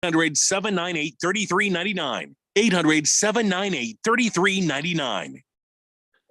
800-798-3399. 800-798-3399.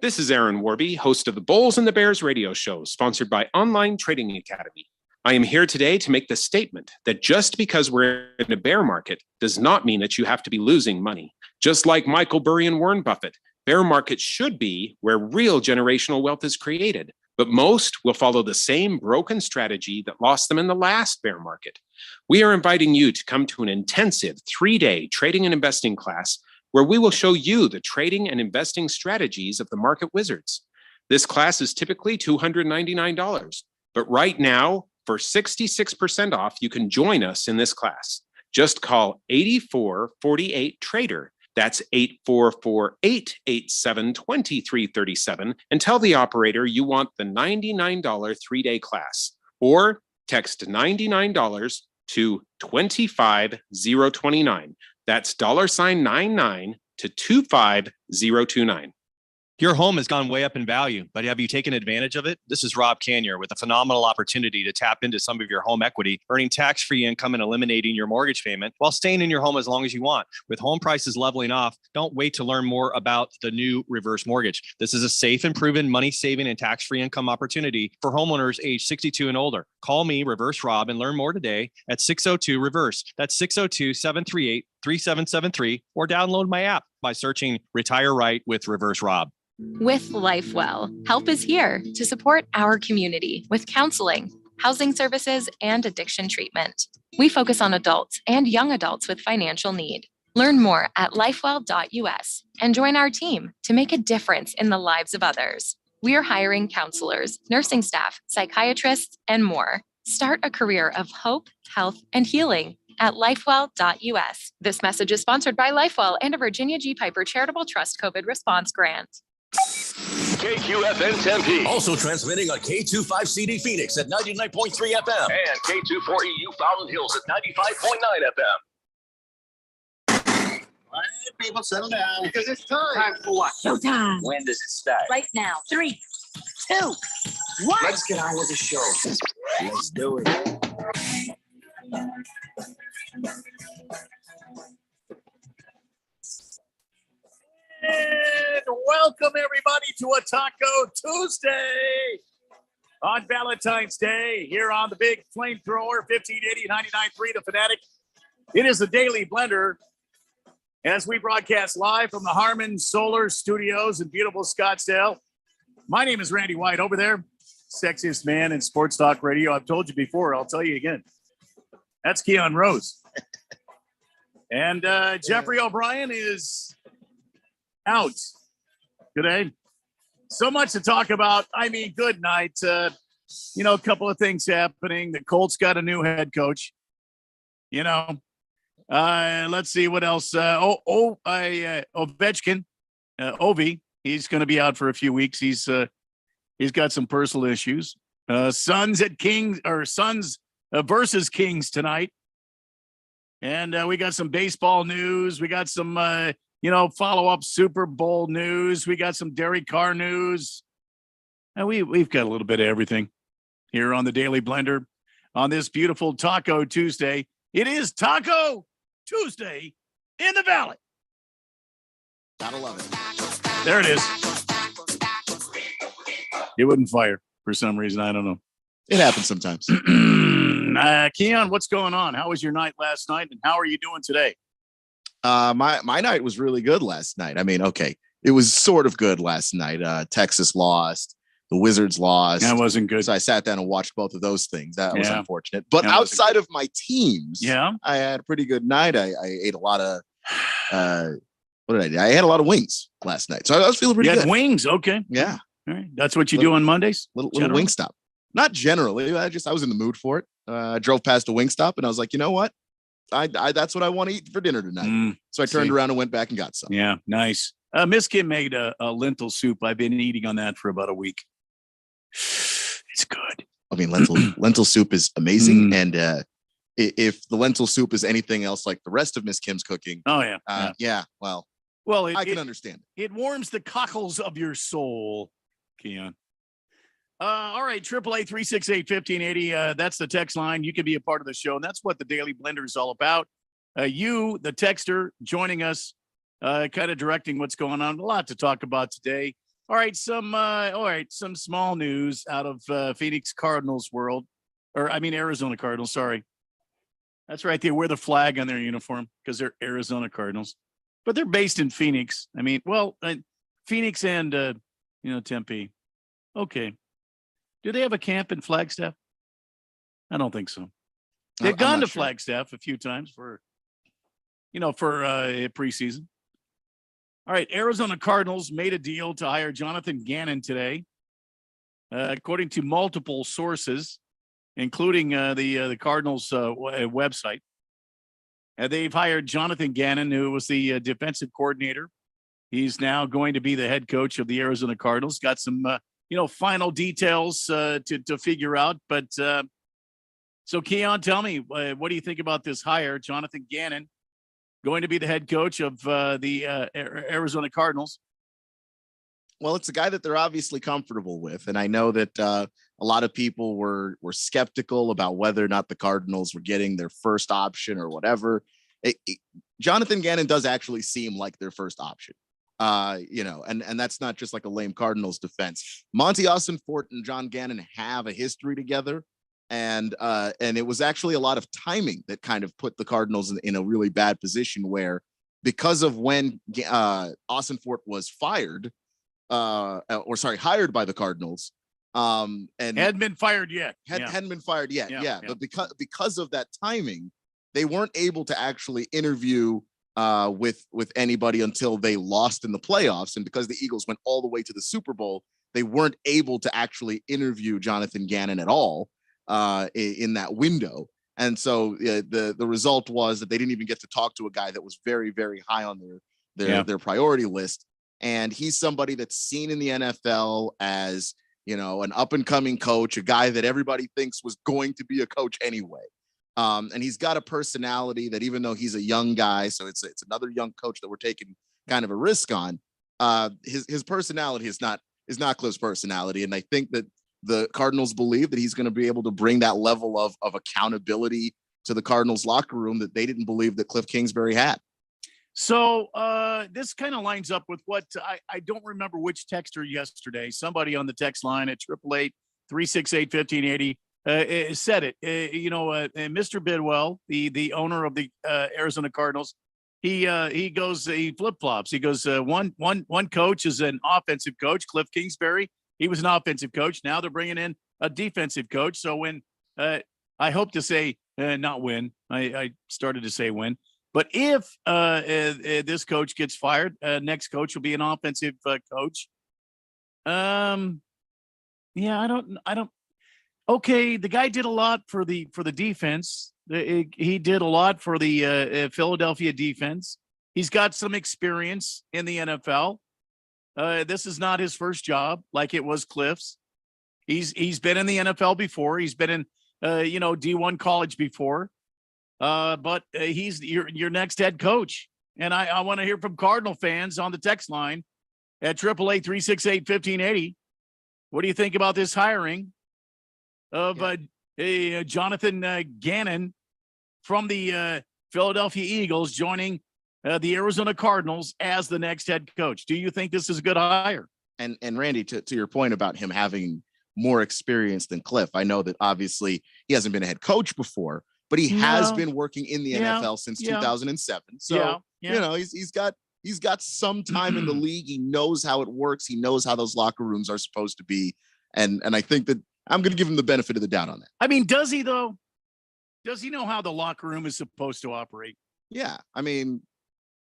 This is Aaron Warby, host of the Bulls and the Bears radio show, sponsored by Online Trading Academy. I am here today to make the statement that just because we're in a bear market does not mean that you have to be losing money. Just like Michael Burry and Warren Buffett, bear markets should be where real generational wealth is created, but most will follow the same broken strategy that lost them in the last bear market. We are inviting you to come to an intensive 3-day trading and investing class where we will show you the trading and investing strategies of the market wizards. This class is typically $299, but right now, for 66% off, you can join us in this class. Just call 8448-TRADER. That's 8448-872337 and tell the operator you want the $99 3-day class, or text $99 to 25029. That's $99 to 25029. Your home has gone way up in value, but have you taken advantage of it? This is Rob Canier with a phenomenal opportunity to tap into some of your home equity, earning tax-free income and eliminating your mortgage payment while staying in your home as long as you want. With home prices leveling off, don't wait to learn more about the new reverse mortgage. This is a safe and proven money-saving and tax-free income opportunity for homeowners age 62 and older. Call me, Reverse Rob, and learn more today at 602-REVERSE. That's 602-738-3773, or download my app by searching Retire Right with Reverse Rob. With LifeWell, help is here to support our community with counseling, housing services, and addiction treatment. We focus on adults and young adults with financial need. Learn more at lifewell.us and join our team to make a difference in the lives of others. We are hiring counselors, nursing staff, psychiatrists, and more. Start a career of hope, health, and healing at lifewell.us. This message is sponsored by LifeWell and a Virginia G. Piper Charitable Trust COVID Response Grant. KQFN Tempe. Also transmitting on K25CD Phoenix at 99.3 FM. And K240U Fountain Hills at 95.9 FM. All right, people, settle down. Because it's time. Time for what? Showtime. When does it start? Right now. 3, 2, 1. Let's get on with the show. Let's do it. And welcome everybody to a Taco Tuesday on Valentine's Day here on the big flamethrower 1580 99.3 The Fanatic. It is the Daily Blender as we broadcast live from the Harman Solar Studios in beautiful Scottsdale. My name is Randy White. Over there, sexiest man in sports talk radio. I've told you before. I'll tell you again. That's Keon Rose. And Jeffrey O'Brien is out today. So much to talk about. I mean, good night. A couple of things happening. The Colts got a new head coach. Let's see what else. Ovechkin, Ovi, he's going to be out for a few weeks. He's got some personal issues. Suns versus Kings tonight. And we got some baseball news. We got some follow-up Super Bowl news. We got some Derek Carr news. And we've got a little bit of everything here on the Daily Blender on this beautiful Taco Tuesday. It is Taco Tuesday in the Valley. Gotta love it. There it is. It wouldn't fire for some reason. I don't know. It happens sometimes. Keon, what's going on? How was your night last night, and how are you doing today? My night was really good last night. I mean, okay, it was sort of good last night. Texas lost, the Wizards lost. That wasn't good. So I sat down and watched both of those things. That was unfortunate. But outside of my teams, I had a pretty good night. I ate a lot of what did I do? I had a lot of wings last night, so I was feeling pretty good. Wings, okay? Yeah, all right. That's what you do on Mondays. Little Wingstop. Not generally. I was in the mood for it. I drove past a Wingstop and I was like, you know what? I that's what I want to eat for dinner tonight. So I turned around and went back and got some. Yeah, nice. Miss Kim made a lentil soup. I've been eating on that for about a week. It's good. I mean, lentil soup is amazing. And if the lentil soup is anything else like the rest of Miss Kim's cooking, well, I can understand. It warms the cockles of your soul, Keon. All right, 888-368-1580. That's the text line. You can be a part of the show, and that's what the Daily Blender is all about. You, the texter, joining us, kind of directing what's going on. A lot to talk about today. All right, some small news out of Phoenix Cardinals world, Arizona Cardinals. Sorry, that's right. They wear the flag on their uniform because they're Arizona Cardinals, but they're based in Phoenix. Phoenix and Tempe. Okay, do they have a camp in Flagstaff? I don't think so. They've gone to Flagstaff a few times for preseason. All right, Arizona Cardinals made a deal to hire Jonathan Gannon today, according to multiple sources, including the Cardinals website. They've hired Jonathan Gannon, who was the defensive coordinator. He's now going to be the head coach of the Arizona Cardinals. Got some final details to figure out, but so Keon, tell me, what do you think about this hire, Jonathan Gannon, going to be the head coach of the Arizona Cardinals? Well, it's a guy that they're obviously comfortable with. And I know that a lot of people were skeptical about whether or not the Cardinals were getting their first option or whatever. Jonathan Gannon does actually seem like their first option. And that's not just like a lame Cardinals defense. Monty Ossenfort and John Gannon have a history together. And it was actually a lot of timing that kind of put the Cardinals in a really bad position where, because of when Ossenfort was hired by the Cardinals, and hadn't been fired yet. Hadn't been fired yet. Yeah. But because of that timing, they weren't able to actually interview with anybody until they lost in the playoffs. And because the Eagles went all the way to the Super Bowl, they weren't able to actually interview Jonathan Gannon at all in that window. And so the result was that they didn't even get to talk to a guy that was very, very high on their priority list. And he's somebody that's seen in the NFL as, an up and coming coach, a guy that everybody thinks was going to be a coach anyway. And he's got a personality that, even though he's a young guy, so it's another young coach that we're taking kind of a risk on, his personality is not Cliff's personality. And I think that the Cardinals believe that he's going to be able to bring that level of accountability to the Cardinals locker room that they didn't believe that Cliff Kingsbury had. So this kind of lines up with what I don't remember which texter yesterday. Somebody on the text line at 888-368-1580 said it. Mr. Bidwell, the owner of the Arizona Cardinals, he flip-flops. He goes, one coach is an offensive coach, Cliff Kingsbury. He was an offensive coach. Now they're bringing in a defensive coach. So when I hope to say not when, I started to say when, but if this coach gets fired, next coach will be an offensive coach. I don't. Okay, the guy did a lot for the defense. He did a lot for the Philadelphia defense. He's got some experience in the NFL. This is not his first job like it was Cliff's. He's been in the NFL before. He's been in D1 college before. But he's your next head coach. And I want to hear from Cardinal fans on the text line at 888-368-1580. What do you think about this hiring of Jonathan Gannon from the Philadelphia Eagles joining the Arizona Cardinals as the next head coach? Do you think this is a good hire? And Randy, to your point about him having more experience than Cliff, I know that obviously he hasn't been a head coach before, but he has been working in the NFL since 2007. So, he's got some time in the league. He knows how it works. He knows how those locker rooms are supposed to be. And I think that I'm going to give him the benefit of the doubt on that. I mean, does he though? Does he know how the locker room is supposed to operate? Yeah. I mean,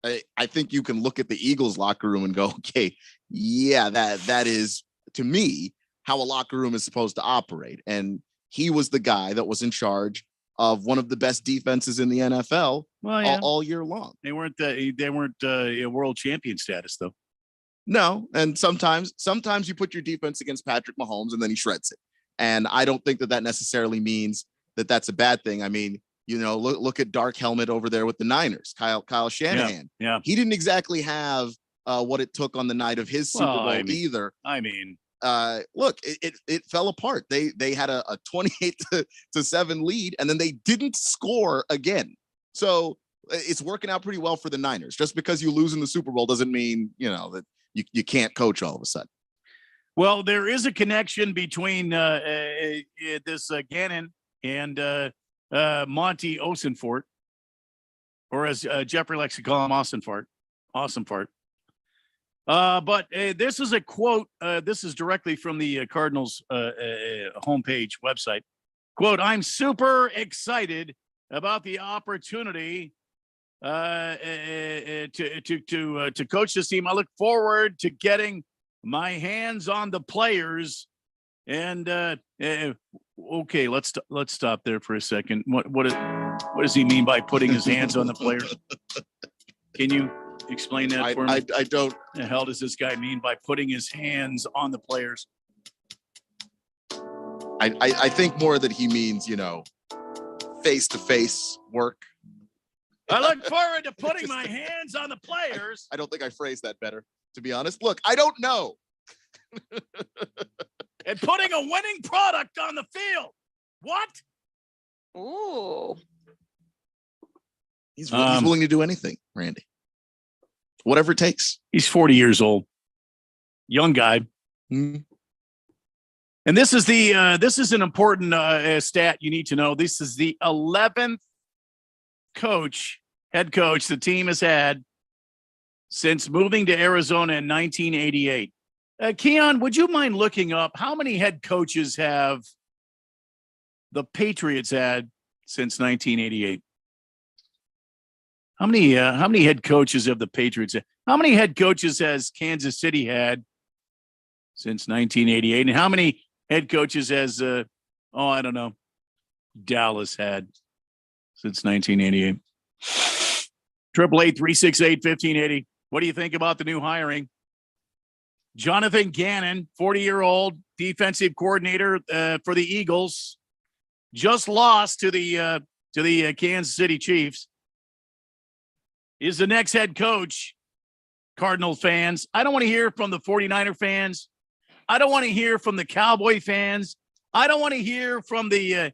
I think you can look at the Eagles locker room and go, okay, yeah, that is, to me, how a locker room is supposed to operate. And he was the guy that was in charge of one of the best defenses in the NFL all year long. They weren't a world champion status though. No. And sometimes you put your defense against Patrick Mahomes and then he shreds it. And I don't think that necessarily means that that's a bad thing. I mean, look at Dark Helmet over there with the Niners, Kyle Shanahan. Yeah. He didn't exactly have what it took on the night of his Super Bowl either. I mean, look, it fell apart. They had a 28-7 lead, and then they didn't score again. So it's working out pretty well for the Niners. Just because you lose in the Super Bowl doesn't mean, that you can't coach all of a sudden. Well, there is a connection between this Gannon and Monty Osenfort, or as Jeffrey likes to call him, Osenfort. But this is a quote. This is directly from the Cardinals homepage website. Quote, "I'm super excited about the opportunity to coach this team. I look forward to getting my hands on the players." And okay, let's stop there for a second. What does he mean by putting his hands on the players? Can you explain that for me? I don't. The hell does this guy mean by putting his hands on the players? I think more that he means, face-to-face work. I look forward to putting my hands on the players. I don't think I phrased that better, to be honest. Look, I don't know. And putting a winning product on the field. What? Ooh. He's willing to do anything, Randy. Whatever it takes. He's 40 years old. Young guy. Mm-hmm. And this is an important stat you need to know. This is the 11th head coach the team has had since moving to Arizona in 1988. Keon, would you mind looking up how many head coaches have the Patriots had since 1988? How many head coaches have the Patriots had? How many head coaches has Kansas City had since 1988? And how many head coaches has I don't know, Dallas had since 1988? 888-368-1580. What do you think about the new hiring? Jonathan Gannon, 40-year-old defensive coordinator for the Eagles, just lost to the Kansas City Chiefs, is the next head coach. Cardinal fans, I don't want to hear from the 49er fans. I don't want to hear from the Cowboy fans. I don't want to hear from the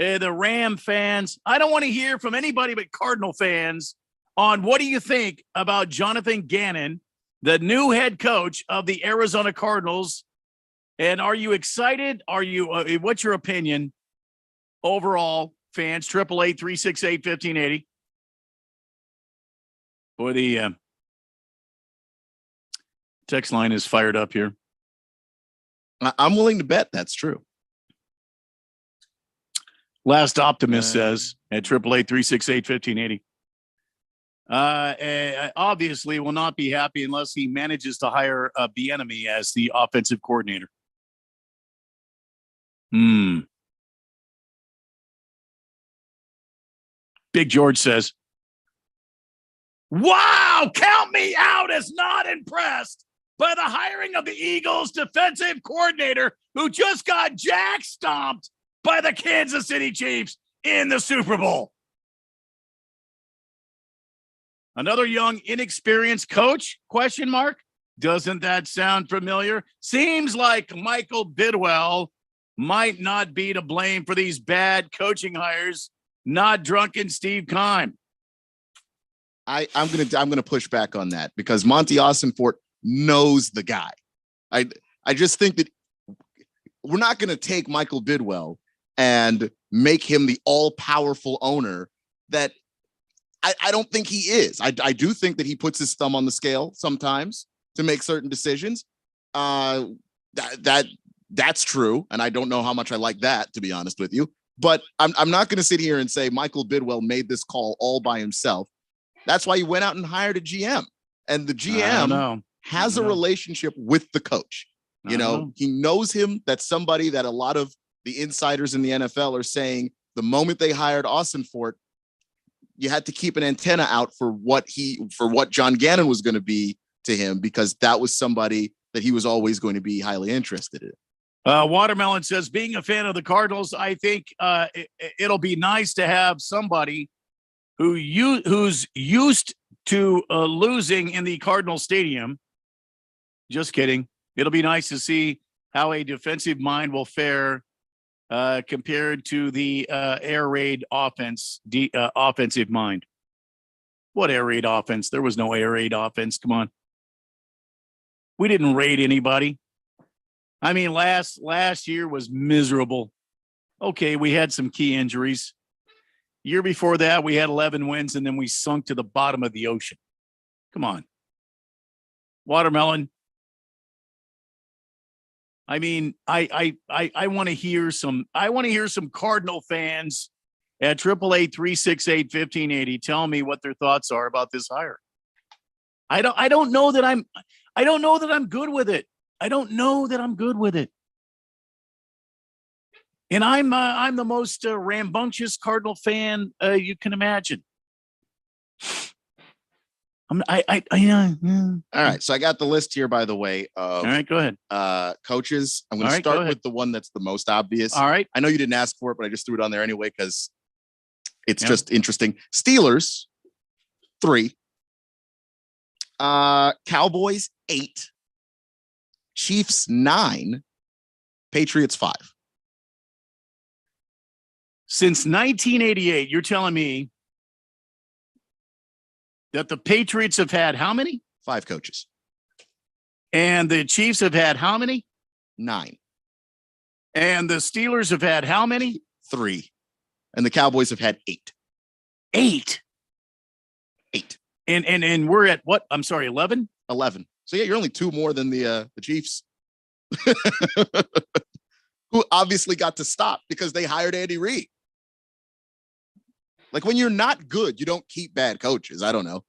Ram fans. I don't want to hear from anybody but Cardinal fans on what do you think about Jonathan Gannon, the new head coach of the Arizona Cardinals. And are you excited? Are you? What's your opinion overall, fans? 888-368-1580. Boy, the text line is fired up here. I'm willing to bet that's true. Last Optimist says at 888-368-1580. Obviously will not be happy unless he manages to hire Bieniemy as the offensive coordinator. Big George says, "Wow, count me out as not impressed by the hiring of the Eagles defensive coordinator who just got jack stomped by the Kansas City Chiefs in the Super Bowl." Another young, inexperienced coach? ? Doesn't that sound familiar? Seems like Michael Bidwell might not be to blame for these bad coaching hires, not drunken Steve Keim. I'm gonna push back on that because Monty Osenfort knows the guy. I just think that we're not gonna take Michael Bidwell and make him the all-powerful owner that I don't think he is. I do think that he puts his thumb on the scale sometimes to make certain decisions. That's true, and I don't know how much I like that, to be honest with you. But I'm not going to sit here and say Michael Bidwell made this call all by himself. That's why he went out and hired a GM, and the GM has a relationship with the coach. He knows him. That's somebody that a lot of the insiders in the NFL are saying the moment they hired Osenfort, you had to keep an antenna out for what John Gannon was going to be to him, because that was somebody that he was always going to be highly interested in. Watermelon says, being a fan of the Cardinals, I think it'll be nice to have somebody who's used to losing in the Cardinal Stadium. Just kidding. It'll be nice to see how a defensive mind will fare compared to the air raid offense, offensive mind. What air raid offense? There was no air raid offense. Come on. We didn't raid anybody. I mean, last year was miserable. Okay, we had some key injuries. Year before that, we had 11 wins, and then we sunk to the bottom of the ocean. Come on. Watermelon. I mean, I want to hear some Cardinal fans at 888-368-1580 tell me what their thoughts are about this hire. I don't know that I'm good with it. I don't know that I'm good with it. And I'm the most rambunctious Cardinal fan you can imagine. All right. So I got the list here, by the way. All right, go ahead. Coaches. I'm going to start with the one that's the most obvious. All right. I know you didn't ask for it, but I just threw it on there anyway because it's just interesting. Steelers, 3. Cowboys, 8. Chiefs, 9. Patriots, 5. Since 1988, you're telling me that the Patriots have had how many? 5 coaches. And the Chiefs have had how many? 9. And the Steelers have had how many? 3. And the Cowboys have had 8. 8. And we're at what? I'm sorry, 11? 11. So yeah, you're only 2 more than the Chiefs. Who obviously got to stop because they hired Andy Reid. Like when you're not good, you don't keep bad coaches. I don't know.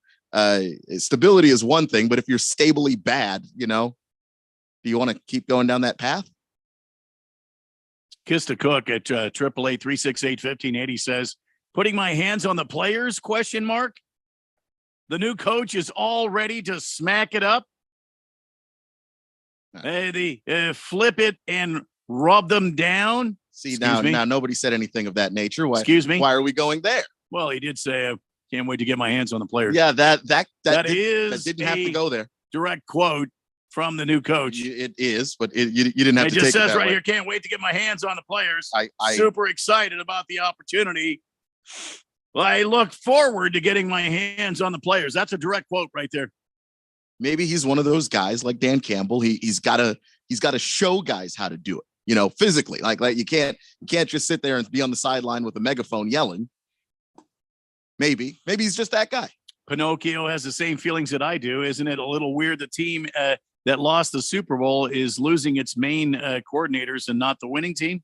Stability is one thing, but if you're stably bad, do you want to keep going down that path? Kista Cook at 888-368-1580 says, putting my hands on the players, ? The new coach is all ready to smack it up. Flip it and rub them down. See, now nobody said anything of that nature. Why, Excuse me? Why are we going there? Well, he did say, can't wait to get my hands on the players. Yeah, that didn't have to go there. Direct quote from the new coach. It is, but you didn't have to take it. It just says right here, can't wait to get my hands on the players. Super excited about the opportunity. Well, I look forward to getting my hands on the players. That's a direct quote right there. Maybe he's one of those guys like Dan Campbell. He's got to show guys how to do it. Physically, like you can't just sit there and be on the sideline with a megaphone yelling. Maybe he's just that guy. Pinocchio has the same feelings that I do. Isn't it a little weird? The team that lost the Super Bowl is losing its main coordinators and not the winning team.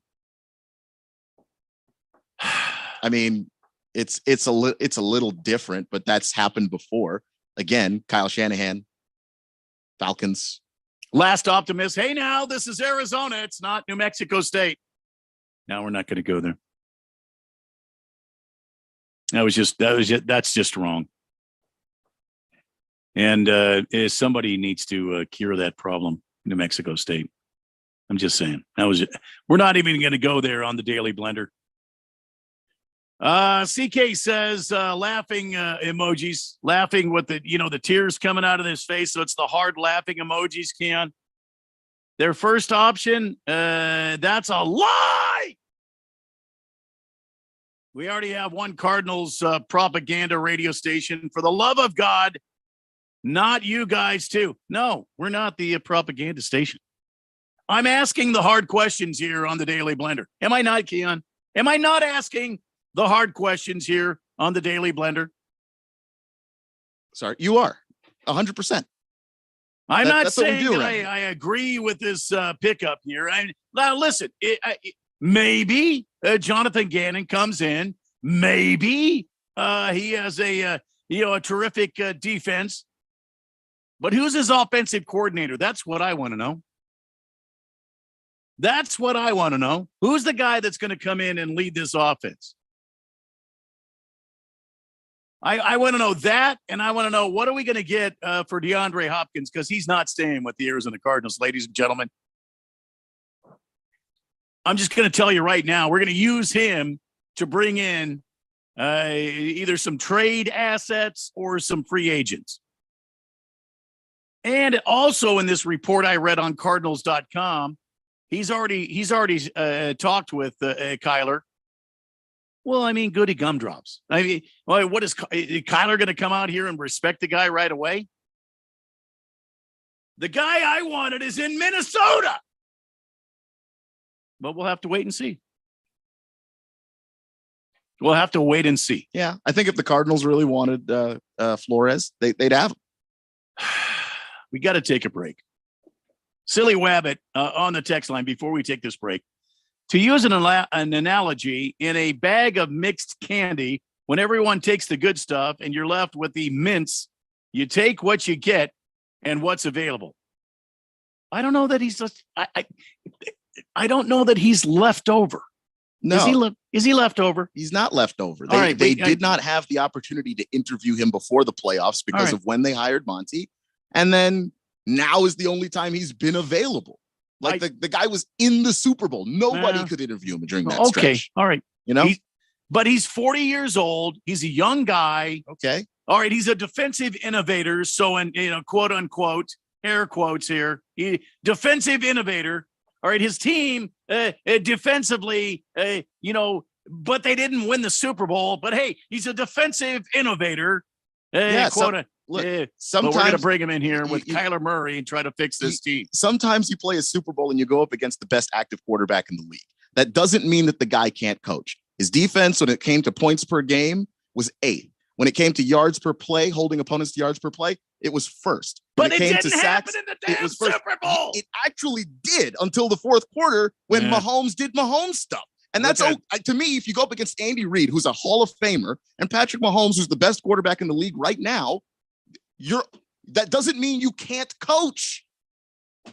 I mean, it's a little different, but that's happened before. Again, Kyle Shanahan, Falcons. Last optimist. Hey, now this is Arizona. It's not New Mexico State. Now we're not going to go there. That's just wrong. And somebody needs to cure that problem, New Mexico State. I'm just saying. We're not even going to go there on the Daily Blender. CK says laughing emojis, laughing with the tears coming out of his face. So it's the hard laughing emojis, Keon. Their first option, that's a lie. We already have one Cardinals propaganda radio station. For the love of God, not you guys too. No, we're not the propaganda station. I'm asking the hard questions here on the Daily Blender. Am I not, Keon? Am I not asking the hard questions here on the Daily Blender? Sorry, you are 100%. I'm not saying I agree with this pickup here. Now, listen, maybe Jonathan Gannon comes in. Maybe he has a terrific defense. But who's his offensive coordinator? That's what I want to know. That's what I want to know. Who's the guy that's going to come in and lead this offense? I want to know that, and I want to know what are we going to get for DeAndre Hopkins, because he's not staying with the Arizona Cardinals, ladies and gentlemen. I'm just going to tell you right now, we're going to use him to bring in either some trade assets or some free agents. And also in this report I read on Cardinals.com, He's already talked with Kyler. Well, I mean, goody gumdrops. I mean, what is Kyler going to come out here and respect the guy right away? The guy I wanted is in Minnesota. But we'll have to wait and see. We'll have to wait and see. Yeah, I think if the Cardinals really wanted Flores, they'd have him. We got to take a break. Silly Wabbit on the text line before we take this break. To use an analogy, in a bag of mixed candy, when everyone takes the good stuff and you're left with the mints, you take what you get and what's available. I don't know that he's just, I don't know that he's left over. No. Is he left over? He's not left over. They did not have the opportunity to interview him before the playoffs because of when they hired Monty. And then now is the only time he's been available. Like the guy was in the Super Bowl. Nobody could interview him during that stretch. All right. You know? But he's 40 years old. He's a young guy. Okay. All right. He's a defensive innovator. So, quote unquote, air quotes here, defensive innovator. All right. His team defensively, but they didn't win the Super Bowl. But hey, he's a defensive innovator. Sometimes we're going to bring him in here with Kyler Murray and try to fix this team. Sometimes you play a Super Bowl and you go up against the best active quarterback in the league. That doesn't mean that the guy can't coach. His defense, when it came to points per game, was 8th. When it came to yards per play, holding opponents to yards per play, it was 1st. But it didn't happen in the damn Super Bowl. It actually did until the fourth quarter when Mahomes did Mahomes stuff. And that's to me, if you go up against Andy Reid, who's a Hall of Famer, and Patrick Mahomes, who's the best quarterback in the league right now, that doesn't mean you can't coach.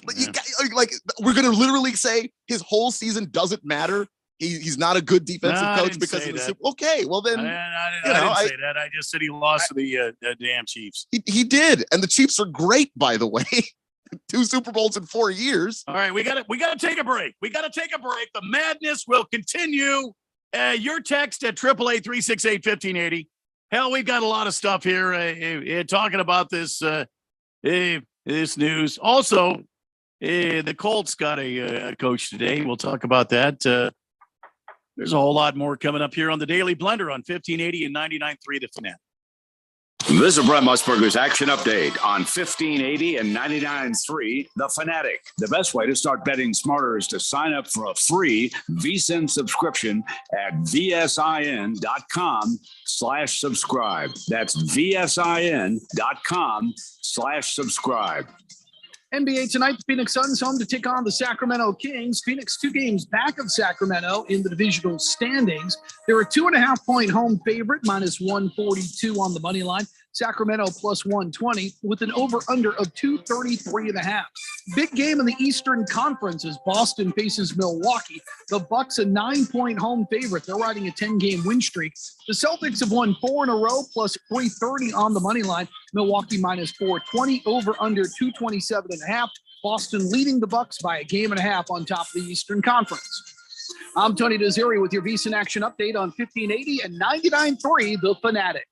We're going to literally say his whole season doesn't matter. He's not a good defensive coach because of the Super. Okay, well then, I didn't say that. I just said he lost to the damn Chiefs. He did, and the Chiefs are great, by the way. 2 Super Bowls in 4 years. All right, we got to take a break. The madness will continue. Your text at 888-368-1580. Hell, we've got a lot of stuff here talking about this this news. Also, the Colts got a coach today. We'll talk about that. There's a whole lot more coming up here on the Daily Blender on 1580 and 99.3 The Fanatic. This is Brent Musburger's Action Update on 1580 and 99.3 The Fanatic. The best way to start betting smarter is to sign up for a free VSiN subscription at vsin.com/subscribe. That's vsin.com/subscribe. NBA tonight, the Phoenix Suns home to take on the Sacramento Kings. Phoenix 2 games back of Sacramento in the divisional standings. They're a 2.5-point home favorite, minus 142 on the money line. Sacramento plus 120 with an over-under of 233.5. Big game in the Eastern Conference as Boston faces Milwaukee. The Bucks a 9-point home favorite. They're riding a 10-game win streak. The Celtics have won 4 in a row, plus 330 on the money line. Milwaukee minus 420, over-under 227.5. Boston leading the Bucks by a game and a half on top of the Eastern Conference. I'm Tony Desiri with your VSiN Action Update on 1580 and 99.3 The Fanatic.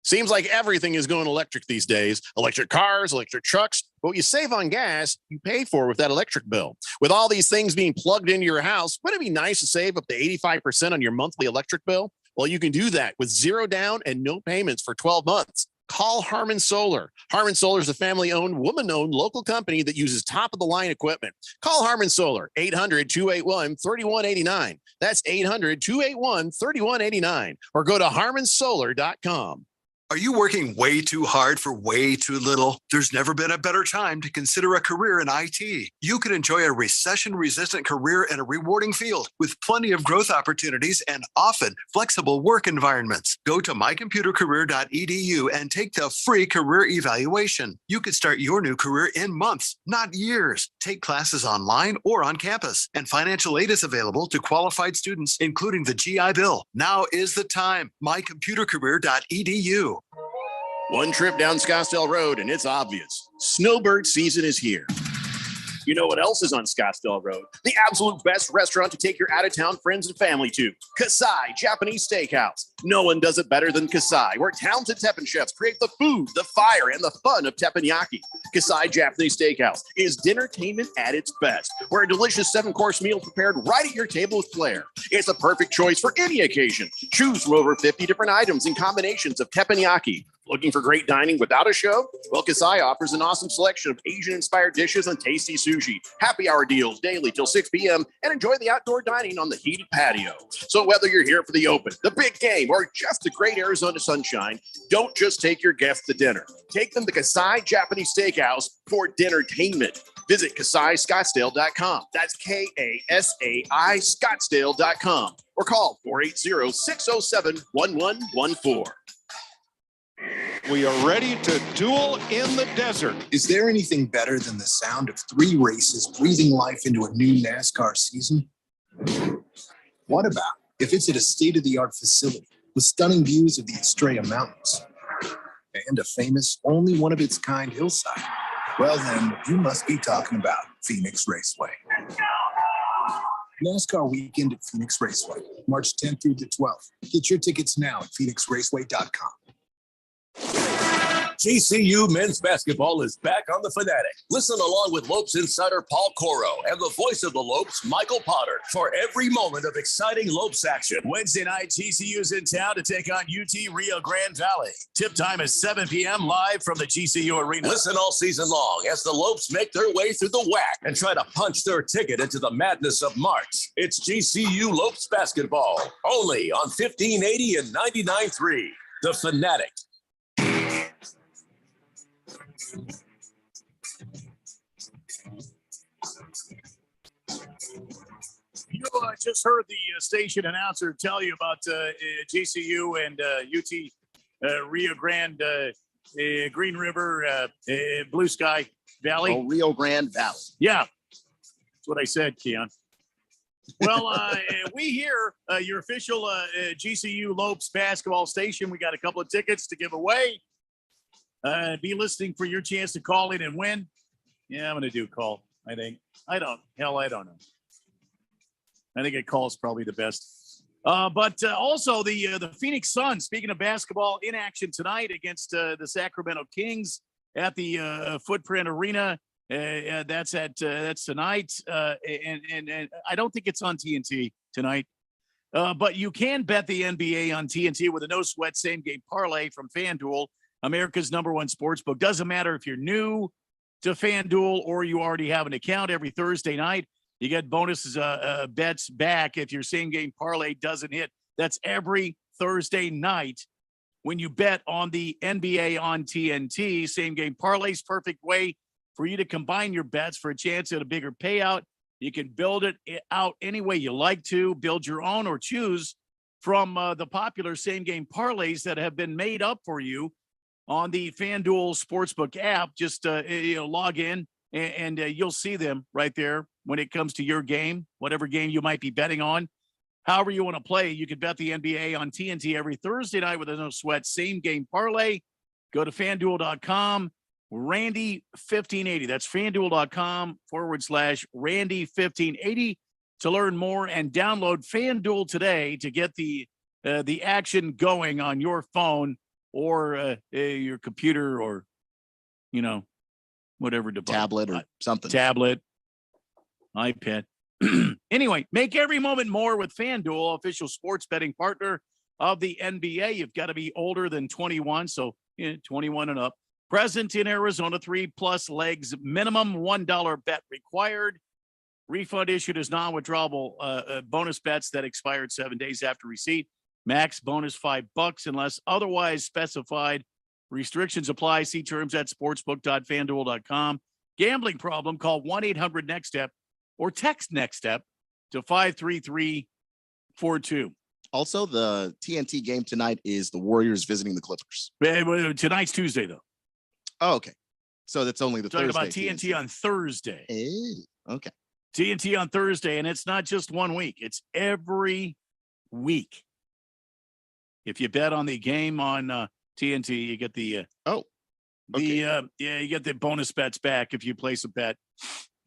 Seems like everything is going electric these days. Electric cars, electric trucks. But what you save on gas, you pay for with that electric bill. With all these things being plugged into your house, wouldn't it be nice to save up to 85% on your monthly electric bill? Well, you can do that with 0 down and no payments for 12 months. Call Harmon Solar. Harmon Solar is a family-owned, woman-owned local company that uses top-of-the-line equipment. Call Harmon Solar, 800-281-3189. That's 800-281-3189. Or go to harmonsolar.com. Are you working way too hard for way too little? There's never been a better time to consider a career in IT. You can enjoy a recession-resistant career in a rewarding field with plenty of growth opportunities and often flexible work environments. Go to mycomputercareer.edu and take the free career evaluation. You could start your new career in months, not years. Take classes online or on campus, and financial aid is available to qualified students, including the GI Bill. Now is the time. mycomputercareer.edu. One trip down Scottsdale Road and it's obvious. Snowbird season is here. You know what else is on Scottsdale Road? The absolute best restaurant to take your out-of-town friends and family to. Kasai Japanese Steakhouse. No one does it better than Kasai, where talented Teppan chefs create the food, the fire, and the fun of teppanyaki. Kasai Japanese Steakhouse is dinnertainment at its best, where a delicious 7-course meal prepared right at your table with flair. It's a perfect choice for any occasion. Choose from over 50 different items and combinations of teppanyaki. Looking for great dining without a show? Well, Kasai offers an awesome selection of Asian-inspired dishes and tasty sushi. Happy hour deals daily till 6 p.m. and enjoy the outdoor dining on the heated patio. So whether you're here for the open, the big game, or just the great Arizona sunshine, don't just take your guests to dinner. Take them to Kasai Japanese Steakhouse for dinnertainment. Visit KasaiScottsdale.com. That's KASAI Scottsdale.com. Or call 480-607-1114. We are ready to duel in the desert. Is there anything better than the sound of 3 races breathing life into a new NASCAR season? What about if it's at a state-of-the-art facility with stunning views of the Estrella Mountains and a famous, only one of its kind hillside? Well, then you must be talking about Phoenix Raceway. NASCAR weekend at Phoenix Raceway, March 10th through the 12th. Get your tickets now at phoenixraceway.com. GCU men's basketball is back on the Fanatic. Listen along with Lopes insider Paul Coro and the voice of the Lopes, Michael Potter, for every moment of exciting Lopes action. Wednesday night, GCU's in town to take on UT Rio Grande Valley. Tip time is 7 p.m. live from the GCU Arena. Listen all season long as the Lopes make their way through the WAC and try to punch their ticket into the madness of March. It's GCU Lopes basketball, only on 1580 and 99.3. The Fanatic. You just heard the station announcer tell you about GCU and UT Rio Grande, Green River, Blue Sky Valley. Oh, Rio Grande Valley. Yeah, that's what I said, Keon. Well, we hear your official GCU Lopes basketball station. We got a couple of tickets to give away. Be listening for your chance to call in and win. Yeah, I'm going to do call, I think. I don't know. I think a call is probably the best. But also the Phoenix Suns, speaking of basketball, in action tonight against the Sacramento Kings at the Footprint Arena. That's tonight. And I don't think it's on TNT tonight. But you can bet the NBA on TNT with a no sweat same game parlay from FanDuel, America's #1 sportsbook. Doesn't matter if you're new to FanDuel or you already have an account. Every Thursday night, you get bonuses bets back if your same game parlay doesn't hit. That's every Thursday night when you bet on the NBA on TNT. Same game parlays, perfect way for you to combine your bets for a chance at a bigger payout. You can build it out any way you like to, build your own or choose from the popular same game parlays that have been made up for you on the FanDuel Sportsbook app. Just log in and you'll see them right there when it comes to your game, whatever game you might be betting on. However you want to play, you can bet the NBA on TNT every Thursday night with a no sweat same game parlay. Go to FanDuel.com, Randy1580. That's FanDuel.com/Randy1580 to learn more and download FanDuel today to get the action going on your phone or your computer or, whatever device. Tablet or something. Tablet, iPad. Anyway, make every moment more with FanDuel, official sports betting partner of the NBA. You've got to be older than 21, so 21 and up. Present in Arizona, 3+ legs, minimum $1 bet required. Refund issued as non-withdrawable bonus bets that expired 7 days after receipt. Max bonus $5 unless otherwise specified. Restrictions apply. See terms at sportsbook.fanduel.com. Gambling problem? Call 1-800-NEXT-STEP or text Next Step to 53342. Also, the TNT game tonight is the Warriors visiting the Clippers. Tonight's Tuesday, though. Oh, okay. So that's only the Talking Thursday. about TNT on Thursday. Okay. TNT on Thursday, and it's not just 1 week. It's every week. If you bet on the game on TNT, you get the you get the bonus bets back if you place a bet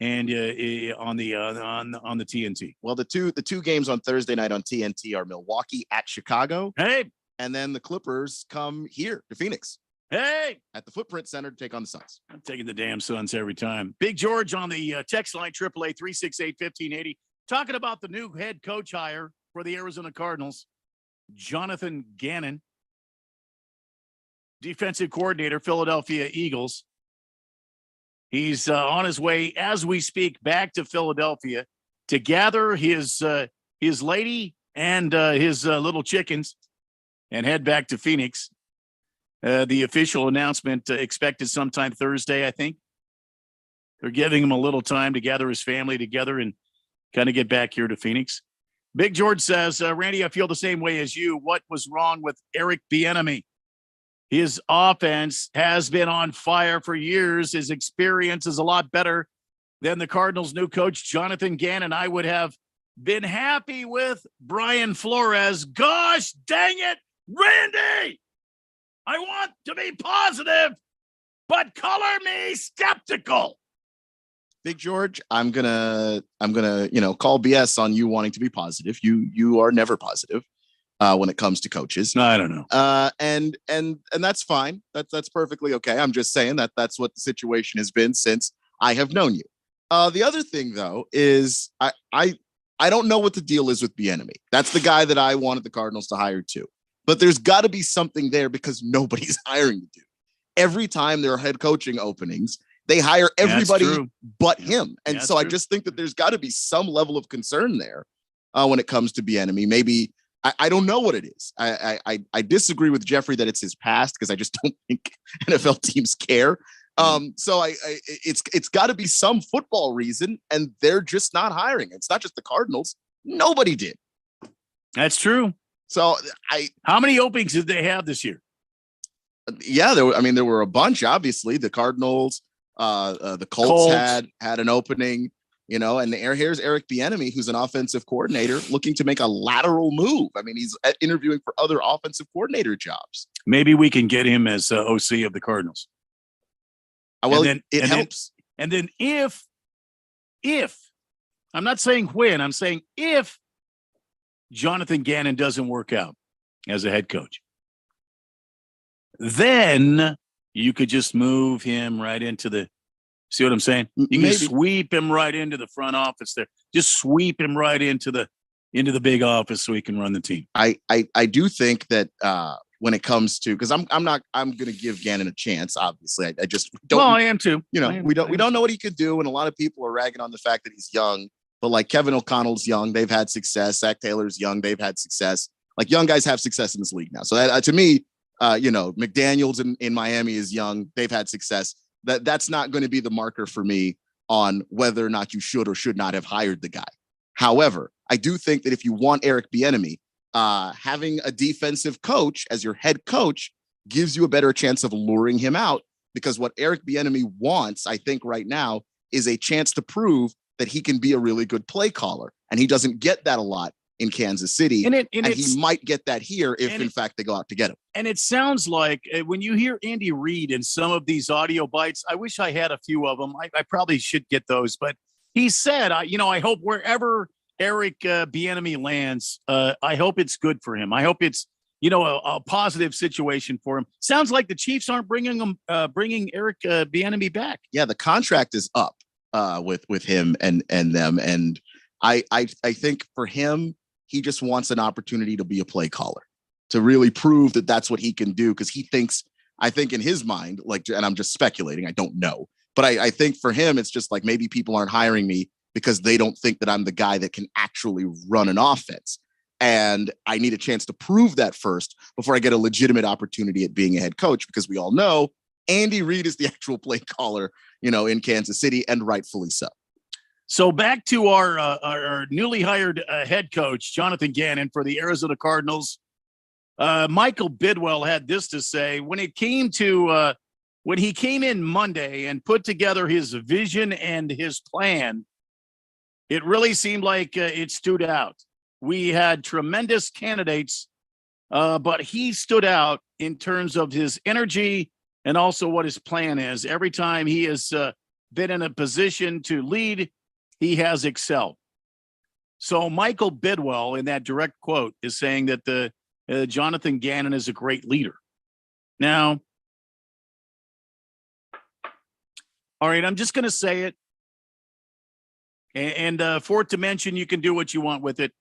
and on the TNT. Well, the two games on Thursday night on TNT are Milwaukee at Chicago. Hey, and then the Clippers come here to Phoenix. Hey, at the Footprint Center to take on the Suns. I'm taking the damn Suns every time. Big George on the text line, 888-368-1580. Talking about the new head coach hire for the Arizona Cardinals, Jonathan Gannon, defensive coordinator, Philadelphia Eagles. He's on his way, as we speak, back to Philadelphia to gather his lady and his little chickens and head back to Phoenix. The official announcement expected sometime Thursday, I think. They're giving him a little time to gather his family together and kind of get back here to Phoenix. Big George says, Randy, I feel the same way as you. What was wrong with Eric Bieniemy? His offense has been on fire for years. His experience is a lot better than the Cardinals' new coach, Jonathan Gannon. I would have been happy with Brian Flores. Gosh dang it, Randy! I want to be positive, but color me skeptical. Big George, I'm gonna, call BS on you wanting to be positive. You are never positive when it comes to coaches. No, I don't know. And that's fine. That's perfectly okay. I'm just saying that's what the situation has been since I have known you. The other thing though is I don't know what the deal is with Bieniemy. That's the guy that I wanted the Cardinals to hire too. But there's got to be something there because nobody's hiring the dude. Every time there are head coaching openings, they hire everybody but him. And so I just think that there's got to be some level of concern there when it comes to Bieniemy. Maybe I don't know what it is. I disagree with Jeffrey that it's his past because I just don't think NFL teams care. So it's got to be some football reason, and they're just not hiring. It's not just the Cardinals. Nobody did. That's true. So how many openings did they have this year? Yeah, there were a bunch. Obviously, the Cardinals, the Colts had an opening, and here's Eric Bieniemy, who's an offensive coordinator looking to make a lateral move. I mean, he's interviewing for other offensive coordinator jobs. Maybe we can get him as OC of the Cardinals. Well, it helps. And then if I'm not saying when, I'm saying if Jonathan Gannon doesn't work out as a head coach, then you could just move him right into the, see what I'm saying? You can sweep him right into the front office there. Just sweep him right into the big office so he can run the team. I do think that when it comes to, because I'm going to give Gannon a chance. Obviously, I just don't. Well, I am too. We don't know what he could do, and a lot of people are ragging on the fact that he's young. But like Kevin O'Connell's young, they've had success. Zach Taylor's young, they've had success. Like young guys have success in this league now. So that, to me, McDaniels in Miami is young. They've had success. That's not going to be the marker for me on whether or not you should or should not have hired the guy. However, I do think that if you want Eric Bieniemy, having a defensive coach as your head coach gives you a better chance of luring him out, because what Eric Bieniemy wants, I think right now, is a chance to prove that he can be a really good play caller. And he doesn't get that a lot in Kansas City. And he might get that here if, in fact, they go out to get him. And it sounds like when you hear Andy Reid in some of these audio bites, I wish I had a few of them. I probably should get those. But he said, I hope wherever Eric Bieniemy lands, I hope it's good for him. I hope it's, a positive situation for him. Sounds like the Chiefs aren't bringing Eric Bieniemy back. Yeah, the contract is up with him and them. And I think for him, he just wants an opportunity to be a play caller, to really prove that that's what he can do. Because I think in his mind, and I'm just speculating, I don't know, but I think for him, it's just like, maybe people aren't hiring me because they don't think that I'm the guy that can actually run an offense. And I need a chance to prove that first before I get a legitimate opportunity at being a head coach, because we all know Andy Reid is the actual play caller, in Kansas City, and rightfully so. So back to our newly hired head coach, Jonathan Gannon, for the Arizona Cardinals. Michael Bidwell had this to say when it came to when he came in Monday and put together his vision and his plan. It really seemed like it stood out. We had tremendous candidates, but he stood out in terms of his energy and also what his plan is. Every time he has been in a position to lead, he has excelled. So Michael Bidwell, in that direct quote, is saying that Jonathan Gannon is a great leader. Now, all right, I'm just going to say it. And for it to mention, you can do what you want with it.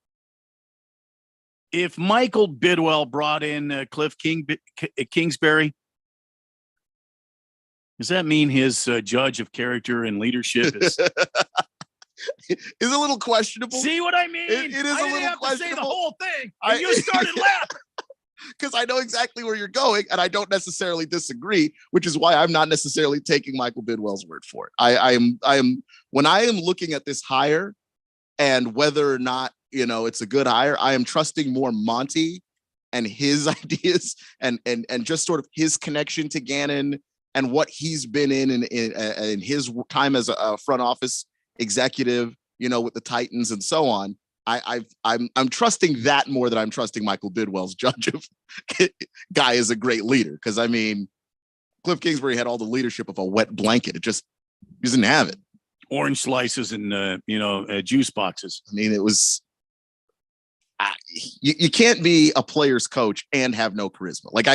If Michael Bidwell brought in Cliff Kingsbury, does that mean his judge of character and leadership is a little questionable? See what I mean? It is a little questionable. Say the whole thing, and you started laughing. Because I know exactly where you're going, and I don't necessarily disagree, which is why I'm not necessarily taking Michael Bidwell's word for it. I am when I am looking at this hire and whether or not it's a good hire, I am trusting more Monty and his ideas and just sort of his connection to Gannon and what he's been in his time as a front office executive, with the Titans and so on. I'm trusting that more than I'm trusting Michael Bidwell's judge of guy is a great leader. Because I mean, Cliff Kingsbury had all the leadership of a wet blanket. It just he doesn't have it. Orange slices and juice boxes. I mean, it was. You can't be a player's coach and have no charisma. Like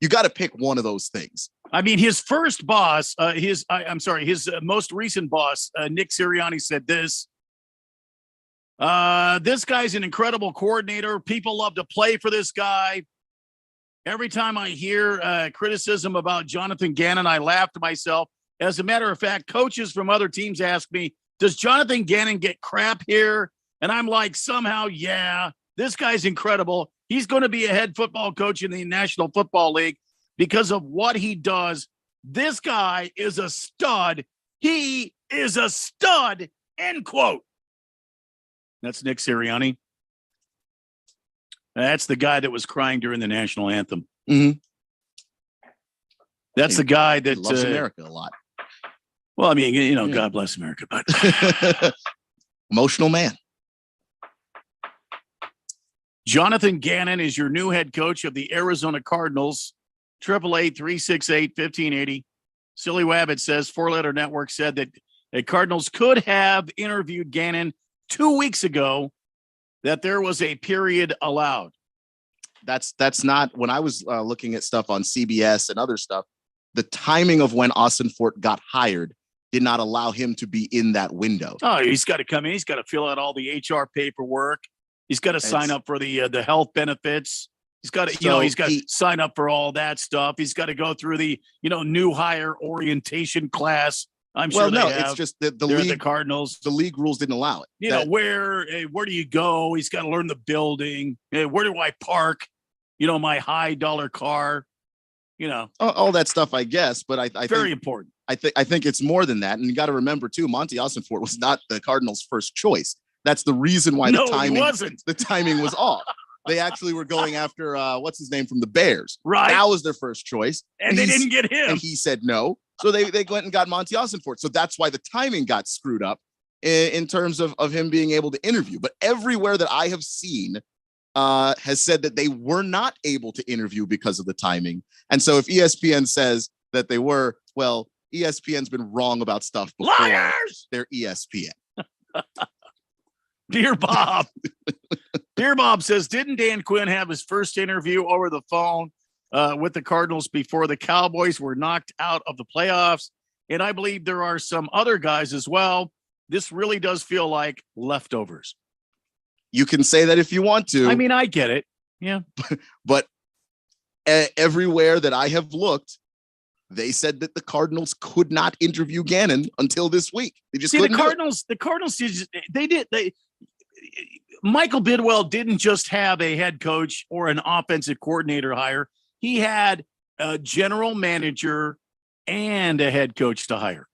you got to pick one of those things. I mean, his first boss, his most recent boss, Nick Sirianni said this. This guy's an incredible coordinator. People love to play for this guy. Every time I hear criticism about Jonathan Gannon, I laugh to myself. As a matter of fact, coaches from other teams ask me, does Jonathan Gannon get crap here? And I'm like, somehow, yeah, this guy's incredible. He's going to be a head football coach in the National Football League because of what he does. This guy is a stud. He is a stud, end quote. That's Nick Sirianni. That's the guy that was crying during the national anthem. Mm-hmm. That's the guy that loves America a lot. Well, I mean, God bless America, but emotional man. Jonathan Gannon is your new head coach of the Arizona Cardinals. 888-368-1580. Silly Wabbit says 4-Letter Network said that the Cardinals could have interviewed Gannon 2 weeks ago, that there was a period allowed. That's not when I was looking at stuff on CBS and other stuff. The timing of when Austin Fort got hired did not allow him to be in that window. Oh, he's got to come in. He's got to fill out all the HR paperwork. He's got to sign up for the health benefits. He's got to, he's got to sign up for all that stuff. He's got to go through the, new hire orientation class. I'm sure. Well, no, it's just the league. The Cardinals. The league rules didn't allow it. Where do you go? He's got to learn the building. Where do I park? My high dollar car. All that stuff, I guess. But I very think, important. I think it's more than that. And you got to remember too, Monty Austinfort was not the Cardinals' first choice. That's the reason why the timing was off. They actually were going after what's his name from the Bears. Right. That was their first choice. And they didn't get him. And he said no. So they went and got Monty Austinfort. So that's why the timing got screwed up in terms of him being able to interview. But everywhere that I have seen has said that they were not able to interview because of the timing. And so if ESPN says that they were, well, ESPN's been wrong about stuff before. Liars! They're ESPN. Dear Bob. Dear Bob says, didn't Dan Quinn have his first interview over the phone with the Cardinals before the Cowboys were knocked out of the playoffs? And I believe there are some other guys as well. This really does feel like leftovers. You can say that if you want to. I mean, I get it. Yeah. But everywhere that I have looked, they said that the Cardinals could not interview Gannon until this week. They just couldn't. The Cardinals Michael Bidwell didn't just have a head coach or an offensive coordinator hire. He had a general manager and a head coach to hire.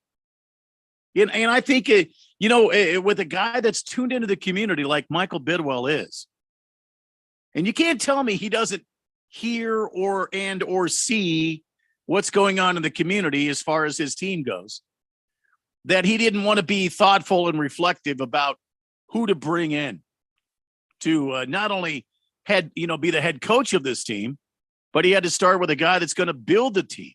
And I think, with a guy that's tuned into the community like Michael Bidwell is, and you can't tell me he doesn't hear or see what's going on in the community as far as his team goes, that he didn't want to be thoughtful and reflective about who to bring in to not only be the head coach of this team, but he had to start with a guy that's going to build the team.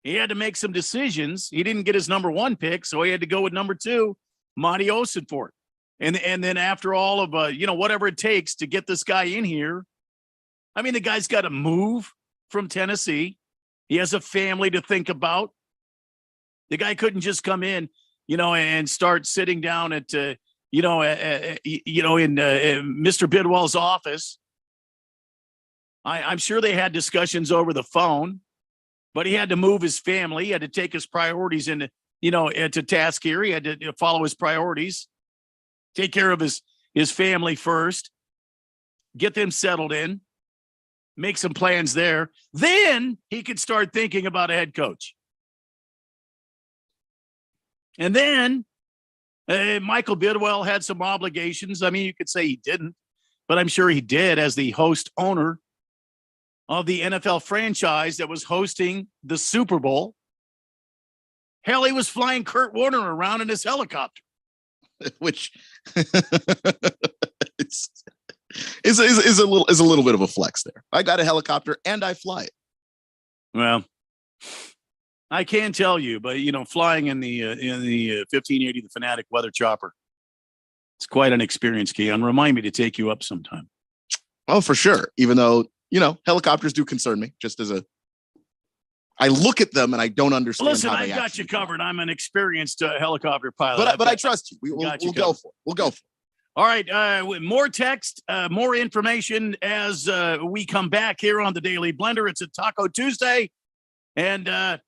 he had to make some decisions. He didn't get his number 1 pick, so he had to go with number 2, Monty Ossenfort. And then after all of, whatever it takes to get this guy in here, I mean, the guy's got to move from Tennessee. He has a family to think about. The guy couldn't just come in, and start sitting down at, in Mr. Bidwell's office. I'm sure they had discussions over the phone, but he had to move his family. He had to take his priorities into, to task here. He had to follow his priorities, take care of his family first, get them settled in, make some plans there. Then he could start thinking about a head coach. And then Michael Bidwell had some obligations. I mean, you could say he didn't, but I'm sure he did as the host owner of the NFL franchise that was hosting the Super Bowl. Hell, he was flying Kurt Warner around in his helicopter. Which is a little bit of a flex there. I got a helicopter and I fly it. Well, I can tell you, but flying in the 1580 the Fanatic weather chopper, it's quite an experience, Keon. Remind me to take you up sometime. Oh, for sure. Even though helicopters do concern me. Just as I look at them and I don't understand. Listen, I got you covered. I'm an experienced helicopter pilot, but I trust you. We'll go for it. We'll go for it. All right. More text, more information as we come back here on the Daily Blender. It's a Taco Tuesday, and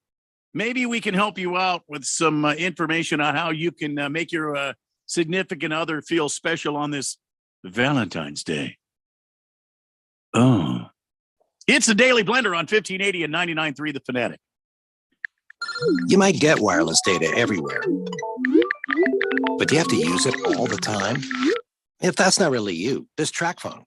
maybe we can help you out with some information on how you can make your significant other feel special on this Valentine's Day. Oh, it's the Daily Blender on 1580 and 99.3 The Fanatic. You might get wireless data everywhere, but do you have to use it all the time? If that's not really you, there's TracFone.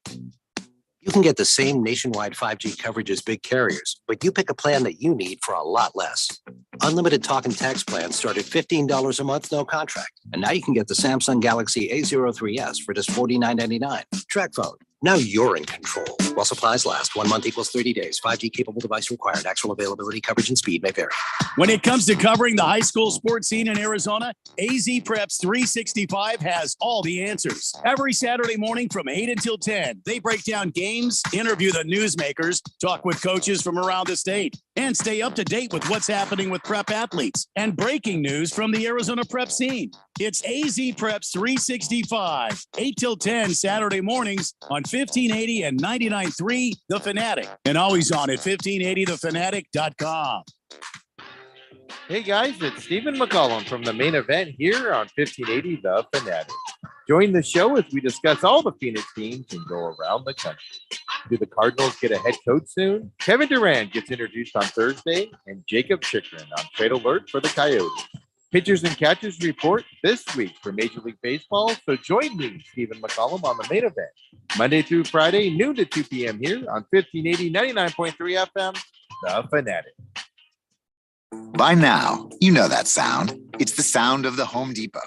You can get the same nationwide 5G coverage as big carriers, but you pick a plan that you need for a lot less. Unlimited talk and text plans start at $15 a month, no contract. And now you can get the Samsung Galaxy A03s for just $49.99. TracFone. Now you're in control. While supplies last, 1 month equals 30 days. 5G capable device required. Actual availability, coverage, and speed may vary. When it comes to covering the high school sports scene in Arizona, AZ Preps 365 has all the answers. Every Saturday morning from 8 until 10, they break down games, interview the newsmakers, talk with coaches from around the state, and stay up to date with what's happening with prep athletes and breaking news from the Arizona prep scene. It's AZ Preps 365, 8 till 10 Saturday mornings on 1580 and 99.3 The Fanatic, and always on at 1580thefanatic.com. Hey guys, it's Stephen McCollum from the main event here on 1580 The Fanatic. Join the show as we discuss all the Phoenix teams and go around the country. Do the Cardinals get a head coach soon? Kevin Durant gets introduced on Thursday, and Jacob Chikrin on trade alert for the Coyotes. Pitchers and catchers report this week for Major League Baseball, so join me, Stephen McCollum, on the main event. Monday through Friday, noon to 2 p.m. here on 1580, 99.3 FM, The Fanatic. By now, you know that sound. It's the sound of the Home Depot.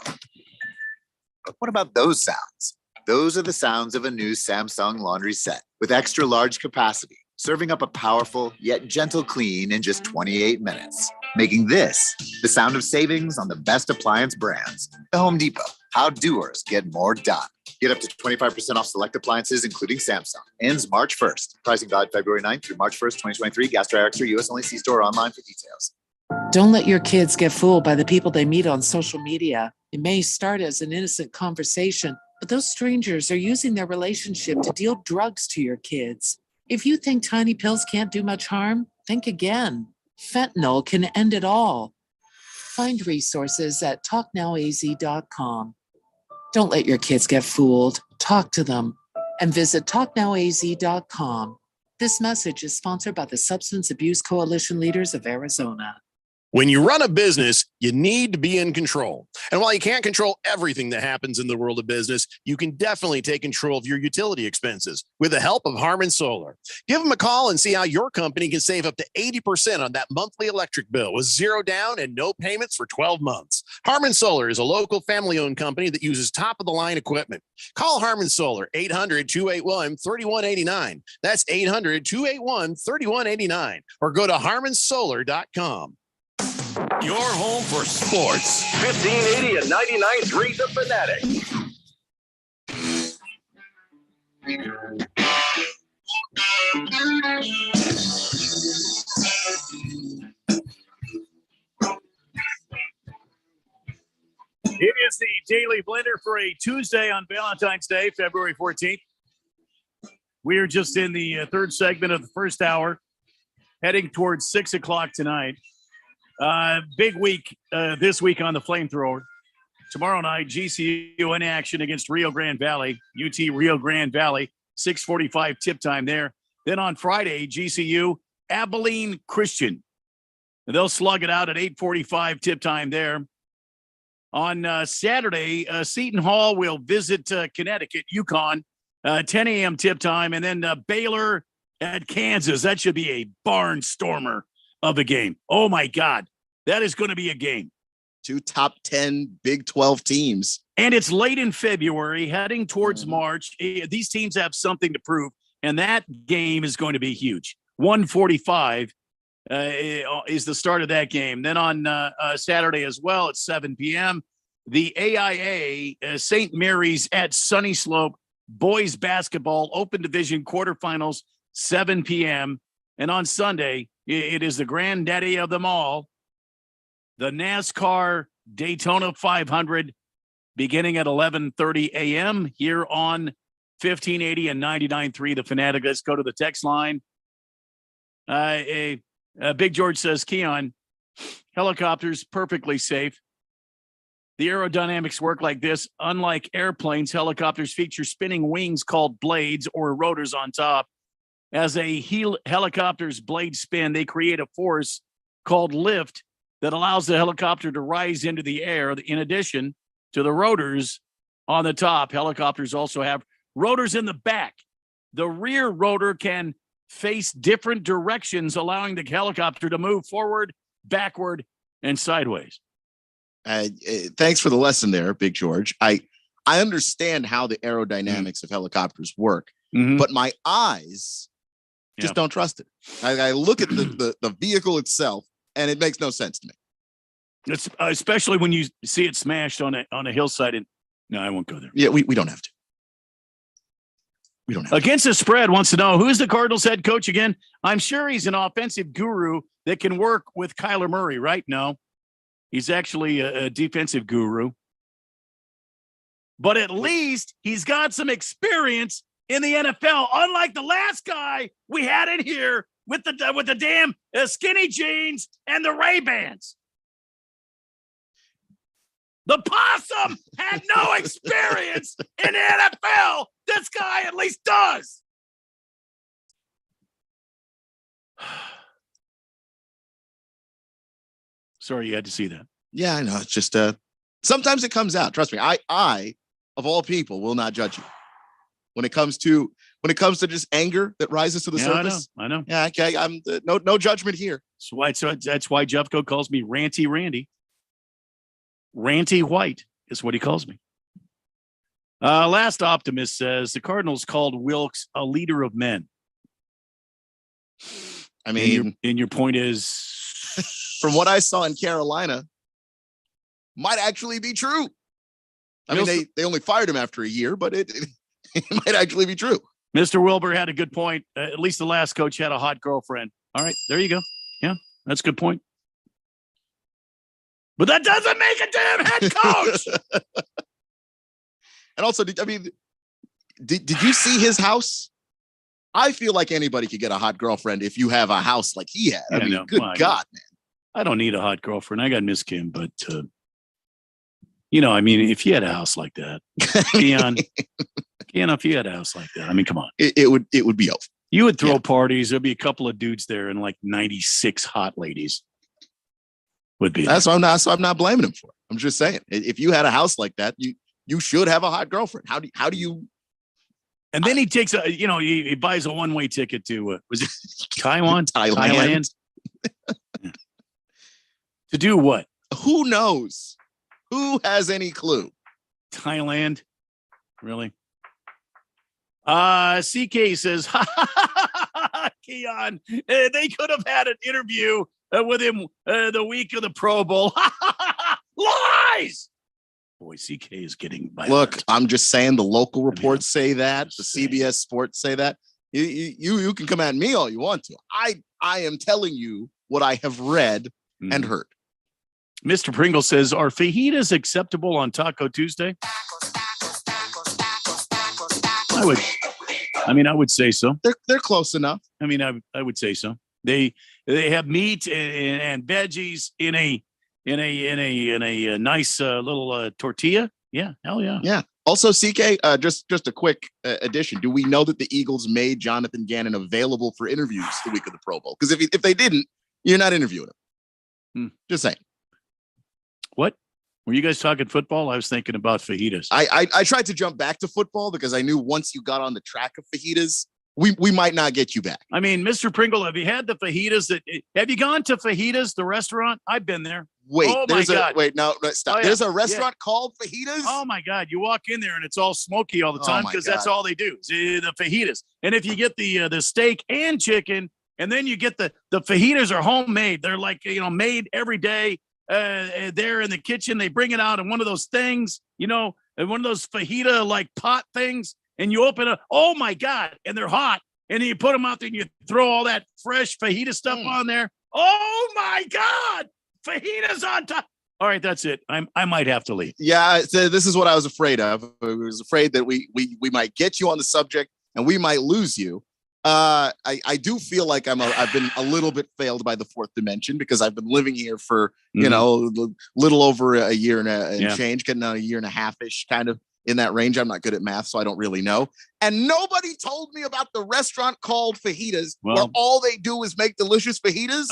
But what about those sounds? Those are the sounds of a new Samsung laundry set with extra large capacity, serving up a powerful yet gentle clean in just 28 minutes, making this the sound of savings on the best appliance brands. The Home Depot, how doers get more done. Get up to 25% off select appliances, including Samsung. Ends March 1st. Pricing valid February 9th through March 1st, 2023. Gas Dry Extra, US only. See store online for details. Don't let your kids get fooled by the people they meet on social media. It may start as an innocent conversation, but those strangers are using their relationship to deal drugs to your kids. If you think tiny pills can't do much harm, think again. Fentanyl can end it all. Find resources at talknowaz.com. Don't let your kids get fooled. Talk to them and visit talknowaz.com. This message is sponsored by the Substance Abuse Coalition Leaders of Arizona. When you run a business, you need to be in control. And while you can't control everything that happens in the world of business, you can definitely take control of your utility expenses with the help of Harmon Solar. Give them a call and see how your company can save up to 80% on that monthly electric bill with zero down and no payments for 12 months. Harmon Solar is a local family-owned company that uses top-of-the-line equipment. Call Harmon Solar, 800-281-3189. That's 800-281-3189. Or go to harmonsolar.com. Your home for sports. 1580 and 99.3 The Fanatic. It is the Daily Blender for a Tuesday on Valentine's Day, February 14th. We are just in the third segment of the first hour, heading towards 6 o'clock tonight. Big week this week on the Flamethrower. Tomorrow night, GCU in action against Rio Grande Valley, UT Rio Grande Valley, 6:45 tip time there. Then on Friday, GCU Abilene Christian. And they'll slug it out at 8:45 tip time there. On Saturday, Seton Hall will visit Connecticut, UConn, 10 a.m. tip time, and then Baylor at Kansas. That should be a barnstormer of a game. Oh, my God. That is going to be a game. 2 top 10 Big 12 teams. And it's late in February, heading towards March. These teams have something to prove, and that game is going to be huge. 1:45 is the start of that game. Then on Saturday as well at 7 p.m., the AIA St. Mary's at Sunny Slope boys basketball open division quarterfinals, 7 p.m. And on Sunday, it is the granddaddy of them all, the NASCAR Daytona 500, beginning at 11:30 a.m. here on 1580 and 99.3 The Fanatic. Let's go to the text line. Big George says, Keon, helicopters perfectly safe. The aerodynamics work like this. Unlike airplanes, helicopters feature spinning wings called blades or rotors on top. As a helicopter's blades spin, they create a force called lift that allows the helicopter to rise into the air. In addition to the rotors on the top, helicopters also have rotors in the back. The rear rotor can face different directions, allowing the helicopter to move forward, backward, and sideways. Thanks for the lesson there, Big George. I understand how the aerodynamics of helicopters work, but my eyes just don't trust it. I look at the vehicle itself, and it makes no sense to me. It's especially when you see it smashed on a hillside. And no, I won't go there. Yeah, we don't have to. We don't have Against the spread wants to know, who's the Cardinals head coach again? I'm sure he's an offensive guru that can work with Kyler Murray, right? No, he's actually a defensive guru. But at least he's got some experience in the NFL, unlike the last guy we had in here with the damn skinny jeans and the Ray-Bans. The possum had no experience in the NFL. This guy at least does. Sorry you had to see that. Yeah, I know. It's just sometimes it comes out. Trust me. I of all people will not judge you. When it comes to just anger that rises to the surface. I know. Yeah, okay. I'm no judgment here. That's why Jeffco calls me Ranty Randy. Ranty White is what he calls me. Last Optimist says the Cardinals called Wilkes a leader of men. I mean, and your point is, from what I saw in Carolina, might actually be true. I mean, they only fired him after a year, but it might actually be true. Mr. Wilbur had a good point. At least the last coach had a hot girlfriend. All right, there you go. Yeah, that's a good point. But that doesn't make a damn head coach. And also, did you see his house? I feel like anybody could get a hot girlfriend if you have a house like he had. Yeah, I mean, good God, man. I don't need a hot girlfriend. I got Miss Kim, but if you had a house like that, Keon, if you had a house like that, I mean, come on, it would be over. You would throw parties. There'd be a couple of dudes there, and like 96 hot ladies would be. That's what I'm not blaming him for. I'm just saying, if you had a house like that, you should have a hot girlfriend. How do you? And then he takes he buys a one-way ticket to was it Taiwan? Thailand. To do what? Who knows? Who has any clue? Thailand, really? CK says, Keon, they could have had an interview within the week of the Pro Bowl. Lies! Boy, CK is getting violent. Look, I'm just saying the local reports say that. The CBS Sports say that. You can come at me all you want to. I am telling you what I have read and heard. Mr. Pringle says, are fajitas acceptable on Taco Tuesday? I would say so. They're close enough. I mean, I would say so. They have meat and veggies in a nice little tortilla. Yeah, hell yeah. Yeah. Also, CK, just a quick addition. Do we know that the Eagles made Jonathan Gannon available for interviews the week of the Pro Bowl? Because if they didn't, you're not interviewing him. Just saying. What? Were you guys talking football? I was thinking about fajitas. I tried to jump back to football because I knew once you got on the track of fajitas, we might not get you back. I mean, Mr. Pringle, have you had the fajitas? Have you gone to Fajitas, the restaurant? I've been there. Wait, oh my God. No, stop. Oh, yeah. There's a restaurant called Fajitas? Oh my God. You walk in there and it's all smoky all the time because that's all they do. The fajitas. And if you get the steak and chicken, and then you get the fajitas are homemade. They're like, made every day. They're in the kitchen. They bring it out in one of those things, and one of those fajita like pot things. And you open it. Oh my God. And they're hot. And then you put them out there and you throw all that fresh fajita stuff on there. Oh my God. Fajitas on top. All right, that's it. I might have to leave. Yeah, so this is what I was afraid of. I was afraid that we might get you on the subject and we might lose you. I do feel like I've been a little bit failed by the fourth dimension because I've been living here for little over a year and change, getting on a year and a half-ish kind of in that range. I'm not good at math, so I don't really know. And nobody told me about the restaurant called Fajitas, where all they do is make delicious fajitas.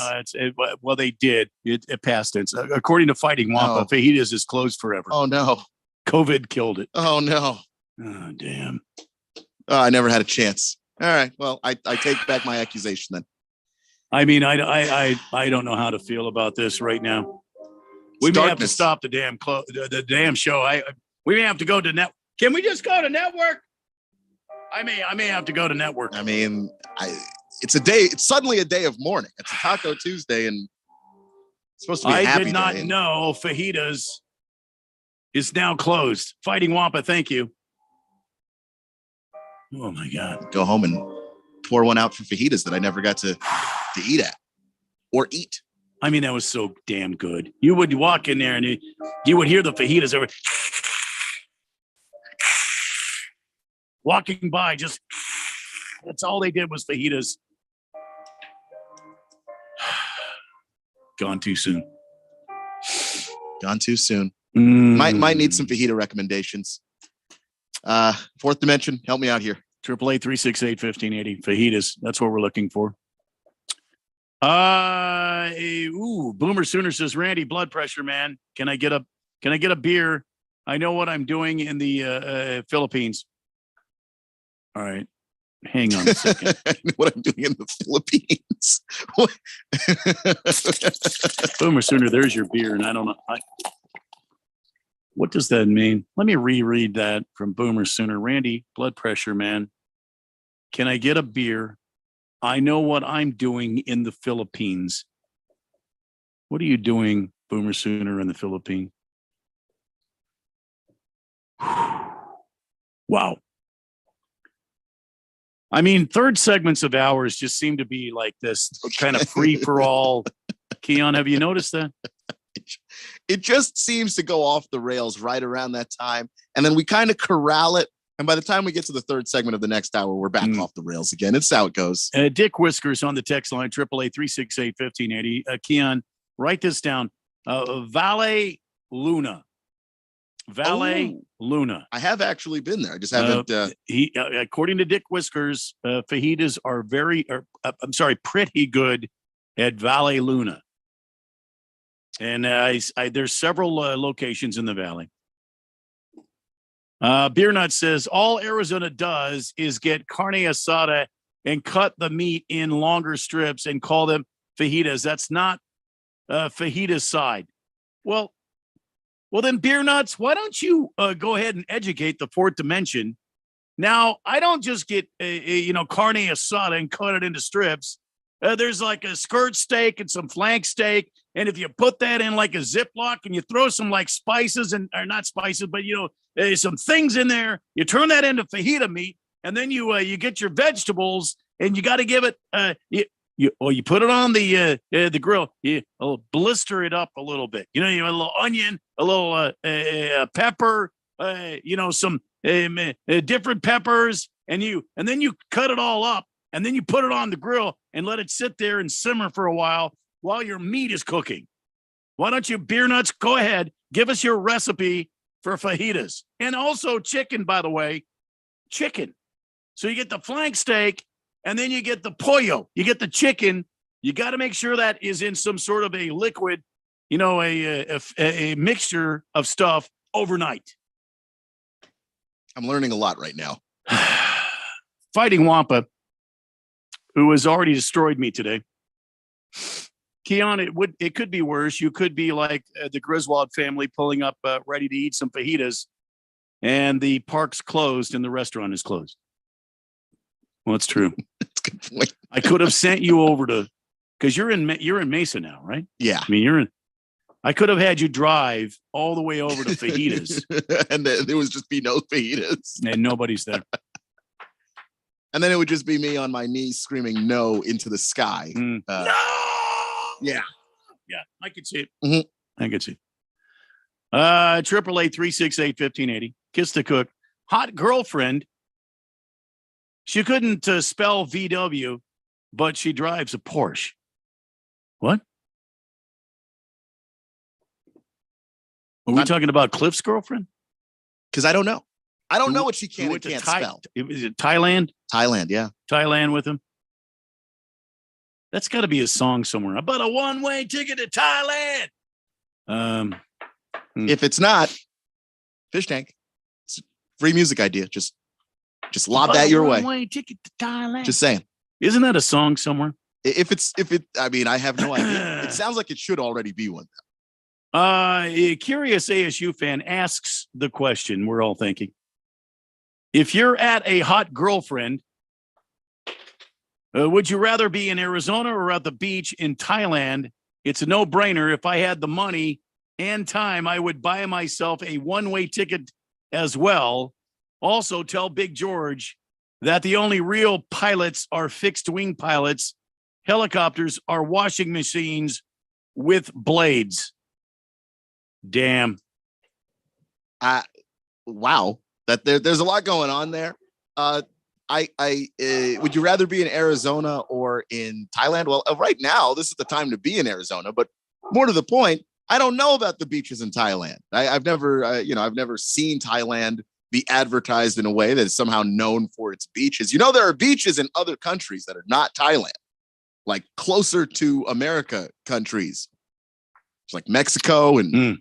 Well, they did. It passed it. According to Fighting Wampa, Fajitas is closed forever. Oh no, COVID killed it. Oh no. Oh damn. I never had a chance. All right. Well, I take back my accusation then. I mean, I don't know how to feel about this right now. We may have to stop the damn show. We may have to go to net. Can we just go to network? I may have to go to network. I mean, it's suddenly a day of mourning. It's a Taco Tuesday, and it's supposed to be a happy day. I did not know Fajitas is now closed. Fighting Wampa, thank you. Oh my God. Go home and pour one out for fajitas that I never got to eat at or eat. I mean, that was so damn good. You would walk in there and you would hear the fajitas over. Walking by, that's all they did was fajitas. Gone too soon. Gone too soon. Might need some fajita recommendations. Fourth dimension, help me out here. 888-368-1580. Fajitas. That's what we're looking for. Boomer Sooner says, Randy, blood pressure, man. Can I get a beer? I know what I'm doing in the Philippines. All right. Hang on a second. I know what I'm doing in the Philippines. Boomer Sooner, there's your beer. And I don't know. What does that mean? Let me reread that from Boomer Sooner. Randy, blood pressure, man. Can I get a beer? I know what I'm doing in the Philippines. What are you doing, Boomer Sooner, in the Philippines? Wow. I mean, third segments of ours just seem to be like this kind of free for all. Keon, have you noticed that? It just seems to go off the rails right around that time. And then we kind of corral it. And by the time we get to the third segment of the next hour, we're back off the rails again. It's how it goes. Dick Whiskers on the text line, 888-368-1580. Keon, write this down. Valle Luna. Luna. I have actually been there. I just haven't. According to Dick Whiskers, fajitas are pretty good at Valle Luna. And there's several locations in the valley. Beer Nut says, all Arizona does is get carne asada and cut the meat in longer strips and call them fajitas. That's not fajitas side. Well, then Beer Nuts, why don't you go ahead and educate the fourth dimension? Now, I don't just get, carne asada and cut it into strips. there's like a skirt steak and some flank steak. And if you put that in like a Ziploc and you throw some like spices or not spices, but some things in there, you turn that into fajita meat, and then you get your vegetables, and you got to give it you put it on the grill. You blister it up a little bit. You a little onion, a little pepper, some different peppers, and then you cut it all up, and then you put it on the grill and let it sit there and simmer for a while your meat is cooking. Why don't you, Beer Nuts, go ahead, give us your recipe for fajitas, and also chicken, by the way, chicken. So you get the flank steak, and then you get the pollo. You get the chicken. You got to make sure that is in some sort of a liquid, a mixture of stuff overnight. I'm learning a lot right now. Fighting Wampa, who has already destroyed me today. Keon, it could be worse. You could be like the Griswold family pulling up ready to eat some fajitas, and the park's closed and the restaurant is closed. Well, it's true. That's a good point. I could have sent you over to, because you're in Mesa now, right? Yeah. I mean, I could have had you drive all the way over to fajitas, and there would just be no fajitas, and nobody's there. And then it would just be me on my knees screaming no into the sky. No! Yeah. Yeah, I could see it. Mm-hmm. I could see it. 888-368-1580. Kiss the Cook. Hot girlfriend. She couldn't spell VW, but she drives a Porsche. What? Are we talking about Cliff's girlfriend? Because I don't know. I don't know what she can and can't spell. Is it Thailand? Thailand, yeah. Thailand with him. That's got to be a song somewhere. About a one-way ticket to Thailand. If it's not, Fish Tank. It's a free music idea. Just lob that your way. One-way ticket to Thailand. Just saying. Isn't that a song somewhere? I mean, I have no idea. It sounds like it should already be one. A curious ASU fan asks the question we're all thinking. If you're at a hot girlfriend, would you rather be in Arizona or at the beach in Thailand? It's a no-brainer. If I had the money and time, I would buy myself a one-way ticket as well. Also, tell Big George that the only real pilots are fixed-wing pilots. Helicopters are washing machines with blades. Damn. Wow. There's a lot going on there. Would you rather be in Arizona or in Thailand? Well, right now, this is the time to be in Arizona, but more to the point, I don't know about the beaches in Thailand. I've never seen Thailand be advertised in a way that is somehow known for its beaches. There are beaches in other countries that are not Thailand, like closer to America countries. It's like Mexico and,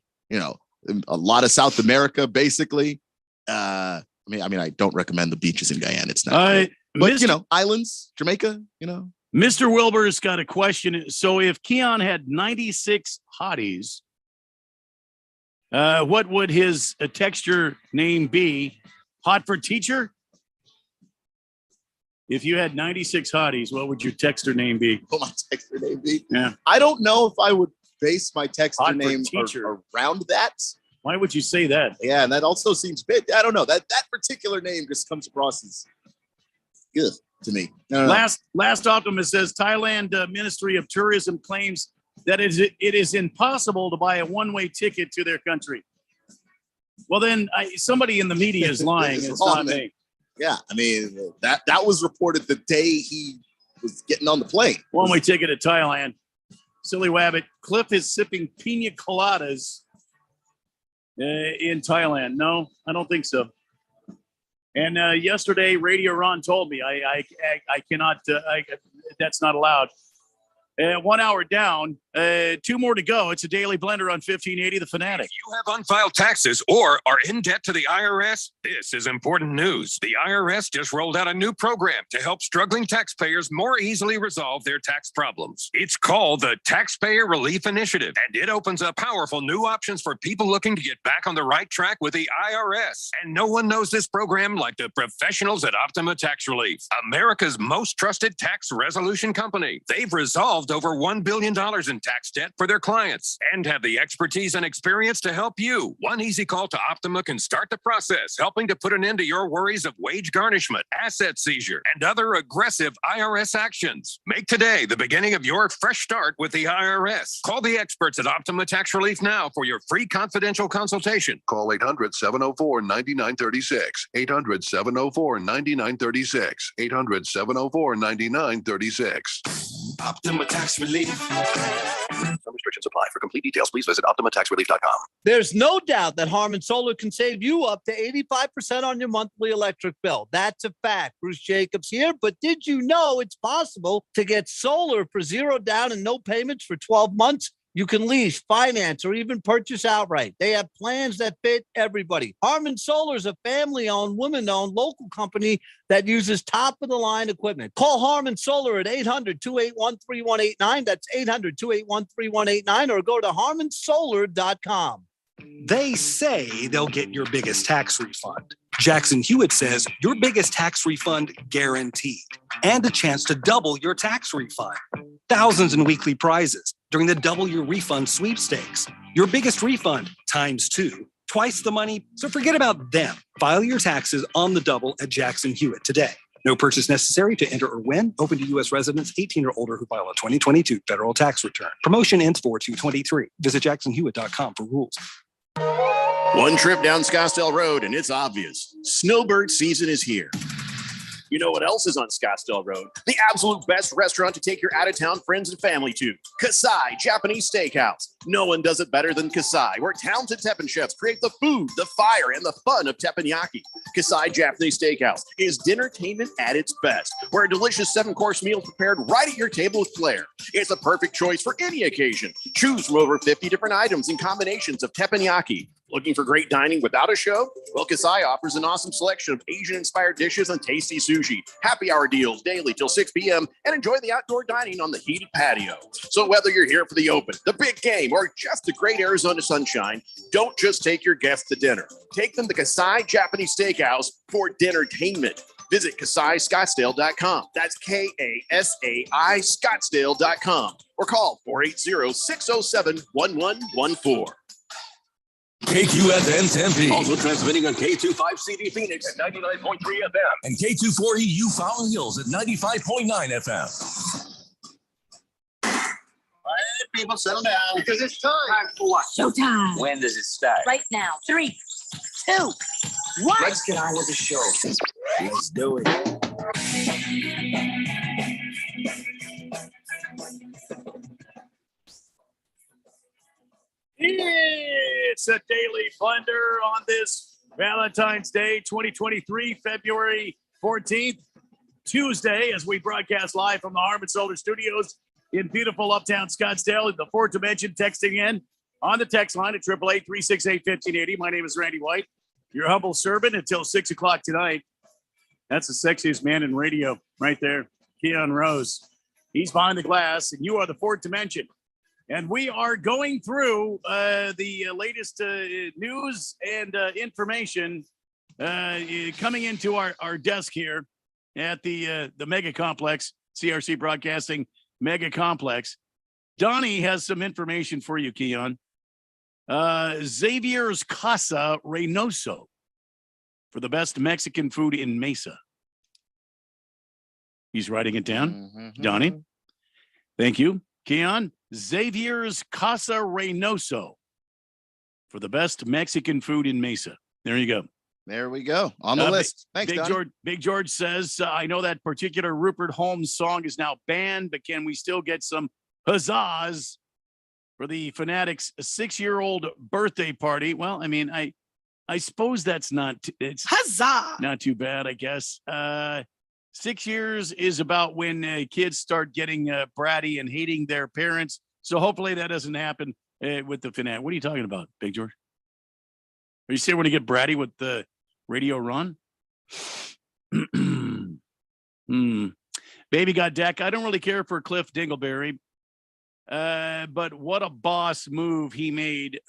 a lot of South America, basically. I don't recommend the beaches in Guyana. It's not, but islands, Jamaica, Mr. Wilbur's got a question. So if Keon had 96 hotties, what would his texture name be? Hot for teacher? If you had 96 hotties, what would your texter name be? What my texter name be? Yeah. I don't know if I would base my texter Hot for name teacher. around that. Why would you say that? Yeah, and that also seems big. I don't know. That particular name just comes across as good to me. Last Optimist says Thailand Ministry of Tourism claims that it is impossible to buy a one-way ticket to their country. Well, then somebody in the media is lying. It's not me. Yeah, I mean that was reported the day he was getting on the plane. One-way ticket to Thailand. Silly Wabbit. Cliff is sipping pina coladas in Thailand. No, I don't think so. And yesterday, Radio Ron told me I cannot. That's not allowed. 1 hour down, 2 more to go. It's a Daily Blender on 1580 The Fanatic. If you have unfiled taxes or are in debt to the IRS, this is important news. The IRS just rolled out a new program to help struggling taxpayers more easily resolve their tax problems. It's called the Taxpayer Relief Initiative, and it opens up powerful new options for people looking to get back on the right track with the IRS. And no one knows this program like the professionals at Optima Tax Relief, America's most trusted tax resolution company. They've resolved over $1 billion in tax debt for their clients and have the expertise and experience to help you. One easy call to Optima can start the process, helping to put an end to your worries of wage garnishment, asset seizure, and other aggressive IRS actions. Make today the beginning of your fresh start with the IRS. Call the experts at Optima Tax Relief now for your free confidential consultation. Call 800-704-9936. 800-704-9936. 800-704-9936. Optima Tax Relief. Some restrictions apply. For complete details, please visit OptimaTaxRelief.com. There's no doubt that Harmon Solar can save you up to 85% on your monthly electric bill. That's a fact. Bruce Jacobs here. But did you know it's possible to get solar for $0 down and no payments for 12 months? You can lease, finance, or even purchase outright. They have plans that fit everybody. Harmon Solar is a family-owned, women-owned local company that uses top-of-the-line equipment. Call Harmon Solar at 800-281-3189. That's 800-281-3189, or go to harmonsolar.com. They say they'll get your biggest tax refund. Jackson Hewitt says your biggest tax refund guaranteed, and a chance to double your tax refund. Thousands in weekly prizes during the Double Your Refund sweepstakes. Your biggest refund times 2, twice the money. So forget about them. File your taxes on the double at Jackson Hewitt today. No purchase necessary to enter or win. Open to U.S. residents 18 or older who file a 2022 federal tax return. Promotion ends 4/2/23. Visit jacksonhewitt.com for rules. One trip down Scottsdale Road, and it's obvious. Snowbird season is here. You know what else is on Scottsdale Road? The absolute best restaurant to take your out-of-town friends and family to. Kasai Japanese Steakhouse. No one does it better than Kasai, where talented Teppanyaki chefs create the food, the fire, and the fun of teppanyaki. Kasai Japanese Steakhouse is dinnertainment at its best, where a delicious 7-course meal is prepared right at your table with flair. It's a perfect choice for any occasion. Choose from over 50 different items and combinations of teppanyaki. Looking for great dining without a show? Well, Kasai offers an awesome selection of Asian-inspired dishes and tasty sushi. Happy hour deals daily till 6 p.m. and enjoy the outdoor dining on the heated patio. So whether you're here for the open, the big game, or just the great Arizona sunshine, don't just take your guests to dinner. Take them to Kasai Japanese Steakhouse for dinnertainment. Visit KasaiScottsdale.com. That's KASAI Scottsdale.com. Or call 480-607-1114. KQFN Tempe. Also transmitting on K25CD Phoenix at 99.3 FM. And K240U Fountain Hills at 95.9 FM. All right, people, settle down. Because it's time. Time for what? Showtime. When does it start? Right now. 3, 2, 1. Let's get on with the show. Let's do it. It's a Daily Blender on this Valentine's Day 2023, February 14th, Tuesday, as we broadcast live from the Harmon Solar Studios in beautiful uptown Scottsdale. The Fourth Dimension texting in on the text line at 888-368-1580. My name is Randy White, your humble servant until 6 o'clock tonight. That's the sexiest man in radio right there, Keon Rose. He's behind the glass, and you are the Fourth Dimension. And we are going through the latest news and information coming into our desk here at the Mega Complex, CRC Broadcasting Mega Complex. Donnie has some information for you, Keon. Xavier's Casa Reynoso for the best Mexican food in Mesa. He's writing it down. Mm-hmm. Donnie, thank you. Keon, Xavier's Casa Reynoso for the best Mexican food in Mesa. There you go. There we go. On the list. Thanks, Big George says, I know that particular Rupert Holmes song is now banned, but can we still get some huzzahs for the Fanatics' 6-year-old birthday party? Well, I mean, I suppose that's not, it's huzzah, not too bad, I guess. 6 years is about when kids start getting bratty and hating their parents. So hopefully that doesn't happen with the Fanatic. What are you talking about, Big George? Are you saying we're going to get bratty with the Radio Run? Baby got Dak. I don't really care for Cliff Dingleberry. But what a boss move he made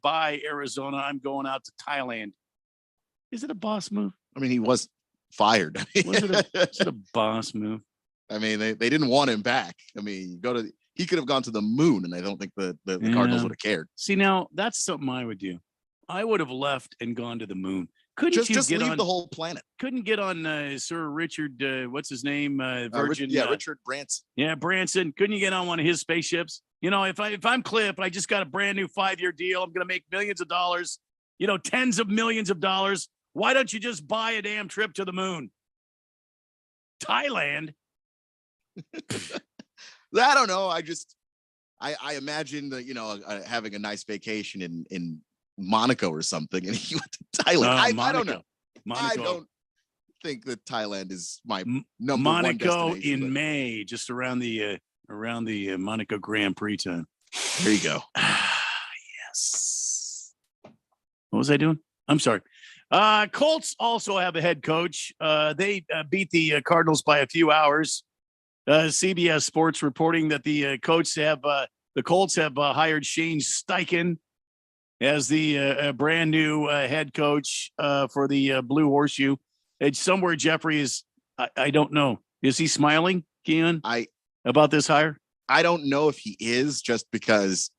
by Arizona. I'm going out to Thailand. Is it a boss move? I mean, he was fired. Was it a boss move? I mean, they didn't want him back. I mean, he could have gone to the moon, and I don't think the Cardinals would have cared. See, now that's something I would do. I would have left and gone to the moon. Couldn't you just get leave on the whole planet? Couldn't get on Sir Richard, what's his name? Virgin. Richard Branson. Yeah, Branson. Couldn't you get on one of his spaceships? If I'm Cliff, I just got a brand new 5-year deal. I'm going to make millions of dollars, tens of millions of dollars. Why don't you just buy a damn trip to the moon? Thailand. I don't know. I imagine that, having a nice vacation in Monaco or something, and he went to Thailand. I don't know. Monaco. I don't think that Thailand is my number Monaco one destination. in May, just around the Monaco Grand Prix time. There you go. Yes. What was I doing? I'm sorry. Colts also have a head coach. They beat the Cardinals by a few hours. CBS Sports reporting that the Colts have hired Shane Steichen as the brand new head coach for the Blue Horseshoe. It's somewhere Jeffrey is. I don't know. Is he smiling, Keon? About this hire? I don't know if he is, just because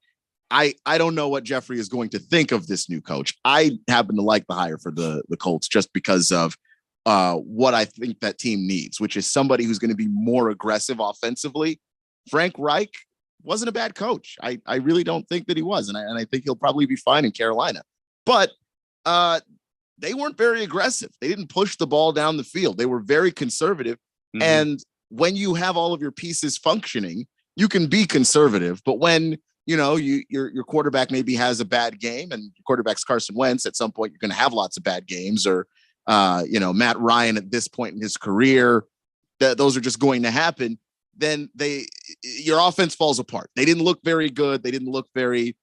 I don't know what Jeffrey is going to think of this new coach. I happen to like the hire for the Colts just because of what I think that team needs, which is somebody who's going to be more aggressive offensively. Frank Reich wasn't a bad coach. I really don't think that he was. And I think he'll probably be fine in Carolina. But they weren't very aggressive. They didn't push the ball down the field. They were very conservative. Mm-hmm. And when you have all of your pieces functioning, you can be conservative. But when your quarterback maybe has a bad game, and your quarterback's Carson Wentz, at some point you're going to have lots of bad games, or Matt Ryan at this point in his career, those are just going to happen. Then your offense falls apart. They didn't look very good. They didn't look very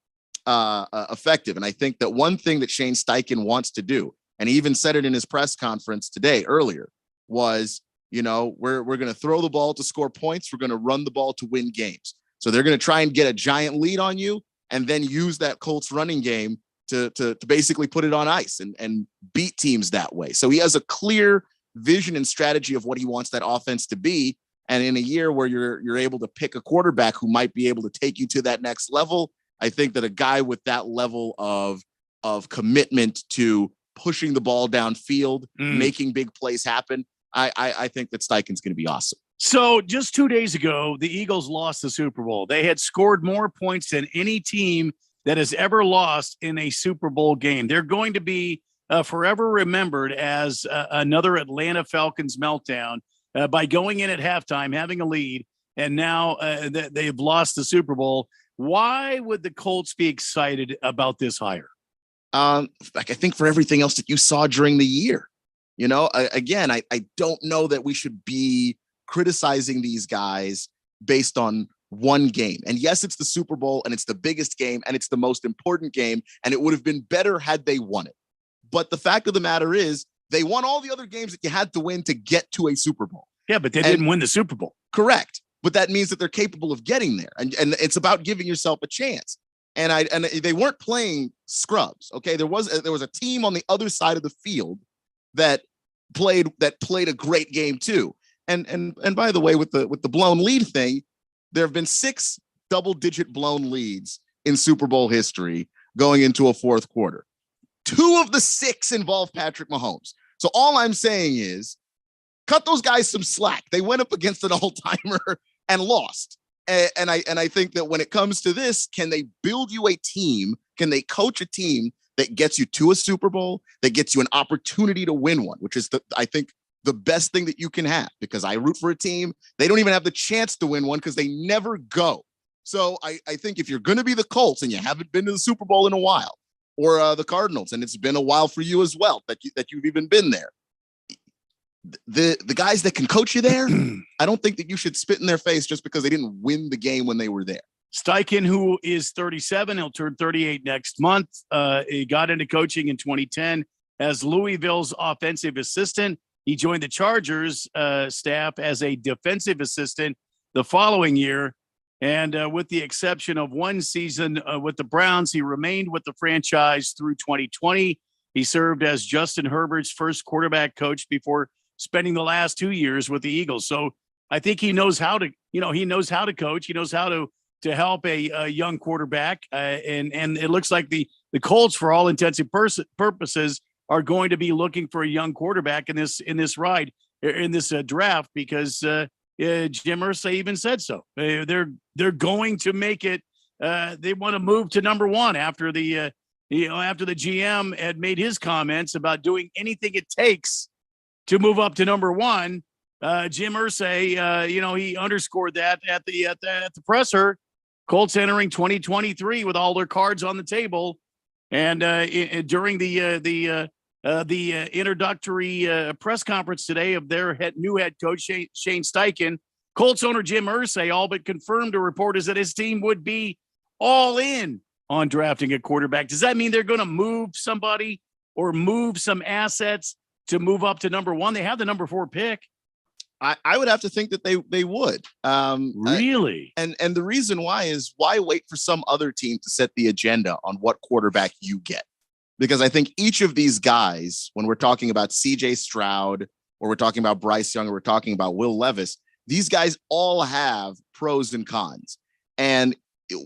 effective. And I think that one thing that Shane Steichen wants to do, and he even said it in his press conference earlier, was, we're going to throw the ball to score points. We're going to run the ball to win games. So they're going to try and get a giant lead on you, and then use that Colts running game to basically put it on ice and beat teams that way. So he has a clear vision and strategy of what he wants that offense to be. And in a year where you're able to pick a quarterback who might be able to take you to that next level, I think that a guy with that level of commitment to pushing the ball downfield, making big plays happen, I think that Steichen's going to be awesome. So just 2 days ago, the Eagles lost the Super Bowl. They had scored more points than any team that has ever lost in a Super Bowl game. They're going to be forever remembered as another Atlanta Falcons meltdown by going in at halftime, having a lead, and now they've lost the Super Bowl. Why would the Colts be excited about this hire? I think for everything else that you saw during the year. Again, I don't know that we should be criticizing these guys based on one game. And yes, it's the Super Bowl, and it's the biggest game, and it's the most important game, and it would have been better had they won it. But the fact of the matter is, they won all the other games that you had to win to get to a Super Bowl. Yeah, but they didn't win the Super Bowl. Correct. But that means that they're capable of getting there. And it's about giving yourself a chance. And they weren't playing scrubs. Okay. There was a team on the other side of the field that played a great game too. And by the way, with the blown lead thing, there have been 6 double-digit blown leads in Super Bowl history going into a fourth quarter. 2 of the 6 involve Patrick Mahomes. So all I'm saying is, cut those guys some slack. They went up against an all-timer and lost. And I think that when it comes to this, can they build you a team? Can they coach a team that gets you to a Super Bowl, that gets you an opportunity to win one, which is I think the best thing that you can have, because I root for a team. They don't even have the chance to win one because they never go. So I think if you're going to be the Colts and you haven't been to the Super Bowl in a while, or the Cardinals, and it's been a while for you as well, that you've even been there, the guys that can coach you there, I don't think that you should spit in their face just because they didn't win the game when they were there. Steichen, who is 37, he'll turn 38 next month. He got into coaching in 2010 as Louisville's offensive assistant. He joined the Chargers staff as a defensive assistant the following year. And with the exception of one season with the Browns, he remained with the franchise through 2020. He served as Justin Herbert's first quarterback coach before spending the last 2 years with the Eagles. So I think he knows how to, he knows how to coach. He knows how to help a young quarterback. And it looks like the Colts, for all intents and purposes, are going to be looking for a young quarterback in this draft because Jim Irsay even said so. They're going to make it. They want to move to number one after the GM had made his comments about doing anything it takes to move up to number one. Jim Irsay, he underscored that at the presser. Colts entering 2023 with all their cards on the table, and during the introductory press conference today of their new head coach Shane Steichen, Colts owner Jim Irsay all but confirmed to reporters that his team would be all in on drafting a quarterback. Does that mean they're going to move somebody or move some assets to move up to number one? They have the number 4 pick. I would have to think that they would. Really? And the reason why is why wait for some other team to set the agenda on what quarterback you get? Because I think each of these guys, when we're talking about CJ Stroud, or we're talking about Bryce Young, or we're talking about Will Levis, these guys all have pros and cons. And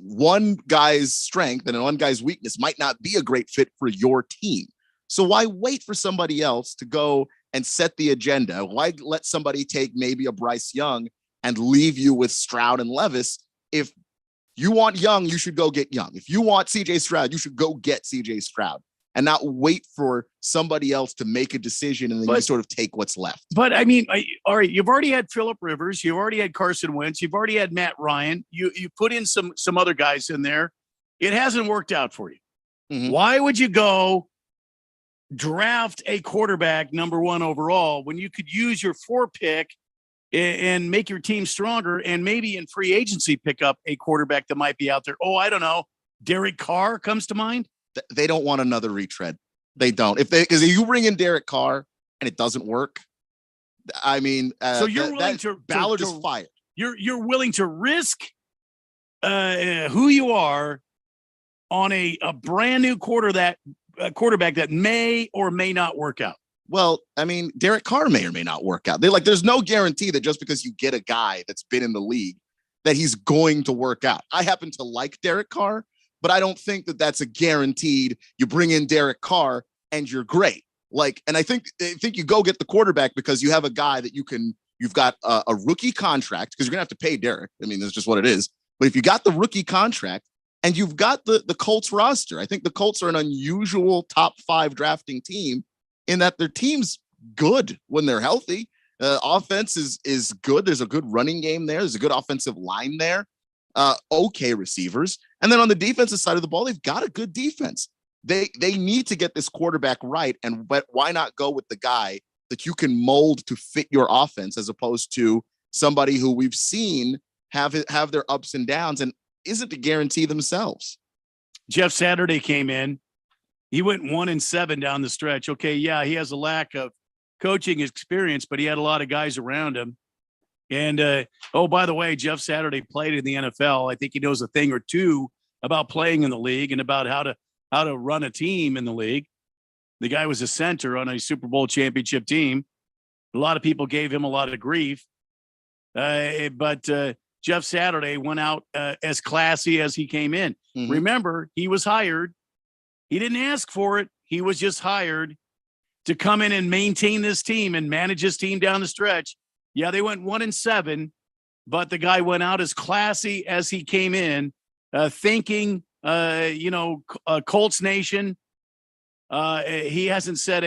one guy's strength and one guy's weakness might not be a great fit for your team. So why wait for somebody else to go and set the agenda? Why let somebody take maybe a Bryce Young and leave you with Stroud and Levis? If you want Young, you should go get Young. If you want CJ Stroud, you should go get CJ Stroud and not wait for somebody else to make a decision and then you sort of take what's left. But I mean, all right, you've already had Phillip Rivers, you've already had Carson Wentz, you've already had Matt Ryan, you put in some other guys in there. It hasn't worked out for you. Mm-hmm. Why would you go draft a quarterback number 1 overall when you could use your 4 pick and make your team stronger and maybe in free agency pick up a quarterback that might be out there? Oh, I don't know. Derek Carr comes to mind. They don't want another retread. They don't. Because if you bring in Derek Carr and it doesn't work, I mean, so you're willing to Ballard is fired. You're willing to risk who you are on a brand new quarterback that may or may not work out. Well, I mean, Derek Carr may or may not work out. There's no guarantee that just because you get a guy that's been in the league that he's going to work out. I happen to like Derek Carr, but I don't think that that's a guaranteed. You bring in Derek Carr and you're great. And I think you go get the quarterback because you have a guy that you've got a rookie contract because you're gonna have to pay Derek. I mean, that's just what it is. But if you got the rookie contract and you've got the Colts roster, I think the Colts are an unusual top 5 drafting team in that their team's good when they're healthy. Offense is good. There's a good running game there. There's a good offensive line there. Okay receivers. And then on the defensive side of the ball, they've got a good defense. They need to get this quarterback right. But why not go with the guy that you can mold to fit your offense as opposed to somebody who we've seen have their ups and downs and isn't a guarantee themselves. Jeff Saturday came in. He went 1-7 down the stretch. Okay, yeah, he has a lack of coaching experience, but he had a lot of guys around him. And, by the way, Jeff Saturday played in the NFL. I think he knows a thing or two about playing in the league and about how to run a team in the league. The guy was a center on a Super Bowl championship team. A lot of people gave him a lot of grief. But Jeff Saturday went out as classy as he came in. Mm-hmm. Remember, he was hired. He didn't ask for it. He was just hired to come in and maintain this team and manage his team down the stretch. Yeah, they went 1-7, but the guy went out as classy as he came in, thinking, Colts Nation. He hasn't said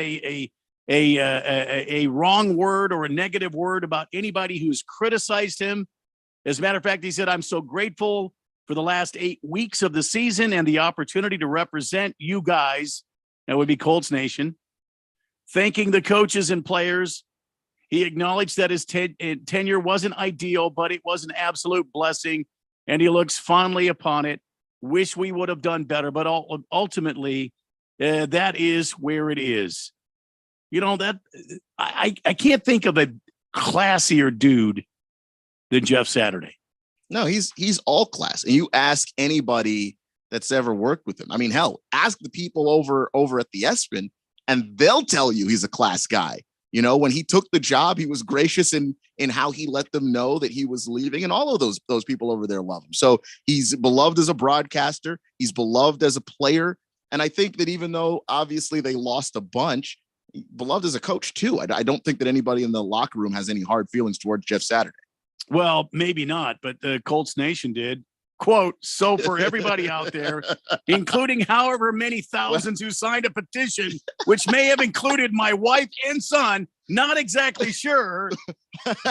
a wrong word or a negative word about anybody who's criticized him. As a matter of fact, he said, "I'm so grateful for the last 8 weeks of the season and the opportunity to represent you guys." That would be Colts Nation. Thanking the coaches and players. He acknowledged that his tenure wasn't ideal, but it was an absolute blessing, and he looks fondly upon it. Wish we would have done better, but ultimately, that is where it is. You know, that I can't think of a classier dude than Jeff Saturday. No, he's all class. And you ask anybody that's ever worked with him. I mean, hell, ask the people over at the ESPN, and they'll tell you he's a class guy. You know, when he took the job, he was gracious in how he let them know that he was leaving, and all of those people over there love him. So he's beloved as a broadcaster. He's beloved as a player. And I think that even though obviously they lost a bunch, beloved as a coach too. I don't think that anybody in the locker room has any hard feelings towards Jeff Saturday. Well, maybe not, but the Colts Nation did. Quote, so for everybody out there, including however many thousands who signed a petition, which may have included my wife and son, not exactly sure,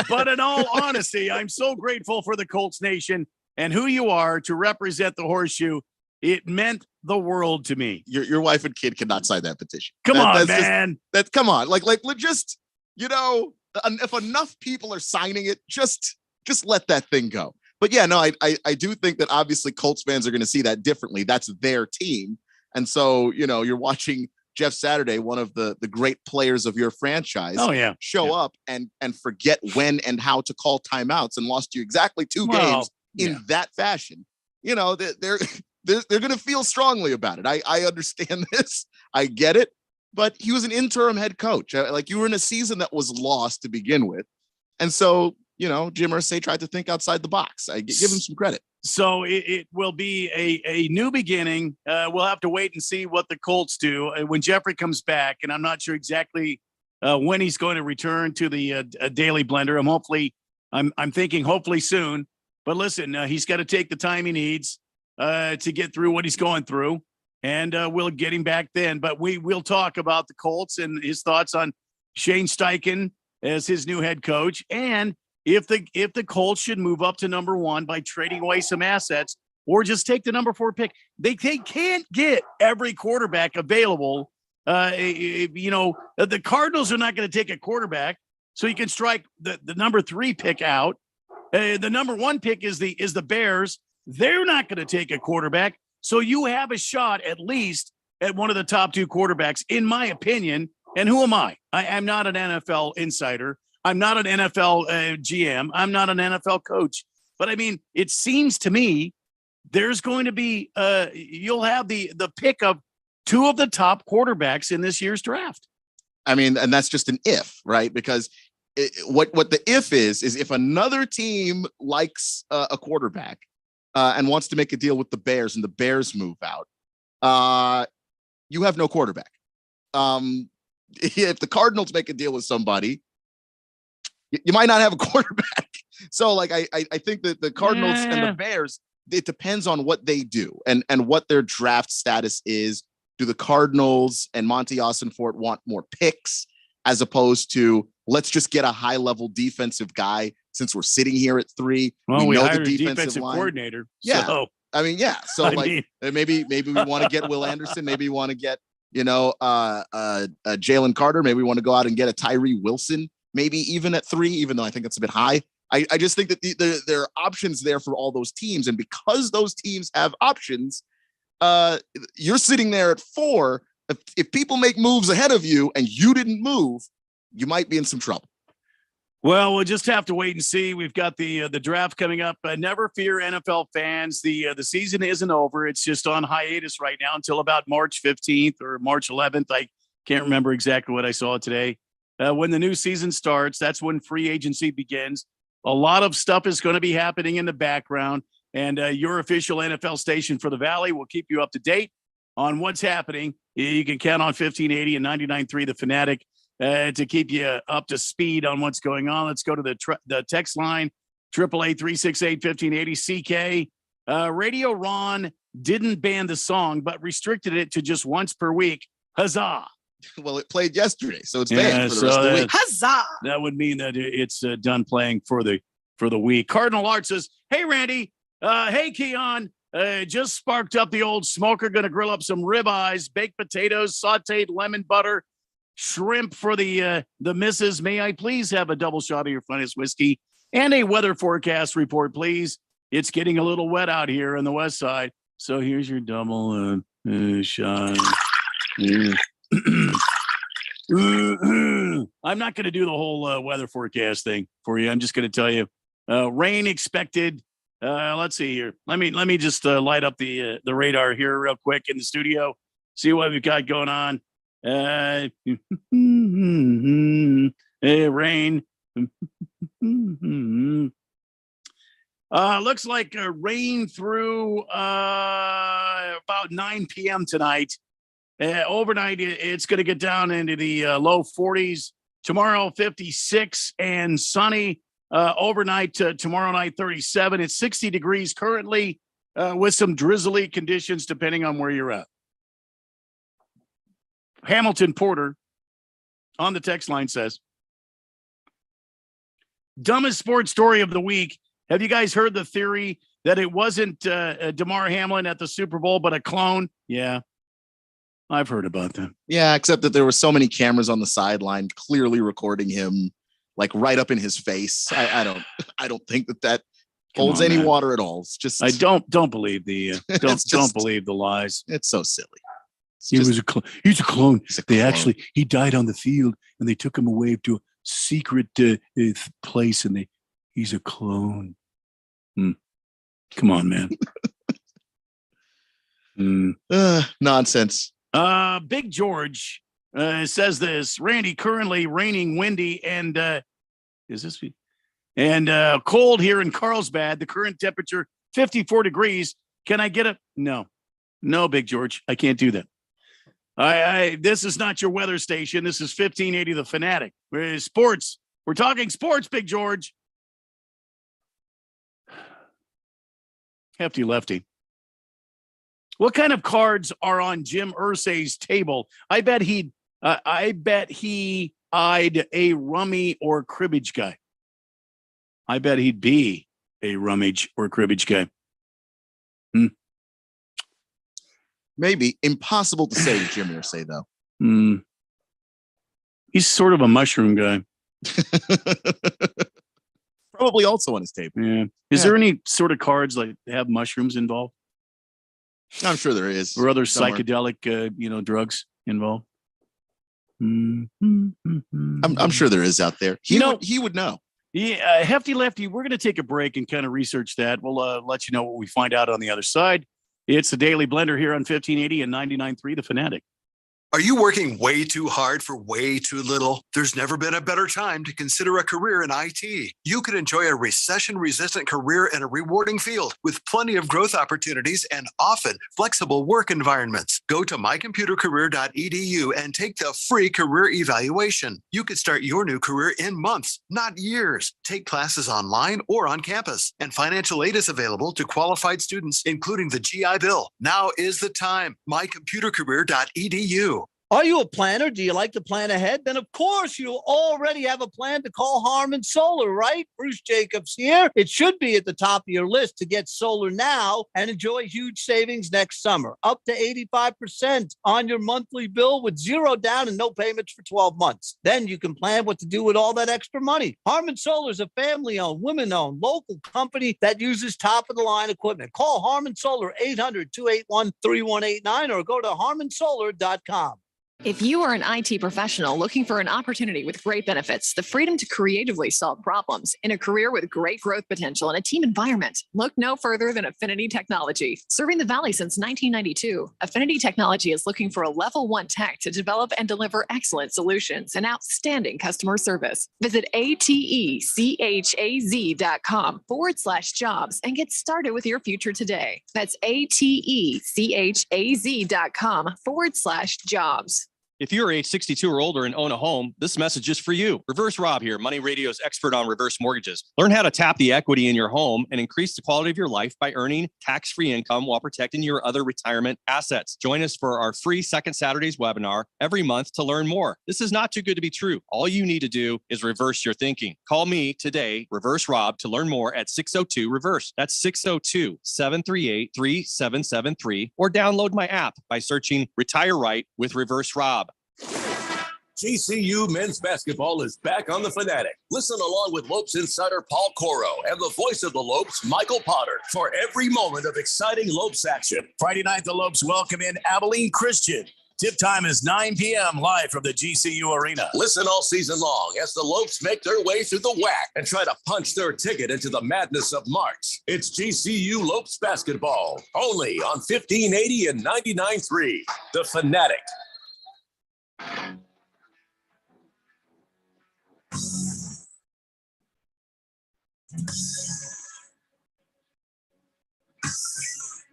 but in all honesty, I'm so grateful for the Colts Nation and who you are to represent the Horseshoe. It meant the world to me. Your wife and kid cannot sign that petition. Come on, man. Come on. Like just, you know, if enough people are signing it, just let that thing go. But yeah, no, I do think that obviously Colts fans are going to see that differently. That's their team. And so, you know, you're watching Jeff Saturday, one of the great players of your franchise, show up and forget when and how to call timeouts and lost you exactly two games in that fashion. You know, they're going to feel strongly about it. I understand this. I get it. But he was an interim head coach. Like, you were in a season that was lost to begin with. And so, you know, Jim Irsay tried to think outside the box. I give him some credit. So it will be a new beginning. We'll have to wait and see what the Colts do when Jeffrey comes back. And I'm not sure exactly when he's going to return to the Daily Blender. I'm thinking hopefully soon. But listen, he's got to take the time he needs to get through what he's going through. And we'll get him back then. But we'll talk about the Colts and his thoughts on Shane Steichen as his new head coach. And if the Colts should move up to number 1 by trading away some assets or just take the number 4 pick. They can't get every quarterback available. You know, the Cardinals are not going to take a quarterback, so you can strike the number 3 pick out. The number 1 pick is the Bears. They're not going to take a quarterback. So you have a shot at least at one of the top 2 quarterbacks, in my opinion. And who am I? I'm not an NFL insider. I'm not an NFL GM. I'm not an NFL coach. But I mean, it seems to me there's going to be you'll have the pick of 2 of the top quarterbacks in this year's draft. I mean, and that's just an if, right? Because what the if is if another team likes a quarterback and wants to make a deal with the Bears and the Bears move out, you have no quarterback. If the Cardinals make a deal with somebody, you might not have a quarterback. So like, I think that the Cardinals and the Bears, it depends on what they do and what their draft status is. Do the Cardinals and Monty Ossenfort want more picks as opposed to let's just get a high level defensive guy since we're sitting here at 3? Well, we know hired the defensive coordinator. Yeah. So, I mean, yeah. So maybe we want to get Will Anderson. Maybe we want to get, Jalen Carter. Maybe we want to go out and get a Tyree Wilson. Maybe even at 3, even though I think that's a bit high. I just think that there are options there for all those teams. And because those teams have options, you're sitting there at 4. If people make moves ahead of you and you didn't move, you might be in some trouble. Well, we'll just have to wait and see. We've got the draft coming up. Never fear, NFL fans. The season isn't over. It's just on hiatus right now until about March 15th or March 11th. I can't remember exactly what I saw today. When the new season starts, that's when free agency begins. A lot of stuff is going to be happening in the background, and your official NFL station for the Valley will keep you up to date on what's happening. You can count on 1580 and 99.3 The Fanatic to keep you up to speed on what's going on. Let's go to the text line, 888-368-1580 CK. Radio Ron didn't ban the song, but restricted it to just once per week. Huzzah. Well, it played yesterday, so it's banned for the rest of the week. Huzzah! That would mean that it's done playing for the week. Cardinal Art says, "Hey Randy, hey Keon, just sparked up the old smoker. Going to grill up some ribeyes, baked potatoes, sautéed lemon butter, Shrimp for the missus. May I please have a double shot of your finest whiskey and a weather forecast report, please? It's getting a little wet out here on the west side. So here's your double shot. I'm not going to do the whole weather forecast thing for you. I'm just going to tell you rain expected. Let's see here. Let me just light up the radar here real quick in the studio. See what we've got going on. Rain. Looks like rain through about 9 p.m. tonight. Overnight, it's going to get down into the low 40s. Tomorrow, 56 and sunny. Overnight, tomorrow night, 37. It's 60 degrees currently with some drizzly conditions depending on where you're at. Hamilton Porter on the text line says, dumbest sports story of the week. Have you guys heard the theory that it wasn't DeMar Hamlin at the Super Bowl, but a clone? Yeah, I've heard about that. Yeah, except that there were so many cameras on the sideline clearly recording him like right up in his face. I don't think that holds any water at all. It's just I don't believe the don't believe the lies. It's so silly. He's a clone. He died on the field and they took him away to a secret place and he's a clone. Come on, man. Nonsense. Big George says this. Randy, currently raining, windy, and cold here in Carlsbad. The current temperature 54 degrees. Can I get it? No, Big George, I can't do that. This is not your weather station. This is 1580 The Fanatic. Sports. We're talking sports, Big George. Hefty lefty. What kind of cards are on Jim Irsay's table? I bet he eyed a rummy or cribbage guy. I bet he'd be a rummage or cribbage guy. Maybe. Impossible to say with Jim Irsay, though. He's sort of a mushroom guy. Probably also on his table. Yeah. Is there any sort of cards like have mushrooms involved? I'm sure there is. Or other psychedelic, drugs involved? I'm sure there is out there. He would know. Yeah, Hefty Lefty, we're going to take a break and kind of research that. We'll let you know what we find out on the other side. It's the Daily Blender here on 1580 and 99.3 The Fanatic. Are you working way too hard for way too little? There's never been a better time to consider a career in IT. You could enjoy a recession-resistant career in a rewarding field with plenty of growth opportunities and often flexible work environments. Go to mycomputercareer.edu and take the free career evaluation. You could start your new career in months, not years. Take classes online or on campus, and financial aid is available to qualified students, including the GI Bill. Now is the time. mycomputercareer.edu. Are you a planner? Do you like to plan ahead? Then, of course, you already have a plan to call Harman Solar, right? Bruce Jacobs here. It should be at the top of your list to get solar now and enjoy huge savings next summer. Up to 85% on your monthly bill with zero down and no payments for 12 months. Then you can plan what to do with all that extra money. Harman Solar is a family-owned, women-owned, local company that uses top-of-the-line equipment. Call Harman Solar 800-281-3189 or go to harmansolar.com. If you are an IT professional looking for an opportunity with great benefits, the freedom to creatively solve problems in a career with great growth potential and a team environment, look no further than Affinity Technology. Serving the Valley since 1992, Affinity Technology is looking for a level 1 tech to develop and deliver excellent solutions and outstanding customer service. Visit atechaz.com/jobs and get started with your future today. That's atechaz.com/jobs. If you're age 62 or older and own a home, this message is for you. Reverse Rob here, Money Radio's expert on reverse mortgages. Learn how to tap the equity in your home and increase the quality of your life by earning tax-free income while protecting your other retirement assets. Join us for our free Second Saturdays webinar every month to learn more. This is not too good to be true. All you need to do is reverse your thinking. Call me today, Reverse Rob, to learn more at 602-REVERSE. That's 602-738-3773, or download my app by searching Retire Right with Reverse Rob. GCU men's basketball is back on the Fanatic. Listen along with Lopes insider Paul Coro and the voice of the Lopes, Michael Potter, for every moment of exciting Lopes action. Friday night, the Lopes welcome in Abilene Christian. Tip time is 9 p.m. live from the GCU Arena. Listen all season long as the Lopes make their way through the WAC and try to punch their ticket into the madness of March. It's GCU Lopes basketball, only on 1580 and 99.3. The Fanatic.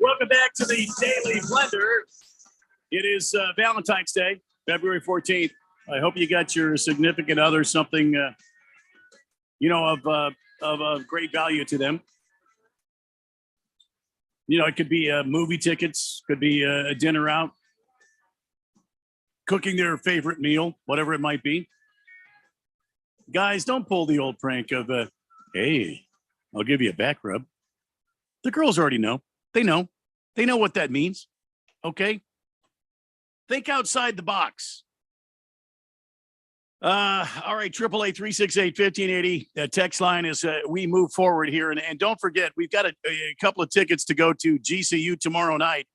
Welcome back to the Daily Blender. It is Valentine's Day, February 14th. I hope you got your significant other something, of great value to them. You know, it could be movie tickets, could be a dinner out, cooking their favorite meal, whatever it might be. Guys, don't pull the old prank of, hey, I'll give you a back rub. The girls already know. They know. They know what that means. Okay? Think outside the box. All right, 888-368-1580. The text line is we move forward here. And don't forget, we've got a couple of tickets to go to GCU tomorrow night.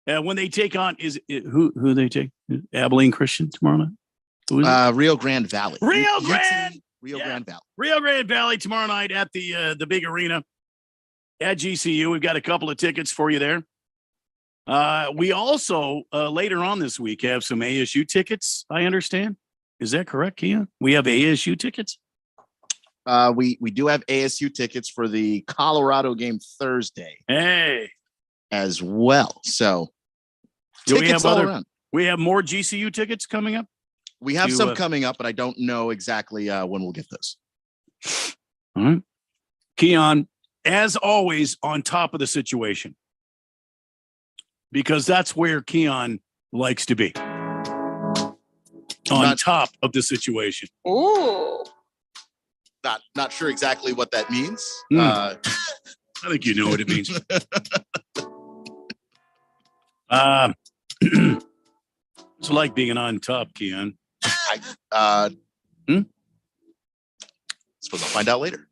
When they take on, who they take? Abilene Christian tomorrow night? Who is it? Rio Grande Valley. Rio Grande Valley. Rio Grande Valley tomorrow night at the big arena at GCU. We've got a couple of tickets for you there. We also later on this week have some ASU tickets. I understand. Is that correct, Keon? We have ASU tickets. We do have ASU tickets for the Colorado game Thursday. Hey, as well. So we have more GCU tickets coming up. We have some coming up, but I don't know exactly when we'll get those. All right. Keon, as always, on top of the situation, because that's where Keon likes to be. On top of the situation. Ooh. Not sure exactly what that means. I think you know what it means. It's like being on top, Keon. Suppose I'll find out later.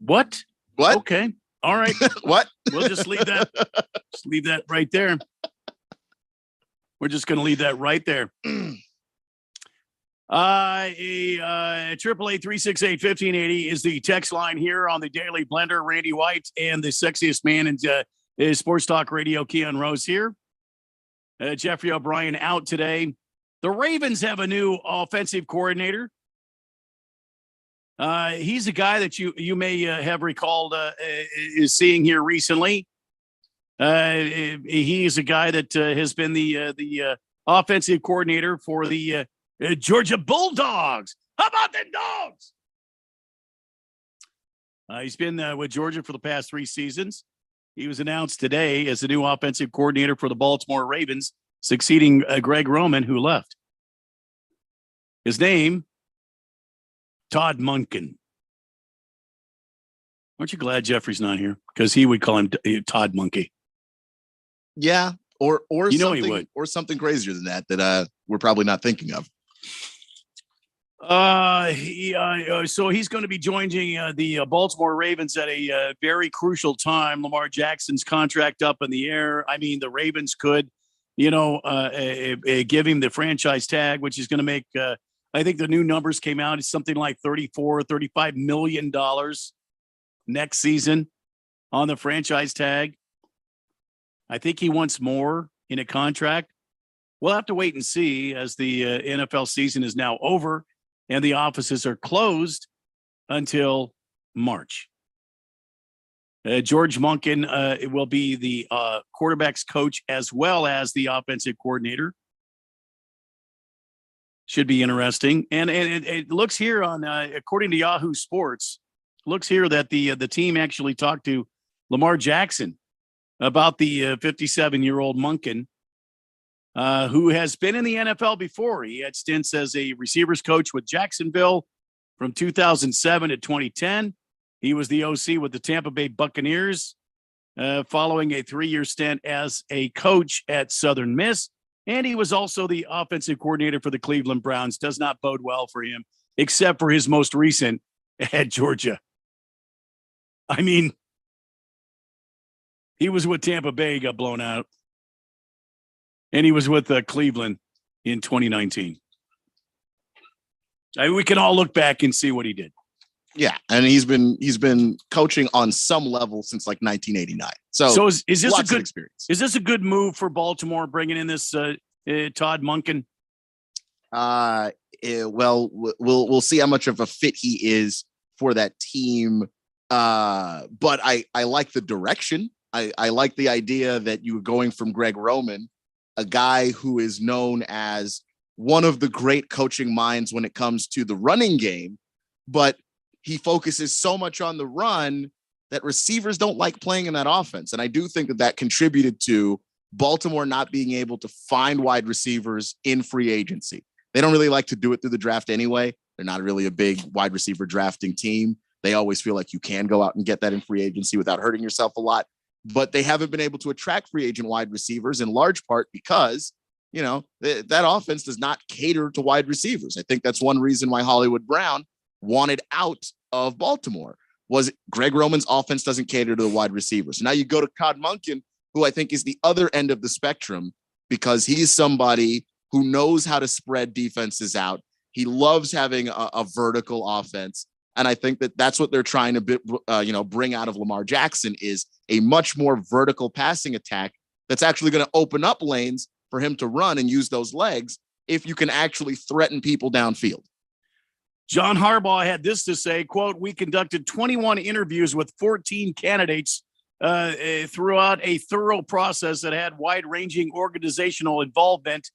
What? What? Okay. All right. What? We'll just leave that. Just leave that right there. We're just going to leave that right there. 888-368-1580 is the text line here on the Daily Blender. Randy White and the sexiest man in Sports Talk Radio, Keon Rose here. Jeffrey O'Brien out today. The Ravens have a new offensive coordinator. He's a guy that you may have recalled is seeing here recently. He is a guy that has been the offensive coordinator for the Georgia Bulldogs. How about them dogs? He's been with Georgia for the past 3 seasons. He was announced today as the new offensive coordinator for the Baltimore Ravens, succeeding Greg Roman, who left. His name, Todd Monken. Aren't you glad Jeffrey's not here? Because he would call him Todd Monkey. Yeah, or you know something, he would. or something crazier than that we're probably not thinking of. So he's going to be joining the Baltimore Ravens at a very crucial time. Lamar Jackson's contract up in the air. I mean, the Ravens could, give him the franchise tag, which is going to make, I think the new numbers came out. It's something like $35 million next season on the franchise tag. I think he wants more in a contract. We'll have to wait and see as the NFL season is now over and the offices are closed until March. George Monken will be the quarterback's coach as well as the offensive coordinator. Should be interesting. And it looks here on, according to Yahoo Sports, looks here that the team actually talked to Lamar Jackson about the 57-year-old Monken, who has been in the NFL before. He had stints as a receivers coach with Jacksonville from 2007 to 2010. He was the OC with the Tampa Bay Buccaneers, following a 3-year stint as a coach at Southern Miss. And he was also the offensive coordinator for the Cleveland Browns. Does not bode well for him, except for his most recent at Georgia. I mean, he was with Tampa Bay, got blown out. And he was with Cleveland in 2019. We can all look back and see what he did. Yeah, and he's been coaching on some level since like 1989. So is this a good experience? Is this a good move for Baltimore, bringing in this Todd Monken? Well, we'll see how much of a fit he is for that team. But I like the direction. I like the idea that you were going from Greg Roman, a guy who is known as one of the great coaching minds when it comes to the running game, but he focuses so much on the run that receivers don't like playing in that offense. And I do think that contributed to Baltimore not being able to find wide receivers in free agency. They don't really like to do it through the draft anyway. They're not really a big wide receiver drafting team. They always feel like you can go out and get that in free agency without hurting yourself a lot. But they haven't been able to attract free agent wide receivers in large part because, that offense does not cater to wide receivers. I think that's one reason why Hollywood Brown wanted out of Baltimore was Greg Roman's offense doesn't cater to the wide receivers. So now you go to Todd Monken, who I think is the other end of the spectrum because he's somebody who knows how to spread defenses out. He loves having a vertical offense. And I think that that's what they're trying to, bring out of Lamar Jackson is a much more vertical passing attack that's actually going to open up lanes for him to run and use those legs if you can actually threaten people downfield. John Harbaugh had this to say, quote, "We conducted 21 interviews with 14 candidates throughout a thorough process that had wide-ranging organizational involvement.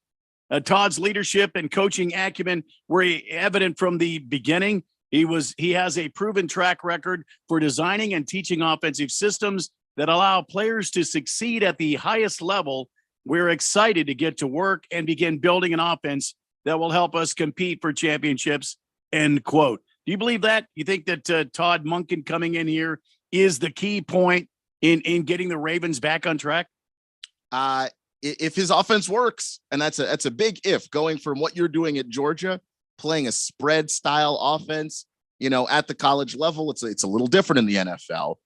Todd's leadership and coaching acumen were evident from the beginning. He has a proven track record for designing and teaching offensive systems that allow players to succeed at the highest level. We're excited to get to work and begin building an offense that will help us compete for championships," end quote. Do you believe that? You think that Todd Monken coming in here is the key point in getting the Ravens back on track? If his offense works, and that's a big if, going from what you're doing at Georgia, playing a spread style offense, at the college level, it's a little different in the NFL.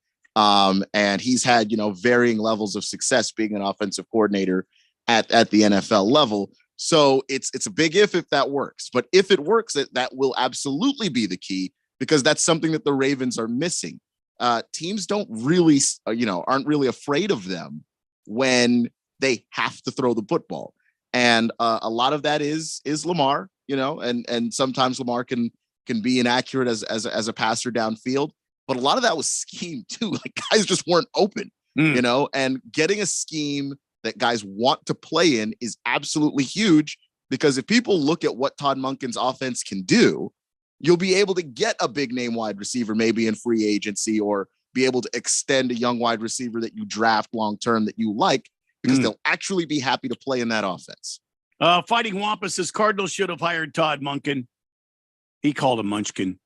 And he's had, varying levels of success being an offensive coordinator at the NFL level. So it's a big if that works. But if it works, that will absolutely be the key because that's something that the Ravens are missing. Teams don't really, aren't really afraid of them when they have to throw the football. And a lot of that is Lamar, and sometimes Lamar can be inaccurate as a passer downfield. But a lot of that was scheme too. Like guys just weren't open, and getting a scheme that guys want to play in is absolutely huge because if people look at what Todd Monken's offense can do, you'll be able to get a big name wide receiver, maybe in free agency, or be able to extend a young wide receiver that you draft long-term that you like because they'll actually be happy to play in that offense. Fighting Wampus says Cardinals should have hired Todd Monken. He called him Munchkin.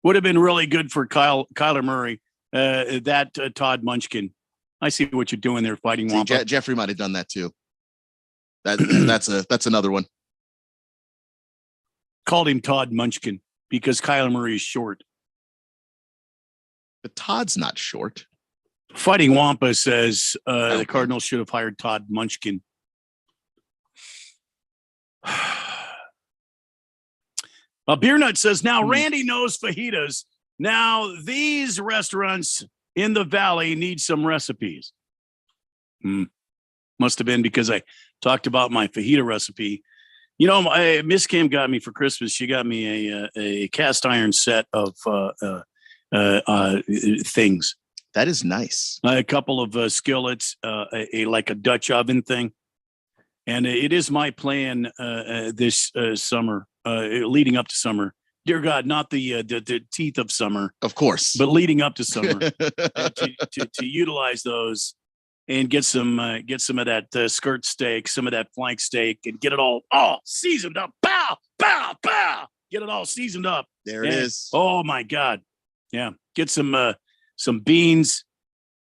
Would have been really good for Kyler Murray, Todd Munchkin. I see what you're doing there, Fighting Wampus. Jeffrey might have done that too. That's another one. Called him Todd Munchkin because Kyler Murray is short. But Todd's not short. Fighting Wampus says the Cardinals should have hired Todd Munchkin. Beer Nut says, now Randy knows fajitas. Now these restaurants in the Valley need some recipes. Must have been because I talked about my fajita recipe. Miss Kim got me for Christmas. She got me a cast iron set of things. That is nice. A couple of skillets, like a Dutch oven thing. And it is my plan this summer, leading up to summer. Dear God, not the teeth of summer, of course, but leading up to summer, to utilize those and get some of that skirt steak, some of that flank steak, and get it all seasoned up. Pow, pow, pow. Get it all seasoned up. There it is. Oh my God, yeah. Get some beans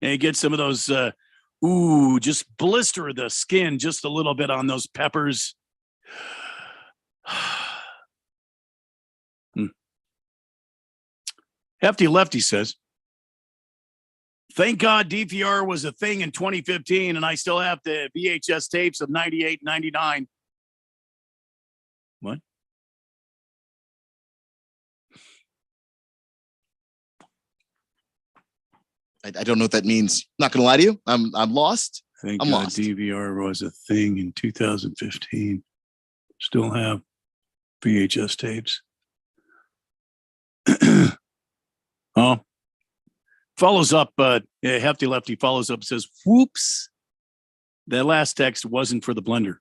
and get some of those Ooh, just blister the skin just a little bit on those peppers. Hefty Lefty says, thank God DVR was a thing in 2015, and I still have the VHS tapes of 98, 99. What? I don't know what that means. Not going to lie to you. I'm lost. Thank I'm God lost. DVR was a thing in 2015. Still have VHS tapes. Oh, follows up. Hefty Lefty follows up, says, whoops. That last text wasn't for the blender.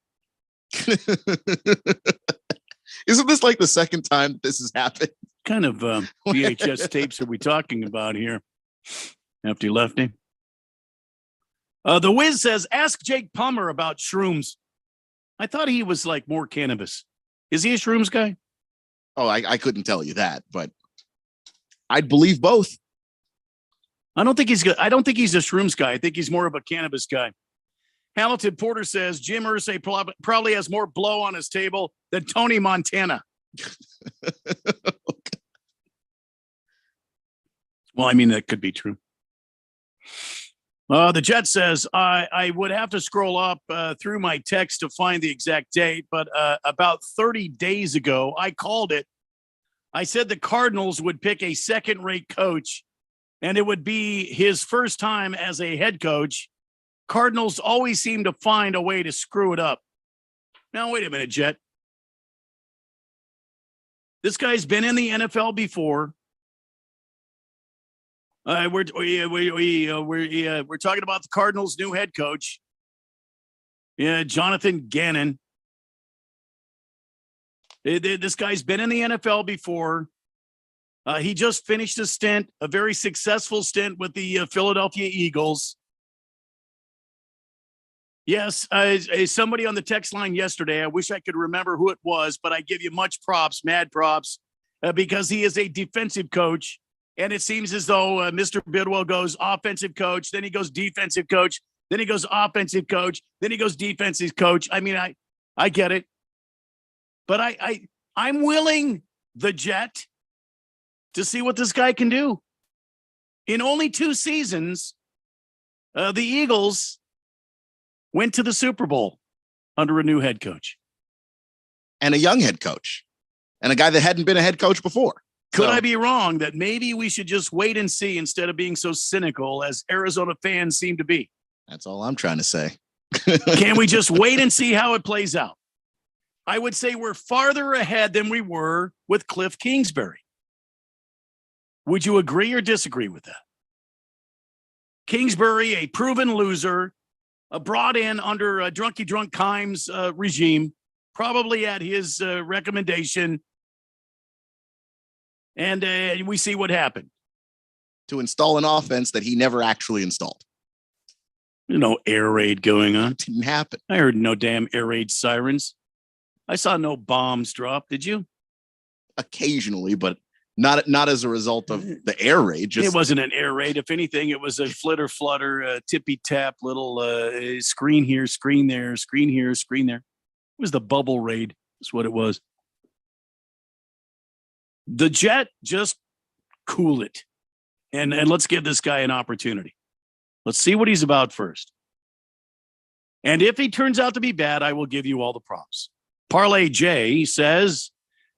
Isn't this like the second time this has happened? Kind of VHS tapes are we talking about here? Hefty Lefty. The Wiz says, ask Jake Palmer about shrooms. I thought he was like more cannabis. Is he a shrooms guy? Oh, I couldn't tell you that, but I'd believe both. I don't think he's good. I don't think he's a shrooms guy. I think he's more of a cannabis guy. Hamilton Porter says Jim Irsay probably has more blow on his table than Tony Montana. Well, I mean, that could be true. The Jet says, I would have to scroll up through my text to find the exact date, but about 30 days ago, I called it. I said the Cardinals would pick a second-rate coach, and it would be his first time as a head coach. Cardinals always seem to find a way to screw it up. Now, wait a minute, Jet. This guy's been in the NFL before. We're talking about the Cardinals' new head coach. Yeah, Jonathan Gannon. This guy's been in the NFL before. He just finished a stint, a very successful stint with the Philadelphia Eagles. Yes, somebody on the text line yesterday, I wish I could remember who it was, but I give you much props, mad props, because he is a defensive coach. And it seems as though Mr. Bidwell goes offensive coach, then he goes defensive coach, then he goes offensive coach, then he goes defensive coach. I mean, I get it. But I'm willing, the Jet, to see what this guy can do. In only 2 seasons, the Eagles went to the Super Bowl under a new head coach. And a young head coach. And a guy that hadn't been a head coach before. Could I be wrong that maybe we should just wait and see instead of being so cynical as Arizona fans seem to be? That's all I'm trying to say. Can we just wait and see how it plays out? I would say we're farther ahead than we were with Cliff Kingsbury. Would you agree or disagree with that? Kingsbury, a proven loser, brought in under Drunky Drunk Kimes regime, probably at his recommendation. And we see what happened. To install an offense that he never actually installed. No air raid going on. It didn't happen. I heard no damn air raid sirens. I saw no bombs drop. Did you? Occasionally, but not as a result of the air raid. It wasn't an air raid. If anything, it was a flitter flutter, tippy tap, little screen here, screen there, screen here, screen there. It was the bubble raid. That's what it was. The Jet, just cool it. And let's give this guy an opportunity. Let's see what he's about first. And if he turns out to be bad, I will give you all the props. Parlay J says,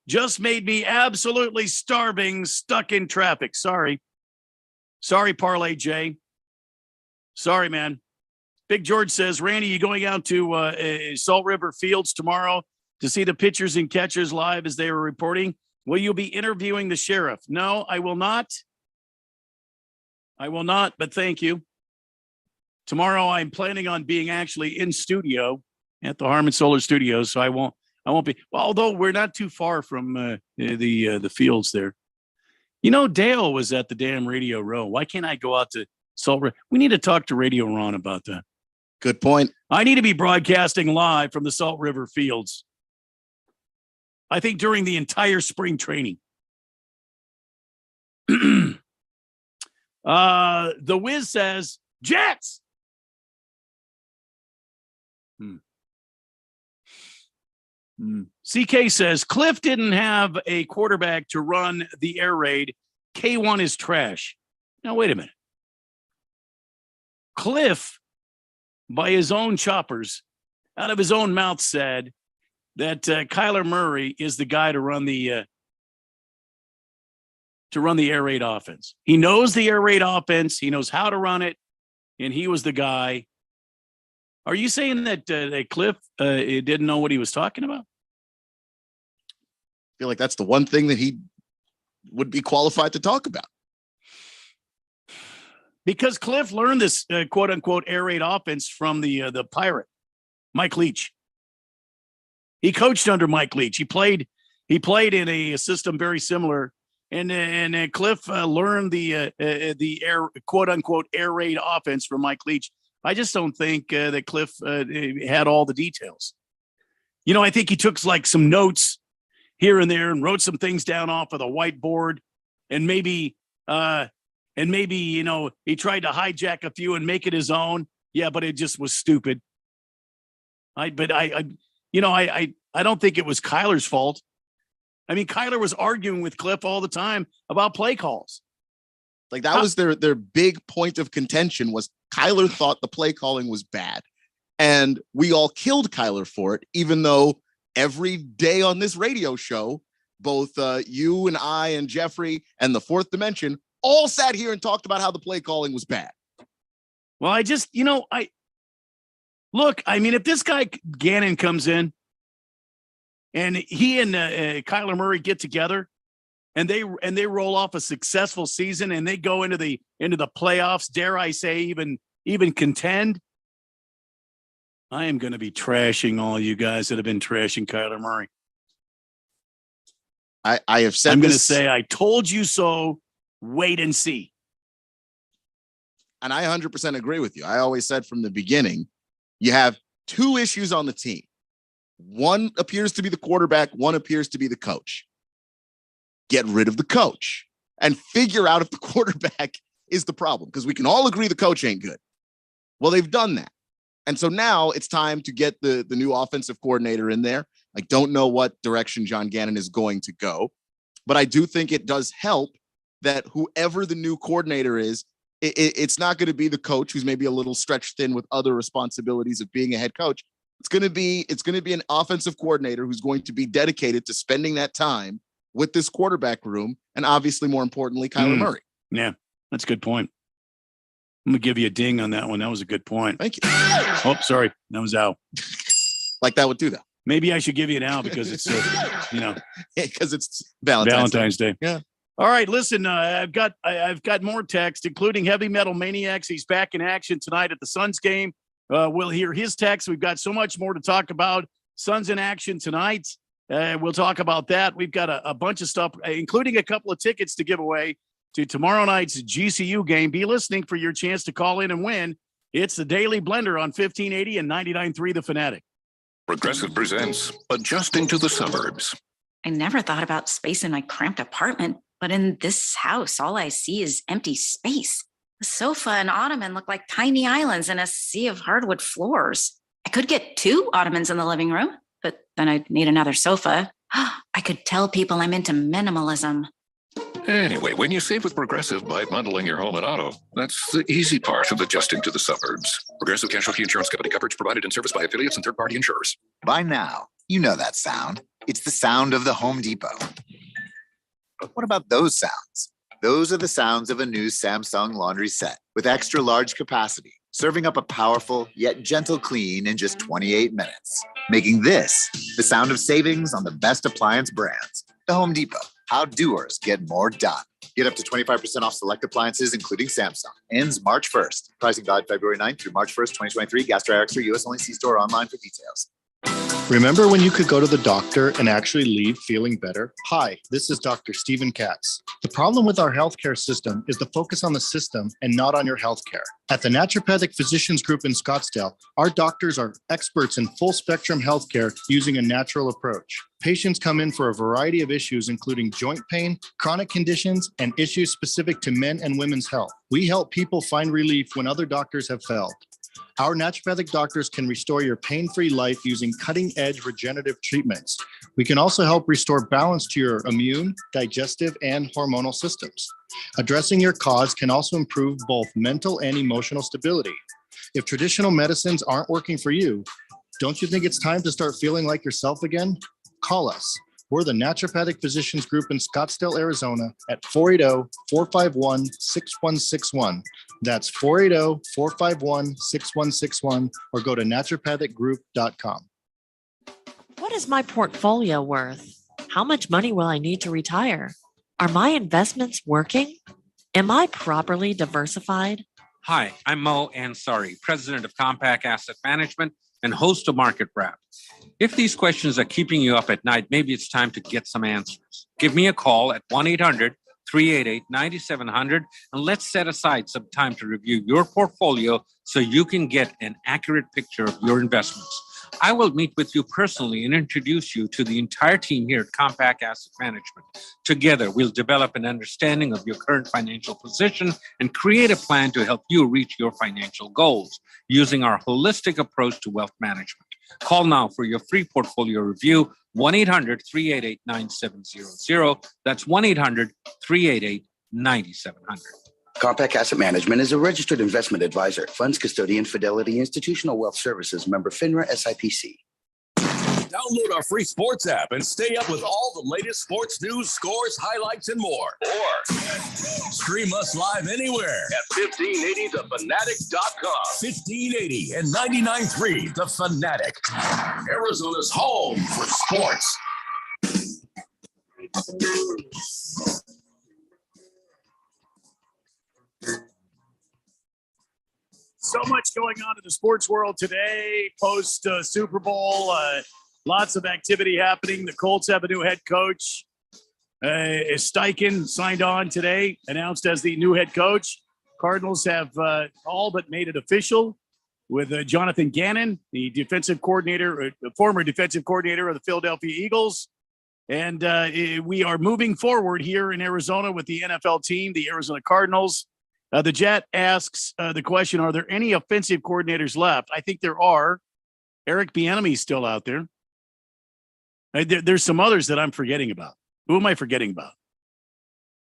just made me absolutely starving, stuck in traffic. Sorry, Parlay J. Sorry, man. Big George says, Randy, you going out to Salt River Fields tomorrow to see the pitchers and catchers live as they were reporting? Will you be interviewing the sheriff? No, I will not. I will not, but thank you. Tomorrow I'm planning on being actually in studio at the Harmon Solar Studios, so I won't be. Well, although we're not too far from the fields there. You know, Dale was at the damn Radio Row. Why can't I go out to Salt River? We need to talk to Radio Ron about that. Good point. I need to be broadcasting live from the Salt River Fields. I think during the entire spring training. The Wiz says, Jets, CK says Cliff didn't have a quarterback to run the air raid. K1 is trash. Now, wait a minute. Cliff, by his own choppers, out of his own mouth, said that Kyler Murray is the guy to run the air raid offense. He knows the air raid offense. He knows how to run it, and he was the guy. Are you saying that Cliff didn't know what he was talking about? I feel like that's the one thing that he would be qualified to talk about. Because Cliff learned this quote unquote air raid offense from the Pirate, Mike Leach. He coached under Mike Leach. He played in a system very similar, and Cliff learned the air quote unquote air raid offense from Mike Leach. I just don't think that Cliff had all the details. You know, I think he took like some notes here and there and wrote some things down off of the whiteboard, and maybe you know, he tried to hijack a few and make it his own. Yeah, but it just was stupid. I don't think it was Kyler's fault. I mean, Kyler was arguing with Cliff all the time about play calls. Like that was their big point of contention was Kyler thought the play calling was bad. And we all killed Kyler for it, even though every day on this radio show, both you and I and Jeffrey and the Fourth Dimension all sat here and talked about how the play calling was bad. Well, I mean, if this guy Gannon comes in and he and Kyler Murray get together and they roll off a successful season and they go into the playoffs, dare I say, even contend, I am going to be trashing all you guys that have been trashing Kyler Murray. I have said I'm going to say, I told you so. Wait and see. And I 100% agree with you. I always said from the beginning, you have two issues on the team. One appears to be the quarterback. One appears to be the coach. Get rid of the coach and figure out if the quarterback is the problem, because we can all agree the coach ain't good. Well, they've done that. And so now it's time to get the new offensive coordinator in there. I don't know what direction John Gannon is going to go, but I do think it does help that whoever the new coordinator is, it's not going to be the coach who's maybe a little stretched thin with other responsibilities of being a head coach. It's going to be an offensive coordinator who's going to be dedicated to spending that time with this quarterback room, and obviously, more importantly, Kyler Murray. Yeah, that's a good point. I'm going to give you a ding on that one. That was a good point. Thank you. Oh, sorry. That was out. Like that would do that. Maybe I should give you an out because it's, because it's Valentine's Day. Yeah. All right, listen, I've got more text, including Heavy Metal Maniacs. He's back in action tonight at the Suns game. We'll hear his text. We've got so much more to talk about. Suns in action tonight. We'll talk about that. We've got a bunch of stuff, including a couple of tickets to give away to tomorrow night's GCU game. Be listening for your chance to call in and win. It's the Daily Blender on 1580 and 99.3 The Fanatic. Progressive presents Adjusting to the Suburbs. I never thought about space in my cramped apartment, but in this house, all I see is empty space. The sofa and ottoman look like tiny islands in a sea of hardwood floors. I could get 2 ottomans in the living room, but then I'd need another sofa. I could tell people I'm into minimalism. Anyway, when you save with Progressive by bundling your home and auto, that's the easy part of adjusting to the suburbs. Progressive Casualty Insurance Company, coverage provided and serviced by affiliates and third-party insurers. By now, you know that sound. It's the sound of the Home Depot. But what about those sounds? Those are the sounds of a new Samsung laundry set with extra large capacity, serving up a powerful yet gentle clean in just 28 minutes, making this the sound of savings on the best appliance brands. The Home Depot. How doers get more done. Get up to 25% off select appliances, including Samsung. Ends March 1st. Pricing valid February 9th through March 1st, 2023. Gas Dry Extra, US only. See store online for details. Remember when you could go to the doctor and actually leave feeling better? Hi, this is Dr. Stephen Katz. The problem with our healthcare system is the focus on the system and not on your healthcare. At the Naturopathic Physicians Group in Scottsdale, our doctors are experts in full spectrum healthcare using a natural approach. Patients come in for a variety of issues, including joint pain, chronic conditions, and issues specific to men and women's health. We help people find relief when other doctors have failed. Our naturopathic doctors can restore your pain-free life using cutting-edge regenerative treatments. We can also help restore balance to your immune, digestive, and hormonal systems. Addressing your cause can also improve both mental and emotional stability. If traditional medicines aren't working for you, don't you think it's time to start feeling like yourself again? Call us. We're the Naturopathic Physicians Group in Scottsdale, Arizona at 480-451-6161. That's 480-451-6161 or go to naturopathicgroup.com. What is my portfolio worth? How much money will I need to retire? Are my investments working? Am I properly diversified? Hi, I'm Mo Ansari, president of Compact Asset Management and host of Market Wrap. If these questions are keeping you up at night, maybe it's time to get some answers. Give me a call at 1-800-388-9700 and let's set aside some time to review your portfolio so you can get an accurate picture of your investments. I will meet with you personally and introduce you to the entire team here at Compact Asset Management. Together, we'll develop an understanding of your current financial position and create a plan to help you reach your financial goals using our holistic approach to wealth management. Call now for your free portfolio review, 1-800-388-9700. That's 1-800-388-9700. Compact Asset Management is a registered investment advisor. Funds custodian, Fidelity Institutional Wealth Services, member FINRA SIPC. Download our free sports app and stay up with all the latest sports news, scores, highlights, and more. Or stream us live anywhere at 1580thefanatic.com. 1580 and 99.3 The Fanatic, Arizona's home for sports. So much going on in the sports world today, post Super Bowl. Lots of activity happening. The Colts have a new head coach. Steichen signed on today, announced as the new head coach. Cardinals have all but made it official with Jonathan Gannon, the defensive coordinator, former defensive coordinator of the Philadelphia Eagles. And we are moving forward here in Arizona with the NFL team, the Arizona Cardinals. The Jet asks the question, are there any offensive coordinators left? I think there are. Eric Bieniemy is still out there. There's some others that I'm forgetting about. Who am I forgetting about?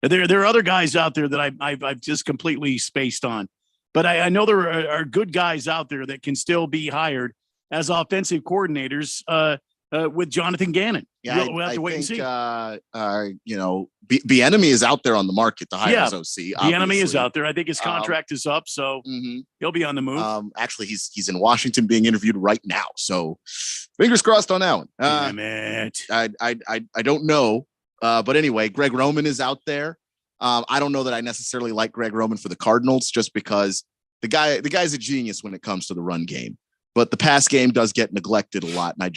There are other guys out there that I've just completely spaced on. But I know there are good guys out there that can still be hired as offensive coordinators with Jonathan Gannon. Yeah, we'll have to wait and see. Bieniemy is out there on the market to hire as OC. Bieniemy is out there. I think his contract is up, so he'll be on the move. Actually, he's in Washington being interviewed right now. So fingers crossed on that one. Damn it. I don't know. But anyway, Greg Roman is out there. I don't know that I necessarily like Greg Roman for the Cardinals just because the guy's a genius when it comes to the run game. But the pass game does get neglected a lot, and I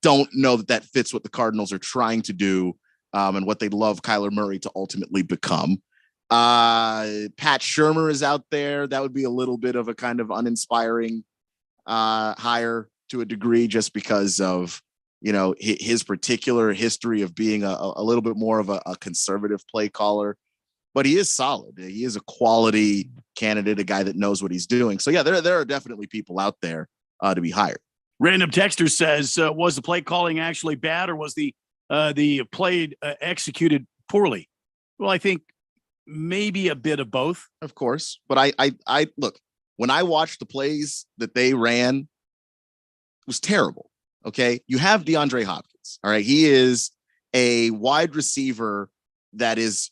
don't know that fits what the Cardinals are trying to do and what they'd love Kyler Murray to ultimately become. Pat Shurmur is out there. That would be a little bit of a kind of uninspiring hire to a degree just because of, his particular history of being a little bit more of a conservative play caller. But he is solid. He is a quality candidate, a guy that knows what he's doing. So, yeah, there are definitely people out there to be hired. Random Texter says, was the play calling actually bad or was the play executed poorly? Well, I think maybe a bit of both. Of course. But I look, when I watched the plays that they ran, it was terrible. Okay. You have DeAndre Hopkins. All right. He is a wide receiver that is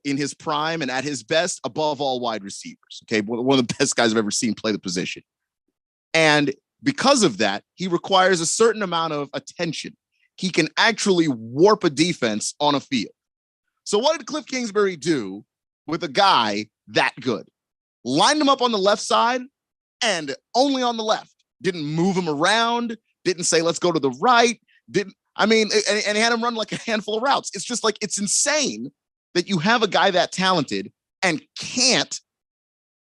in his prime and at his best above all wide receivers. Okay. One of the best guys I've ever seen play the position. And because of that, he requires a certain amount of attention. He can actually warp a defense on a field. So what did Cliff Kingsbury do with a guy that good? Lined him up on the left side and only on the left. Didn't move him around. Didn't say, let's go to the right. And he had him run like a handful of routes. It's just like, it's insane that you have a guy that talented and can't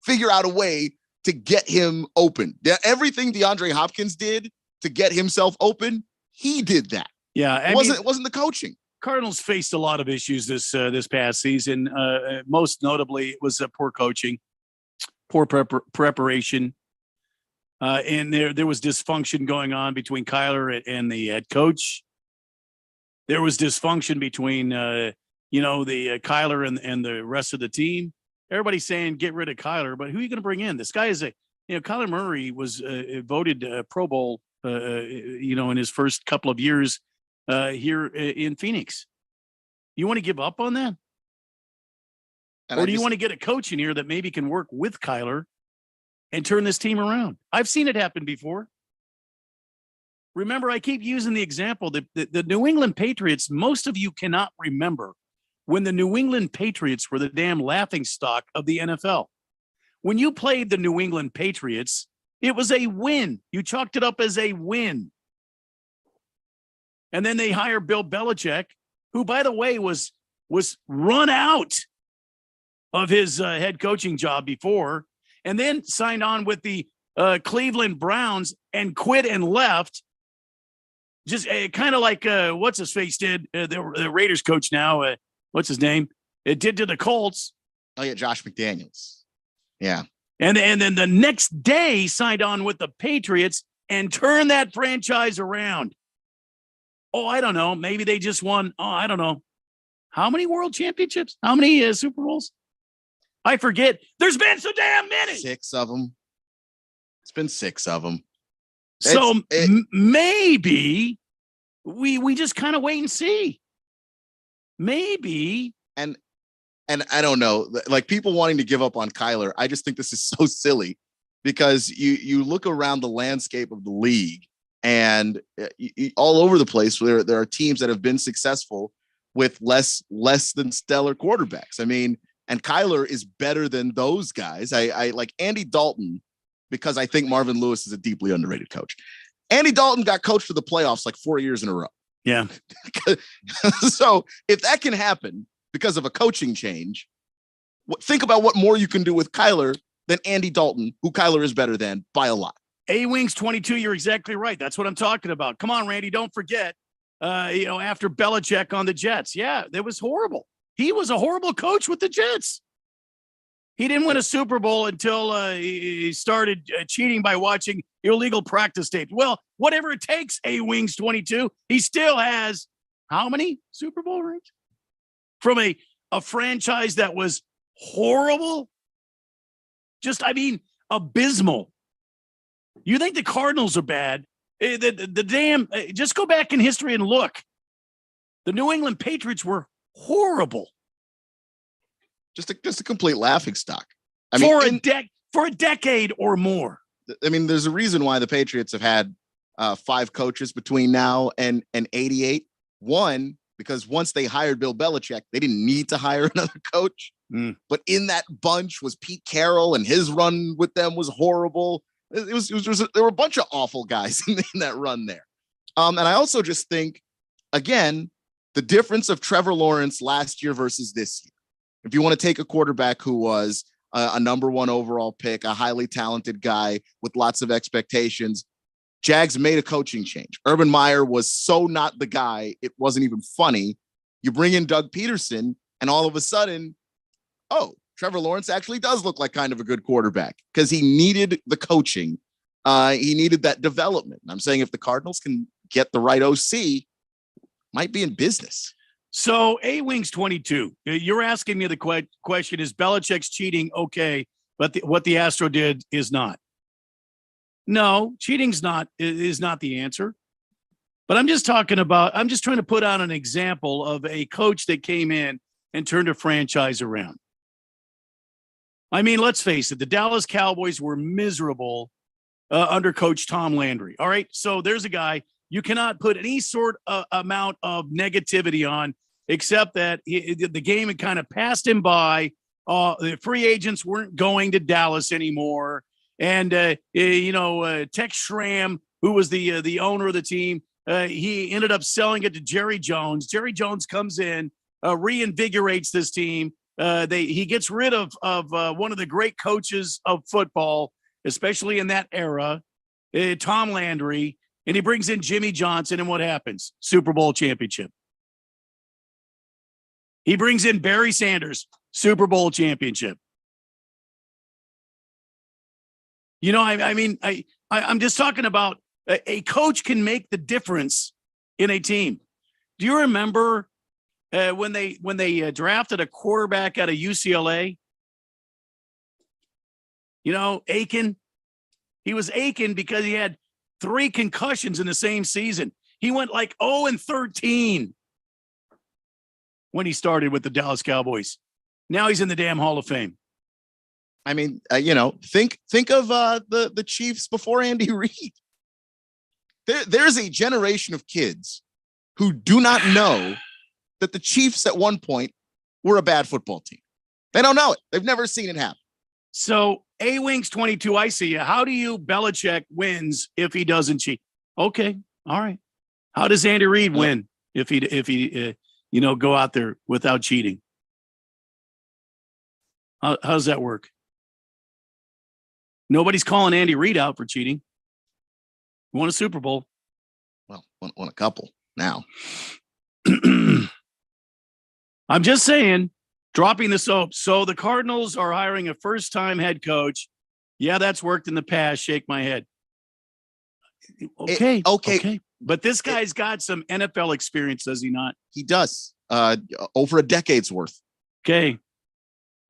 figure out a way to get him open. Everything DeAndre Hopkins did to get himself open, he did that. Yeah, it wasn't the coaching. Cardinals faced a lot of issues this past season. Most notably, it was poor coaching. poor preparation. And there was dysfunction going on between Kyler and the head coach. There was dysfunction between, the Kyler and the rest of the team. Everybody's saying get rid of Kyler, but who are you going to bring in? This guy is Kyler Murray was voted Pro Bowl, in his first couple of years here in Phoenix. You want to give up on that? Or do you want to get a coach in here that maybe can work with Kyler and turn this team around? I've seen it happen before. Remember, I keep using the example that the New England Patriots, most of you cannot remember when the New England Patriots were the damn laughingstock of the NFL. When you played the New England Patriots, it was a win. You chalked it up as a win. And then they hired Bill Belichick, who, by the way, was run out of his head coaching job before, and then signed on with the Cleveland Browns and quit and left. Just kind of like what's his face did, the Raiders coach now. What's his name? It did to the Colts. Oh yeah, Josh McDaniels. Yeah. And then the next day signed on with the Patriots and turned that franchise around. Oh, I don't know. Maybe they just won. Oh, I don't know. How many world championships? How many Super Bowls? I forget. There's been so damn many. 6 of them. It's been 6 of them. So maybe we just kind of wait and see. Maybe. And I don't know, like people wanting to give up on Kyler. I just think this is so silly because you look around the landscape of the league and all over the place there are teams that have been successful with less than stellar quarterbacks. I mean, and Kyler is better than those guys. I like Andy Dalton because I think Marvin Lewis is a deeply underrated coach. Andy Dalton got coached for the playoffs like 4 years in a row. Yeah. So if that can happen because of a coaching change, think about what more you can do with Kyler than Andy Dalton, who Kyler is better than by a lot. A-Wings 22, you're exactly right. That's what I'm talking about. Come on, Randy, don't forget, after Belichick on the Jets. Yeah, that was horrible. He was a horrible coach with the Jets. He didn't win a Super Bowl until he started cheating by watching illegal practice tapes. Well, whatever it takes, A-Wings 22, he still has how many Super Bowl rings? From a franchise that was horrible? Just, abysmal. You think the Cardinals are bad? The damn, just go back in history and look. The New England Patriots were horrible. Just a complete laughingstock. For a decade or more. I mean, there's a reason why the Patriots have had 5 coaches between now and 88. One, because once they hired Bill Belichick, they didn't need to hire another coach. But in that bunch was Pete Carroll, and his run with them was horrible. There were a bunch of awful guys in that run there. And I also just think, again, the difference of Trevor Lawrence last year versus this year. If you want to take a quarterback who was a number 1 overall pick, a highly talented guy with lots of expectations, Jags made a coaching change. Urban Meyer was so not the guy, it wasn't even funny. You bring in Doug Peterson, and all of a sudden, Trevor Lawrence actually does look like kind of a good quarterback because he needed the coaching. He needed that development. And I'm saying if the Cardinals can get the right OC, might be in business. So A-Wings 22, you're asking me the question, is Belichick's cheating okay, but what the Astro did is not? No, cheating's is not the answer. But I'm just trying to put on an example of a coach that came in and turned a franchise around. I mean, let's face it, the Dallas Cowboys were miserable under Coach Tom Landry. All right, so there's a guy you cannot put any sort of amount of negativity on, except that the game had kind of passed him by. The free agents weren't going to Dallas anymore. And, Tex Schramm, who was the owner of the team, he ended up selling it to Jerry Jones. Jerry Jones comes in, reinvigorates this team. He gets rid of one of the great coaches of football, especially in that era, Tom Landry, and he brings in Jimmy Johnson, and what happens? Super Bowl championship. He brings in Barry Sanders, Super Bowl championship. You know, I'm just talking about a coach can make the difference in a team. Do you remember when they drafted a quarterback out of UCLA? You know, Aiken. He was Aiken because he had 3 concussions in the same season. He went like 0-13 when he started with the Dallas Cowboys. Now he's in the damn Hall of Fame. I mean, think of the Chiefs before Andy Reid. There's a generation of kids who do not know that the Chiefs at one point were a bad football team. They don't know it. They've never seen it happen. So A-Wings 22, I see you. How do you Belichick wins if he doesn't cheat? Okay, all right. How does Andy Reid win if he go out there without cheating? How does that work? Nobody's calling Andy Reid out for cheating. He won a Super Bowl. Well, won a couple now. I'm just saying, dropping the soap. So the Cardinals are hiring a first-time head coach. Yeah, that's worked in the past. Shake my head. Okay. But this guy's got some NFL experience, does he not? He does. Over a decade's worth. Okay.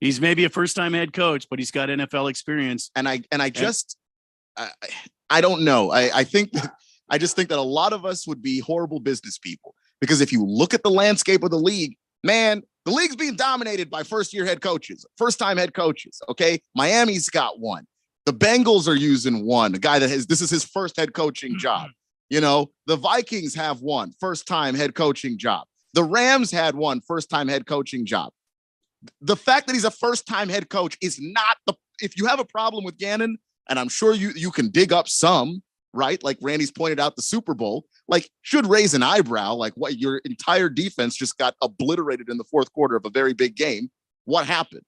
He's maybe a first-time head coach, but he's got NFL experience. And I don't know. I just think that a lot of us would be horrible business people, because if you look at the landscape of the league, man, the league's being dominated by first-time head coaches. Okay. Miami's got one. The Bengals are using one, a guy this is his first head coaching job. You know, the Vikings have one first-time head coaching job. The Rams had one first-time head coaching job. The fact that he's a first-time head coach is not if you have a problem with Gannon, and I'm sure you can dig up some, right? Like Randy's pointed out, the Super Bowl, like, should raise an eyebrow, like, what, your entire defense just got obliterated in the fourth quarter of a very big game. What happened?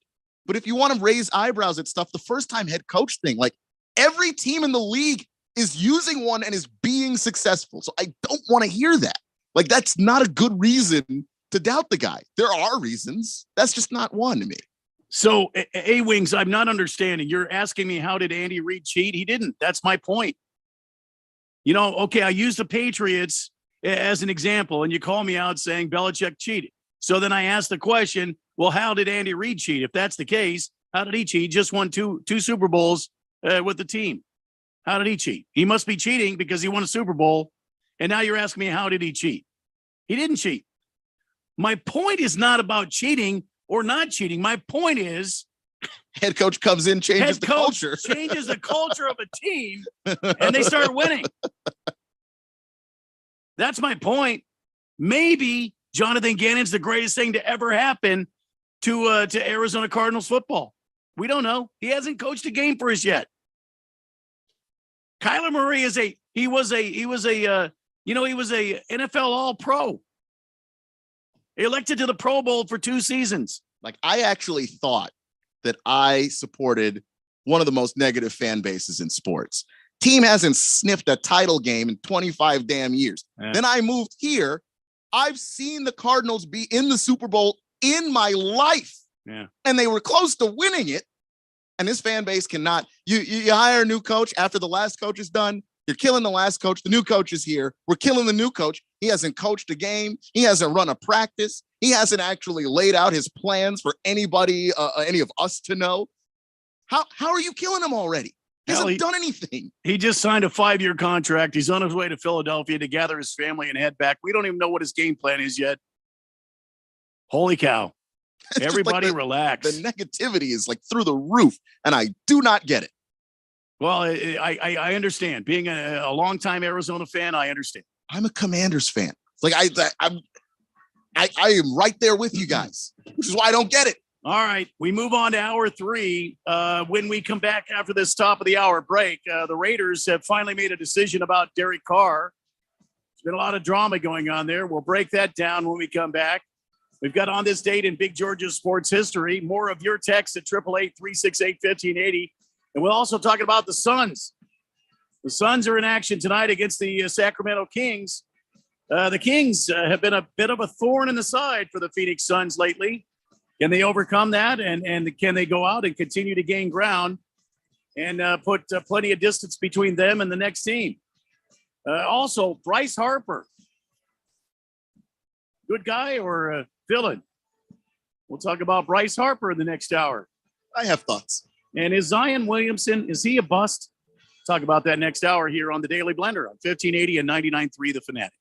But if you want to raise eyebrows at stuff, the first-time head coach thing, like, every team in the league is using one and is being successful. So I don't want to hear that. Like, that's not a good reason to doubt the guy. There are reasons. That's just not one to me. So, A-Wings, I'm not understanding. You're asking me, how did Andy Reid cheat? He didn't. That's my point. You know, okay, I used the Patriots as an example, and you call me out saying Belichick cheated. So then I asked the question, well, how did Andy Reid cheat? If that's the case, how did he cheat? He just won two Super Bowls with the team. How did he cheat? He must be cheating because he won a Super Bowl. And now you're asking me, how did he cheat? He didn't cheat. My point is not about cheating or not cheating. My point is, head coach comes in, changes the culture. Changes the culture of a team, and they start winning. That's my point. Maybe Jonathan Gannon's the greatest thing to ever happen to Arizona Cardinals football. We don't know. He hasn't coached a game for us yet. Kyler Murray was a NFL All-Pro. Elected to the Pro Bowl for 2 seasons. Like, I actually thought that I supported one of the most negative fan bases in sports. Team hasn't sniffed a title game in 25 damn years. Yeah. Then I moved here. I've seen the Cardinals be in the Super Bowl in my life. Yeah. And they were close to winning it. And this fan base cannot. You hire a new coach after the last coach is done. You're killing the last coach. The new coach is here. We're killing the new coach. He hasn't coached a game. He hasn't run a practice. He hasn't actually laid out his plans for anybody, any of us to know. How are you killing him already? He hasn't done anything. He just signed a 5-year contract. He's on his way to Philadelphia to gather his family and head back. We don't even know what his game plan is yet. Holy cow. Everybody relax. The negativity is like through the roof, and I do not get it. Well, I understand. Being a longtime Arizona fan, I understand. I'm a Commanders fan. Like, I am right there with you guys, which is why I don't get it. All right, we move on to hour 3. When we come back after this top of the hour break, the Raiders have finally made a decision about Derek Carr. There's been a lot of drama going on there. We'll break that down when we come back. We've got on this date in Big Georgia sports history. More of your texts at 888-368-1580. And we're also talking about the Suns. The Suns are in action tonight against the Sacramento Kings. The Kings have been a bit of a thorn in the side for the Phoenix Suns lately. Can they overcome that? And can they go out and continue to gain ground and put plenty of distance between them and the next team. Also, Bryce Harper. Good guy or villain? We'll talk about Bryce Harper in the next hour. I have thoughts. And is Zion Williamson, is he a bust? Talk about that next hour here on the Daily Blender on 1580 and 99.3 The Fanatic.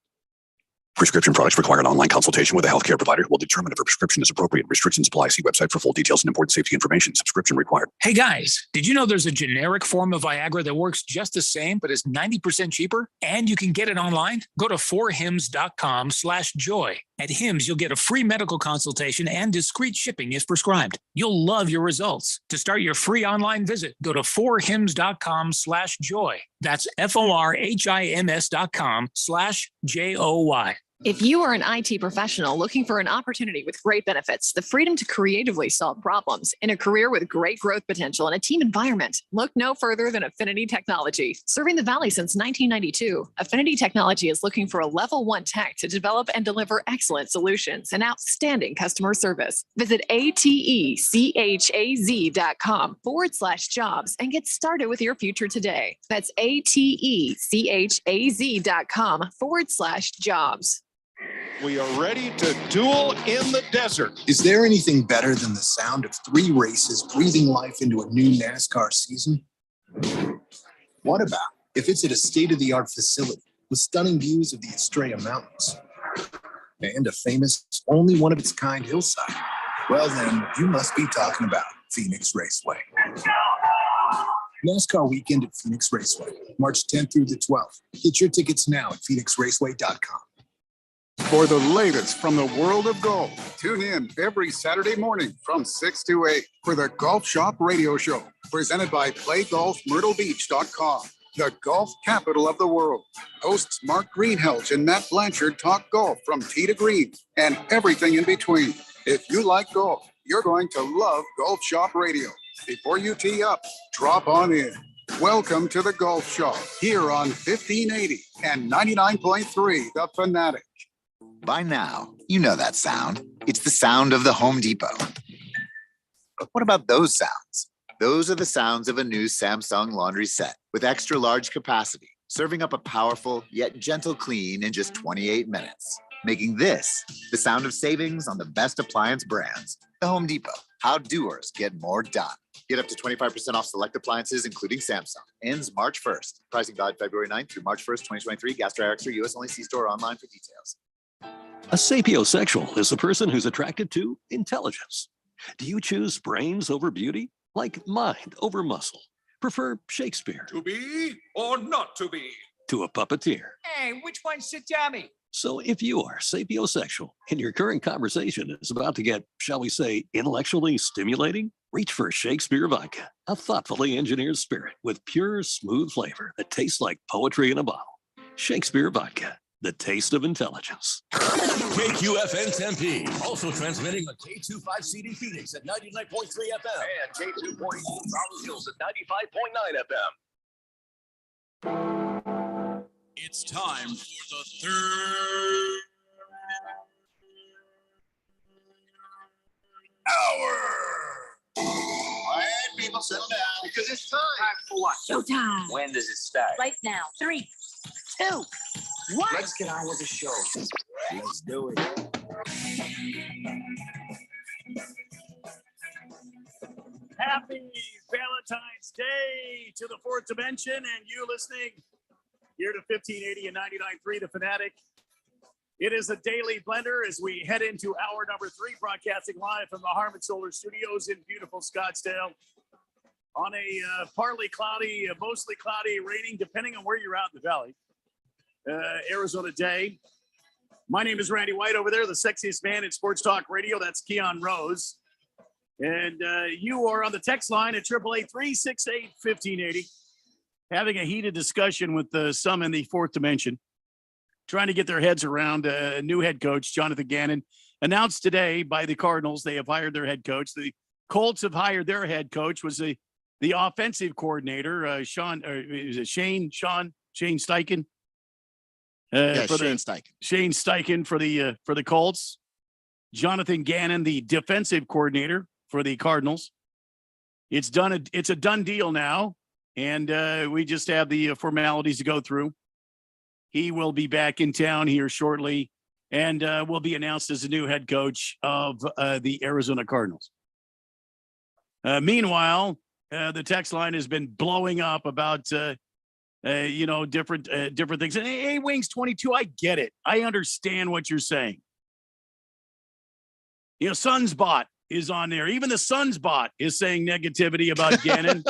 Prescription products require an online consultation with a healthcare provider who will determine if a prescription is appropriate. Restrictions apply. See website for full details and important safety information. Subscription required. Hey guys, did you know there's a generic form of Viagra that works just the same but is 90% cheaper? And you can get it online? Go to 4hims.com/joy. At Hims, you'll get a free medical consultation and discreet shipping if prescribed. You'll love your results. To start your free online visit, go to 4hims.com/joy. That's FORHIMS.com/JOY. If you are an IT professional looking for an opportunity with great benefits, the freedom to creatively solve problems in a career with great growth potential and a team environment, look no further than Affinity Technology. Serving the Valley since 1992, Affinity Technology is looking for a level 1 tech to develop and deliver excellent solutions and outstanding customer service. Visit atechaz.com/jobs and get started with your future today. That's atechaz.com/jobs. We are ready to duel in the desert. Is there anything better than the sound of 3 races breathing life into a new NASCAR season? What about if it's at a state-of-the-art facility with stunning views of the Estrella Mountains and a famous, only one of its kind hillside? Well, then you must be talking about Phoenix Raceway. NASCAR weekend at Phoenix Raceway, March 10th through the 12th. Get your tickets now at phoenixraceway.com. For the latest from the world of golf, tune in every Saturday morning from 6 to 8 for the Golf Shop Radio Show, presented by PlayGolfMyrtleBeach.com, the golf capital of the world. Hosts Mark Greenhelch and Matt Blanchard talk golf from tee to green and everything in between. If you like golf, you're going to love Golf Shop Radio. Before you tee up, drop on in. Welcome to the Golf Shop here on 1580 and 99.3 The Fanatic. By now, you know that sound. It's the sound of the Home Depot. But what about those sounds? Those are the sounds of a new Samsung laundry set with extra large capacity, serving up a powerful yet gentle clean in just 28 minutes, making this the sound of savings on the best appliance brands. The Home Depot. How doers get more done. Get up to 25% off select appliances, including Samsung. Ends March 1st. Pricing valid February 9th through March 1st, 2023. Gas Dry Extra, US only. See store or online for details. A sapiosexual is a person who's attracted to intelligence. Do you choose brains over beauty? Like mind over muscle? Prefer Shakespeare? To be or not to be? To a puppeteer? Hey, which one's to Tommy? So if you are sapiosexual and your current conversation is about to get, shall we say, intellectually stimulating, reach for Shakespeare Vodka, a thoughtfully engineered spirit with pure, smooth flavor that tastes like poetry in a bottle. Shakespeare Vodka, the taste of intelligence. KQFN Tempe, also transmitting on K25CD Phoenix at 99.3 FM and K2.2 Rolling Hills at 95.9 FM. It's time for the third hour. All right, people, settle down because it's time. Time for what? Showtime. When does it start? Right now. 3, 2, 1. Let's get on with the show. Let's do it. Happy Valentine's Day to the fourth dimension and you listening here to 1580 and 99.3 The Fanatic. It is a daily blender as we head into hour number 3, broadcasting live from the Harman Solar Studios in beautiful Scottsdale on a partly cloudy, mostly cloudy, raining, depending on where you're out in the valley, Arizona day. My name is Randy White over there, the sexiest man in sports talk radio. That's Keon Rose. And you are on the text line at 888-368-1580, having a heated discussion with some in the fourth dimension, trying to get their heads around a new head coach, Jonathan Gannon, announced today by the Cardinals. They have hired their head coach. The Colts have hired their head coach, was the offensive coordinator, Shane Steichen. Shane Steichen. Shane Steichen for the Colts. Jonathan Gannon, the defensive coordinator for the Cardinals. It's done. It's a done deal now. and we just have the formalities to go through. He will be back in town here shortly, and will be announced as the new head coach of the Arizona Cardinals. Meanwhile, the text line has been blowing up about different things. And hey, Wings 22, I get it. I understand what you're saying. Sunsbot is on there. Even the Sunsbot is saying negativity about Gannon.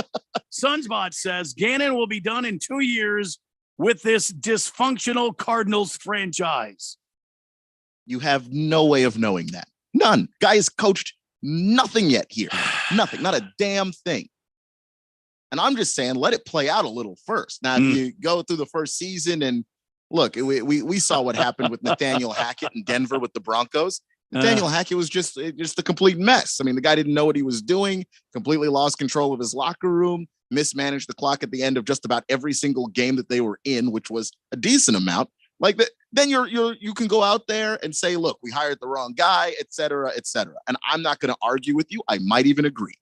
Sunsbot says Gannon will be done in 2 years with this dysfunctional Cardinals franchise. You have no way of knowing that. None. Guy has coached nothing yet here. Nothing. Not a damn thing. And I'm just saying, let it play out a little first. Now, if you go through the first season and look, we saw what happened with Nathaniel Hackett in Denver with the Broncos. Nathaniel Hackett was just a complete mess. I mean, the guy didn't know what he was doing, completely lost control of his locker room, mismanaged the clock at the end of just about every single game that they were in, which was a decent amount. Like that, then you can go out there and say, look, we hired the wrong guy, et cetera, et cetera. And I'm not going to argue with you. I might even agree.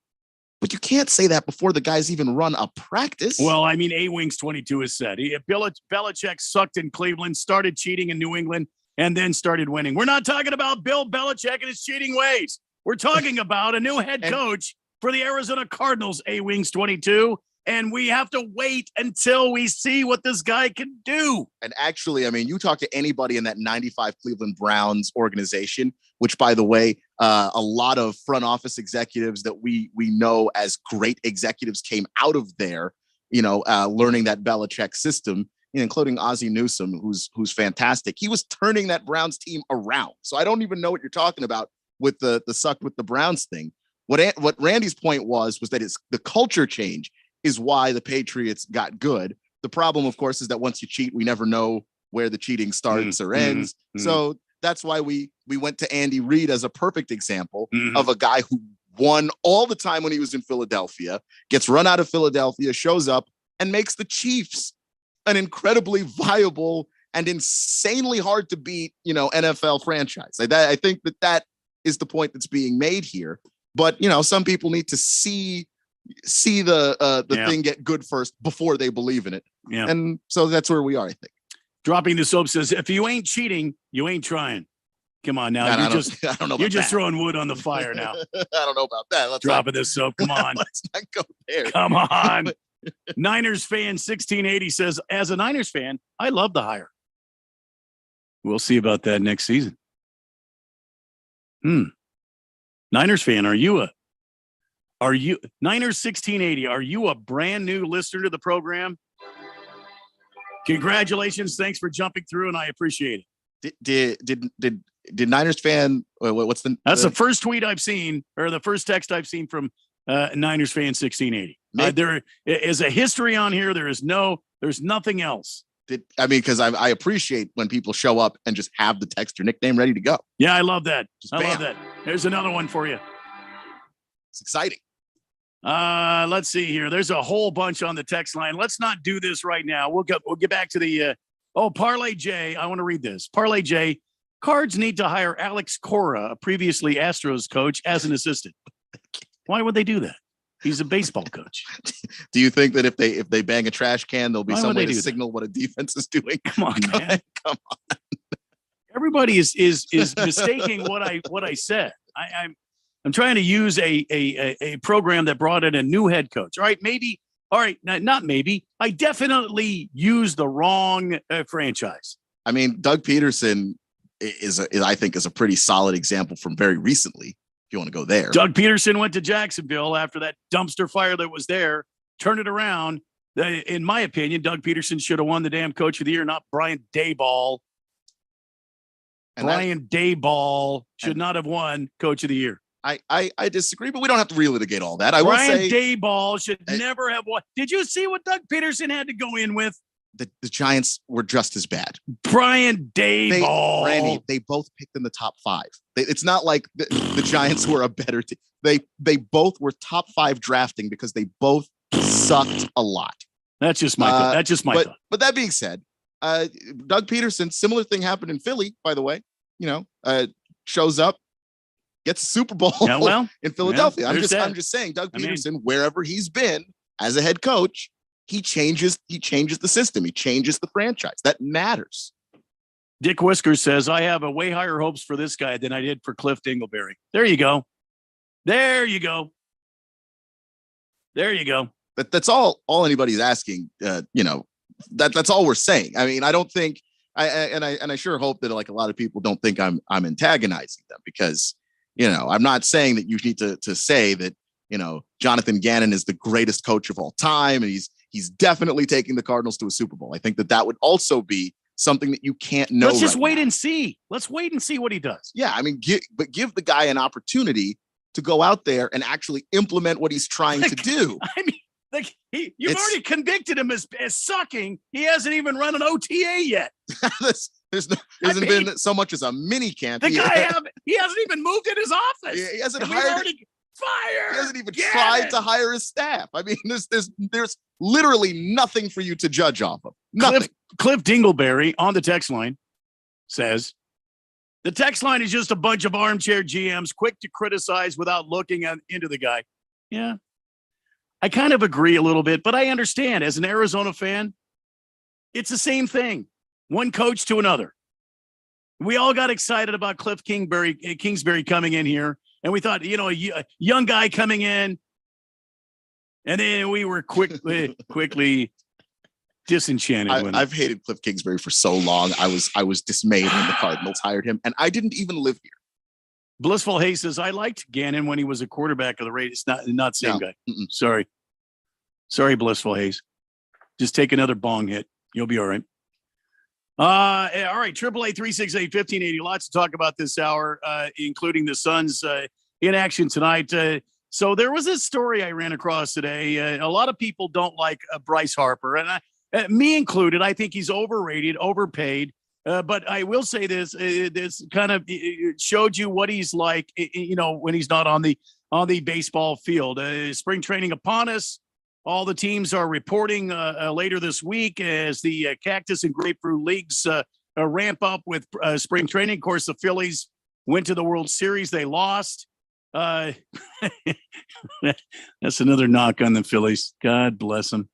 But you can't say that before the guys even run a practice. Well, I mean, A-Wings 22 has said Belichick sucked in Cleveland, started cheating in New England, and then started winning. We're not talking about Bill Belichick and his cheating ways. We're talking about a new head coach for the Arizona Cardinals, A-Wings 22. And we have to wait until we see what this guy can do. And actually, I mean, you talk to anybody in that 95 Cleveland Browns organization, which, by the way, a lot of front office executives that we know as great executives came out of there, learning that Belichick system, including Ozzie Newsome, who's fantastic. He was turning that Browns team around. So I don't even know what you're talking about with the sucked with the Browns thing. What Randy's point was that it's the culture change is why the Patriots got good. The problem, of course, is that once you cheat, we never know where the cheating starts or ends. So that's why we went to Andy Reid as a perfect example of a guy who won all the time when he was in Philadelphia, gets run out of Philadelphia, shows up and makes the Chiefs an incredibly viable and insanely hard to beat, NFL franchise. Like that, I think that is the point that's being made here. But, some people need to see the thing get good first before they believe in it. Yeah. And so that's where we are, I think. Dropping the Soap says, if you ain't cheating, you ain't trying. Come on now. I don't know you're just throwing wood on the fire now. I don't know about that. Dropping this Soap. Come on. Let's not go there. Come on. Niners fan 1680 says, as a Niners fan, I love the hire. We'll see about that next season. Niners fan, are you Niners 1680? Are you a brand new listener to the program? Congratulations. Thanks for jumping through, and I appreciate it. Did Niners fan, what's that's the first tweet I've seen, or the first text I've seen from Niners fan 1680. There is a history on here. There's nothing else. Because I appreciate when people show up and just have the text or nickname ready to go. Yeah, I love that. Love that. There's another one for you. It's exciting. Let's see here. There's a whole bunch on the text line. Let's not do this right now. We'll get back to the Parlay J. I want to read this. Parlay J. Cards need to hire Alex Cora, a previously Astros coach, as an assistant. Why would they do that? He's a baseball coach. Do you think that if they bang a trash can, there'll be some way to signal what a defense is doing? Come on, man. Come on. Everybody is mistaking what I said. I'm trying to use a program that brought in a new head coach. All right, maybe. All right, not maybe. I definitely used the wrong franchise. I mean, Doug Peterson is a pretty solid example from very recently. If you want to go there, Doug Peterson went to Jacksonville after that dumpster fire that was there. Turned it around. In my opinion, Doug Peterson should have won the damn Coach of the Year, not Brian Daboll. Brian Daboll should not have won Coach of the Year. I disagree, but we don't have to relitigate all that. Brian Daboll should never have won. Did you see what Doug Peterson had to go in with? The Giants were just as bad. Brian Daboll. Randy, they both picked in the top 5. It's not like the Giants were a better team. They both were top 5 drafting because they both sucked a lot. That's just my thought. That's just my thought. But that being said, Doug Peterson, similar thing happened in Philly, by the way. Shows up, gets a Super Bowl in Philadelphia. I'm just saying, Doug Peterson, wherever he's been as a head coach, he changes the system. He changes the franchise. That matters. Dick Whiskers says, I have a way higher hopes for this guy than I did for Cliff Dingleberry. There you go. There you go. There you go. That's all anybody's asking. That's all we're saying. I mean, I don't think I sure hope that like a lot of people don't think I'm antagonizing them, because, I'm not saying that you need to say that, Jonathan Gannon is the greatest coach of all time. And he's definitely taking the Cardinals to a Super Bowl. I think that would also be something that you can't know. Let's just wait and see. Let's wait and see what he does. Yeah. I mean, give the guy an opportunity to go out there and actually implement what he's trying to do. I mean, you've already convicted him as sucking. He hasn't even run an OTA yet. Hasn't been so much as a mini camp. The guy he hasn't even moved in his office. He hasn't hired. He hasn't even tried to hire his staff. I mean, there's literally nothing for you to judge off of. Nothing. Cliff Dingleberry on the text line says, the text line is just a bunch of armchair GMs quick to criticize without looking into the guy. Yeah, I kind of agree a little bit, but I understand as an Arizona fan, it's the same thing. One coach to another. We all got excited about Cliff Kingsbury coming in here. And we thought, a young guy coming in, and then we were quickly disenchanted. I've hated Cliff Kingsbury for so long. I was dismayed when the Cardinals hired him, and I didn't even live here. Blissful Hayes says, I liked Gannon when he was a quarterback of the Raiders. Not the same guy. Sorry, Blissful Hayes. Just take another bong hit. You'll be all right. All right, 888-368-1580. Lots to talk about this hour, including the Suns in action tonight. So there was this story I ran across today. A lot of people don't like Bryce Harper, and me included. I think he's overrated, overpaid. But I will say this: this kind of showed you what he's like, when he's not on the baseball field. Spring training upon us. All the teams are reporting later this week as the Cactus and Grapefruit Leagues ramp up with spring training. Of course, the Phillies went to the World Series. They lost. That's another knock on the Phillies. God bless them.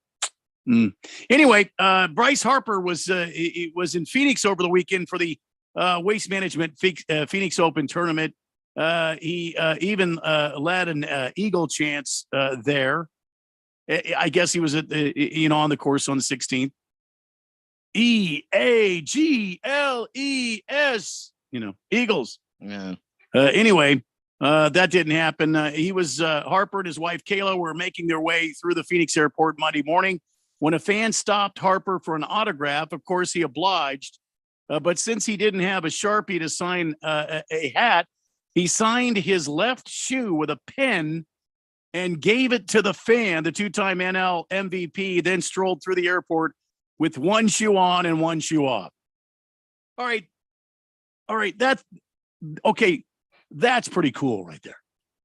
Anyway, Bryce Harper was in Phoenix over the weekend for the Waste Management Phoenix Open tournament. He even led an eagle chance there. I guess he was on the course on the 16th. EAGLES, Eagles. Yeah. Anyway, that didn't happen. Harper and his wife Kayla were making their way through the Phoenix airport Monday morning when a fan stopped Harper for an autograph. Of course, he obliged, but since he didn't have a Sharpie to sign a hat, he signed his left shoe with a pen and gave it to the fan, the two-time NL MVP, then strolled through the airport with one shoe on and one shoe off. All right. That's okay. That's pretty cool right there.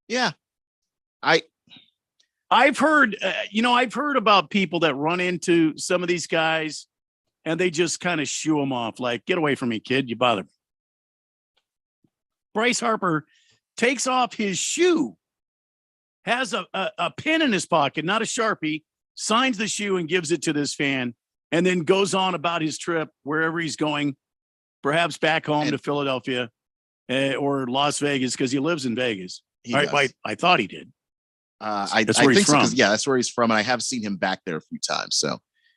Yeah. I've heard about people that run into some of these guys and they just kind of shoo them off. Like, get away from me, kid. You bother me. Bryce Harper takes off his shoe, has a pen in his pocket, not a Sharpie, signs the shoe and gives it to this fan, and then goes on about his trip wherever he's going, perhaps back home to Philadelphia or Las Vegas, because he lives in Vegas. I thought he did. That's where he's from. That's where he's from, and I have seen him back there a few times.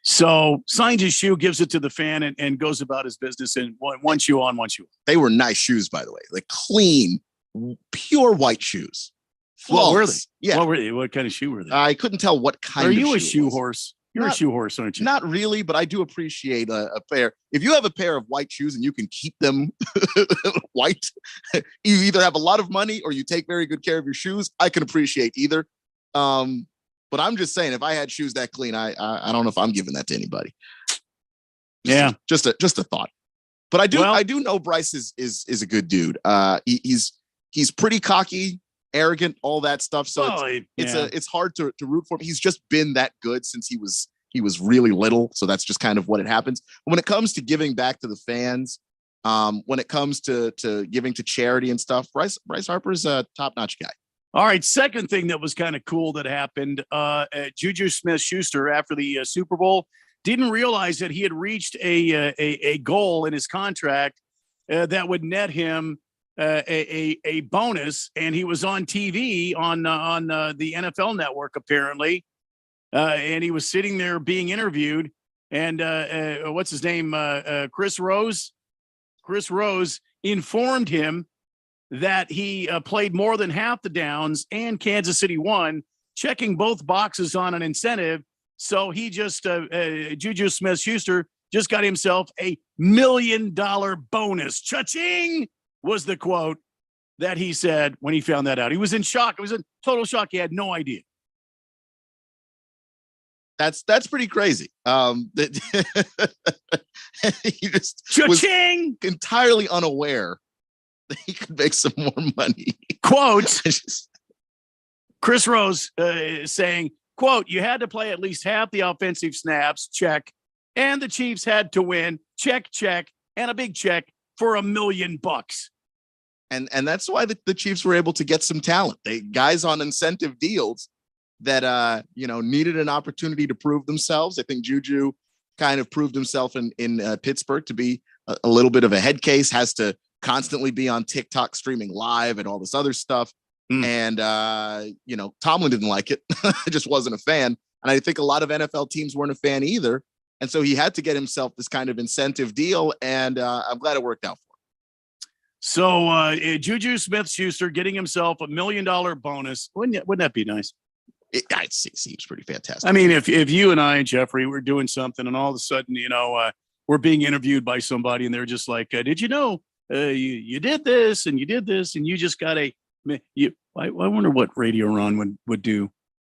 So signs his shoe, gives it to the fan, and goes about his business. And one shoe on, one shoe off. They were nice shoes, by the way, like clean, pure white shoes. What were they? Yeah. What kind of shoe were they? I couldn't tell what kind. Are of you a shoe shoe horse? You're a shoe horse, aren't you? Not really, but I do appreciate a pair. If you have a pair of white shoes and you can keep them white, you either have a lot of money or you take very good care of your shoes. I can appreciate either. But I'm just saying, if I had shoes that clean, I don't know if I'm giving that to anybody. Just a thought. But I do know Bryce is a good dude. He's pretty cocky, arrogant, all that stuff. So it's hard to root for him. He's just been that good since he was really little. So that's just kind of what it happens. When it comes to giving back to the fans, when it comes to giving to charity and stuff, Bryce Harper's a top-notch guy. All right. Second thing that was kind of cool that happened, Juju Smith-Schuster after the Super Bowl didn't realize that he had reached a goal in his contract that would net him a bonus, and he was on TV on the NFL Network apparently, and he was sitting there being interviewed, and what's his name, Chris Rose informed him that he played more than half the downs and Kansas City won, checking both boxes on an incentive. So he just Juju Smith-Schuster just got himself $1 million bonus. Cha-ching was the quote that he said when he found that out. He was in shock. It was in total shock. He had no idea. That's pretty crazy. He just Cha-ching! was entirely unaware that he could make some more money. Quote, Chris Rose saying, quote, you had to play at least half the offensive snaps, check, and the Chiefs had to win, check, and a big check for $1 million. And that's why the Chiefs were able to get some talent. Guys on incentive deals that needed an opportunity to prove themselves. I think Juju kind of proved himself in Pittsburgh to be a little bit of a head case, has to constantly be on TikTok streaming live and all this other stuff. And, Tomlin didn't like it. Just wasn't a fan. And I think a lot of NFL teams weren't a fan either. And so he had to get himself this kind of incentive deal. And I'm glad it worked out for him. So Juju Smith-Schuster getting himself $1 million bonus. Wouldn't that be nice? It seems pretty fantastic. I mean, if you and I, Jeffrey, were doing something and all of a sudden, we're being interviewed by somebody and they're just like, did you know you did this and you did this and you just got I wonder what Radio Ron would do.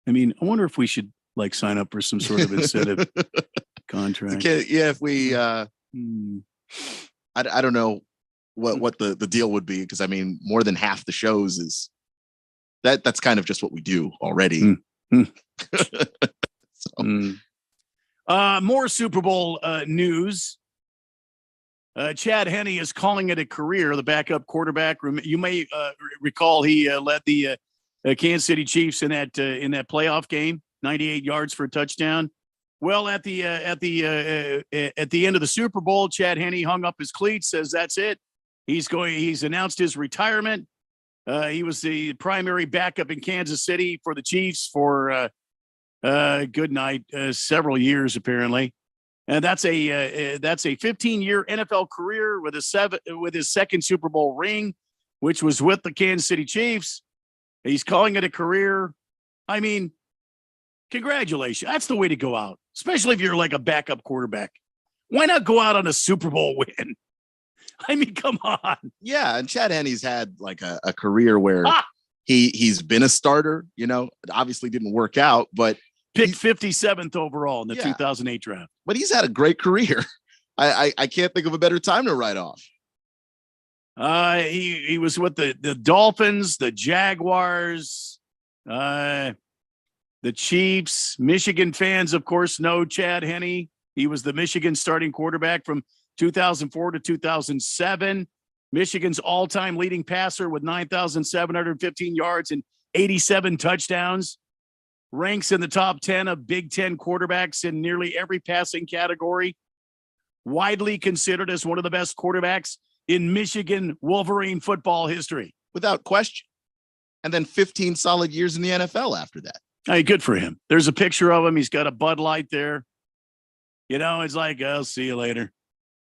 I mean, I wonder if we should sign up for some sort of incentive contract. Yeah, if we, I don't know what the deal would be, because I mean, more than half the shows is that's kind of just what we do already. More Super Bowl news. Chad Henne is calling it a career, the backup quarterback. You may recall he led the Kansas City Chiefs in that playoff game, 98 yards for a touchdown. Well, at the end of the Super Bowl, Chad Henne hung up his cleats, says that's it. He's announced his retirement. He was the primary backup in Kansas City for the Chiefs for several years apparently. And that's a 15-year NFL career with his second Super Bowl ring, which was with the Kansas City Chiefs. He's calling it a career. I mean, congratulations. That's the way to go out, especially if you're like a backup quarterback. Why not go out on a Super Bowl win? I mean, come on. Yeah, and Chad Henne's had a career where he's been a starter. Obviously didn't work out, but picked 57th overall in the 2008 draft. But he's had a great career. I can't think of a better time to write off. He was with the Dolphins, the Jaguars, the Chiefs. Michigan fans, of course, know Chad Henne. He was the Michigan starting quarterback from 2004 to 2007. Michigan's all-time leading passer with 9,715 yards and 87 touchdowns. Ranks in the top 10 of Big Ten quarterbacks in nearly every passing category. Widely considered as one of the best quarterbacks in Michigan Wolverine football history. Without question. And then 15 solid years in the NFL after that. Hey, good for him. There's a picture of him. He's got a Bud Light there. It's like, I'll see you later.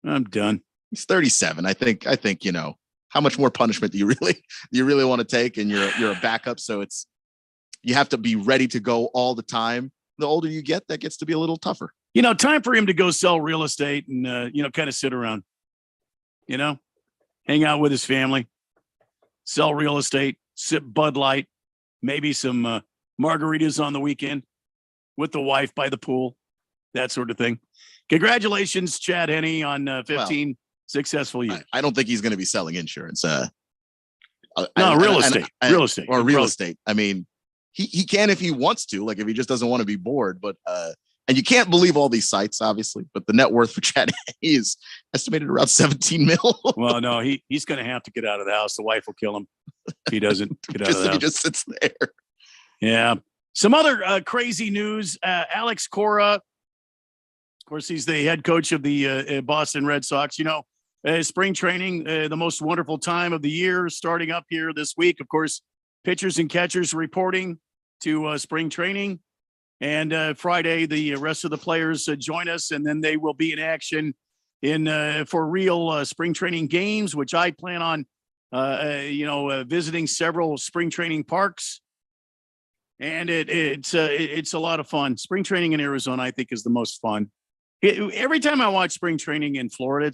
I'm done. He's 37. I think, how much more punishment do you really want to take? And you're a backup. So you have to be ready to go all the time. The older you get, that gets to be a little tougher. Time for him to go sell real estate and, kind of sit around, hang out with his family, sell real estate, sip Bud Light, maybe some margaritas on the weekend with the wife by the pool, that sort of thing. Congratulations, Chad Henne, on 15 successful years. I don't think he's going to be selling insurance. Real estate. I mean, he can if he wants to, if he just doesn't want to be bored. But And you can't believe all these sites, obviously, but the net worth for Chad Henne is estimated around 17 mil. Well, no, he's going to have to get out of the house. The wife will kill him if he doesn't get out of the house. He just sits there. Yeah. Some other crazy news. Alex Cora, of course, he's the head coach of the Boston Red Sox. You know, spring training, the most wonderful time of the year, starting up here this week. Of course, pitchers and catchers reporting to spring training. And Friday, the rest of the players join us, and then they will be in action for real spring training games, which I plan on, visiting several spring training parks. And it's a lot of fun. Spring training in Arizona, I think, is the most fun. Every time I watch spring training in Florida,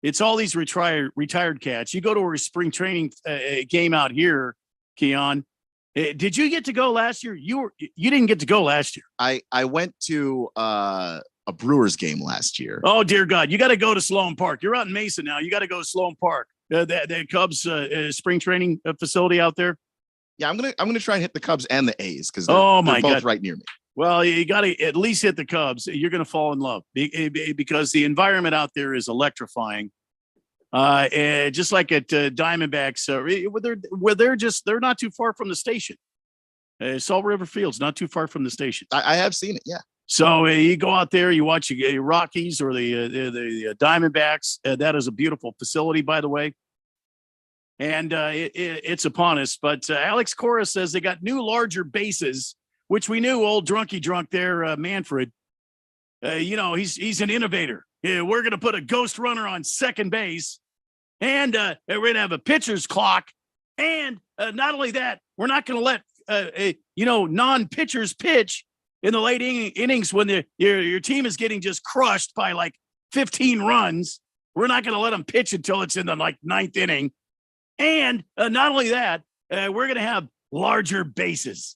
it's all these retired cats. You go to a spring training game out here, Keon. Did you get to go last year? You didn't get to go last year. I went to a Brewers game last year. Oh dear God! You got to go to Sloan Park. You're out in Mesa now. You got to go to Sloan Park. The Cubs spring training facility out there. Yeah, I'm gonna try and hit the Cubs and the A's because they're both right near me. Well, you got to at least hit the Cubs. You're going to fall in love because the environment out there is electrifying. And just like at Diamondbacks, they're not too far from the station. Salt River Field's not too far from the station. I have seen it. Yeah. So you go out there, you watch the Rockies or the Diamondbacks. That is a beautiful facility, by the way. And it's upon us. But Alex Cora says they got new, larger bases, which we knew. Old drunky drunk there, Manfred. He's an innovator. Yeah, we're going to put a ghost runner on second base, and we're going to have a pitcher's clock. And not only that, we're not going to let non-pitchers pitch in the late innings when your team is getting just crushed by like 15 runs. We're not going to let them pitch until it's in the ninth inning. And not only that, we're going to have larger bases.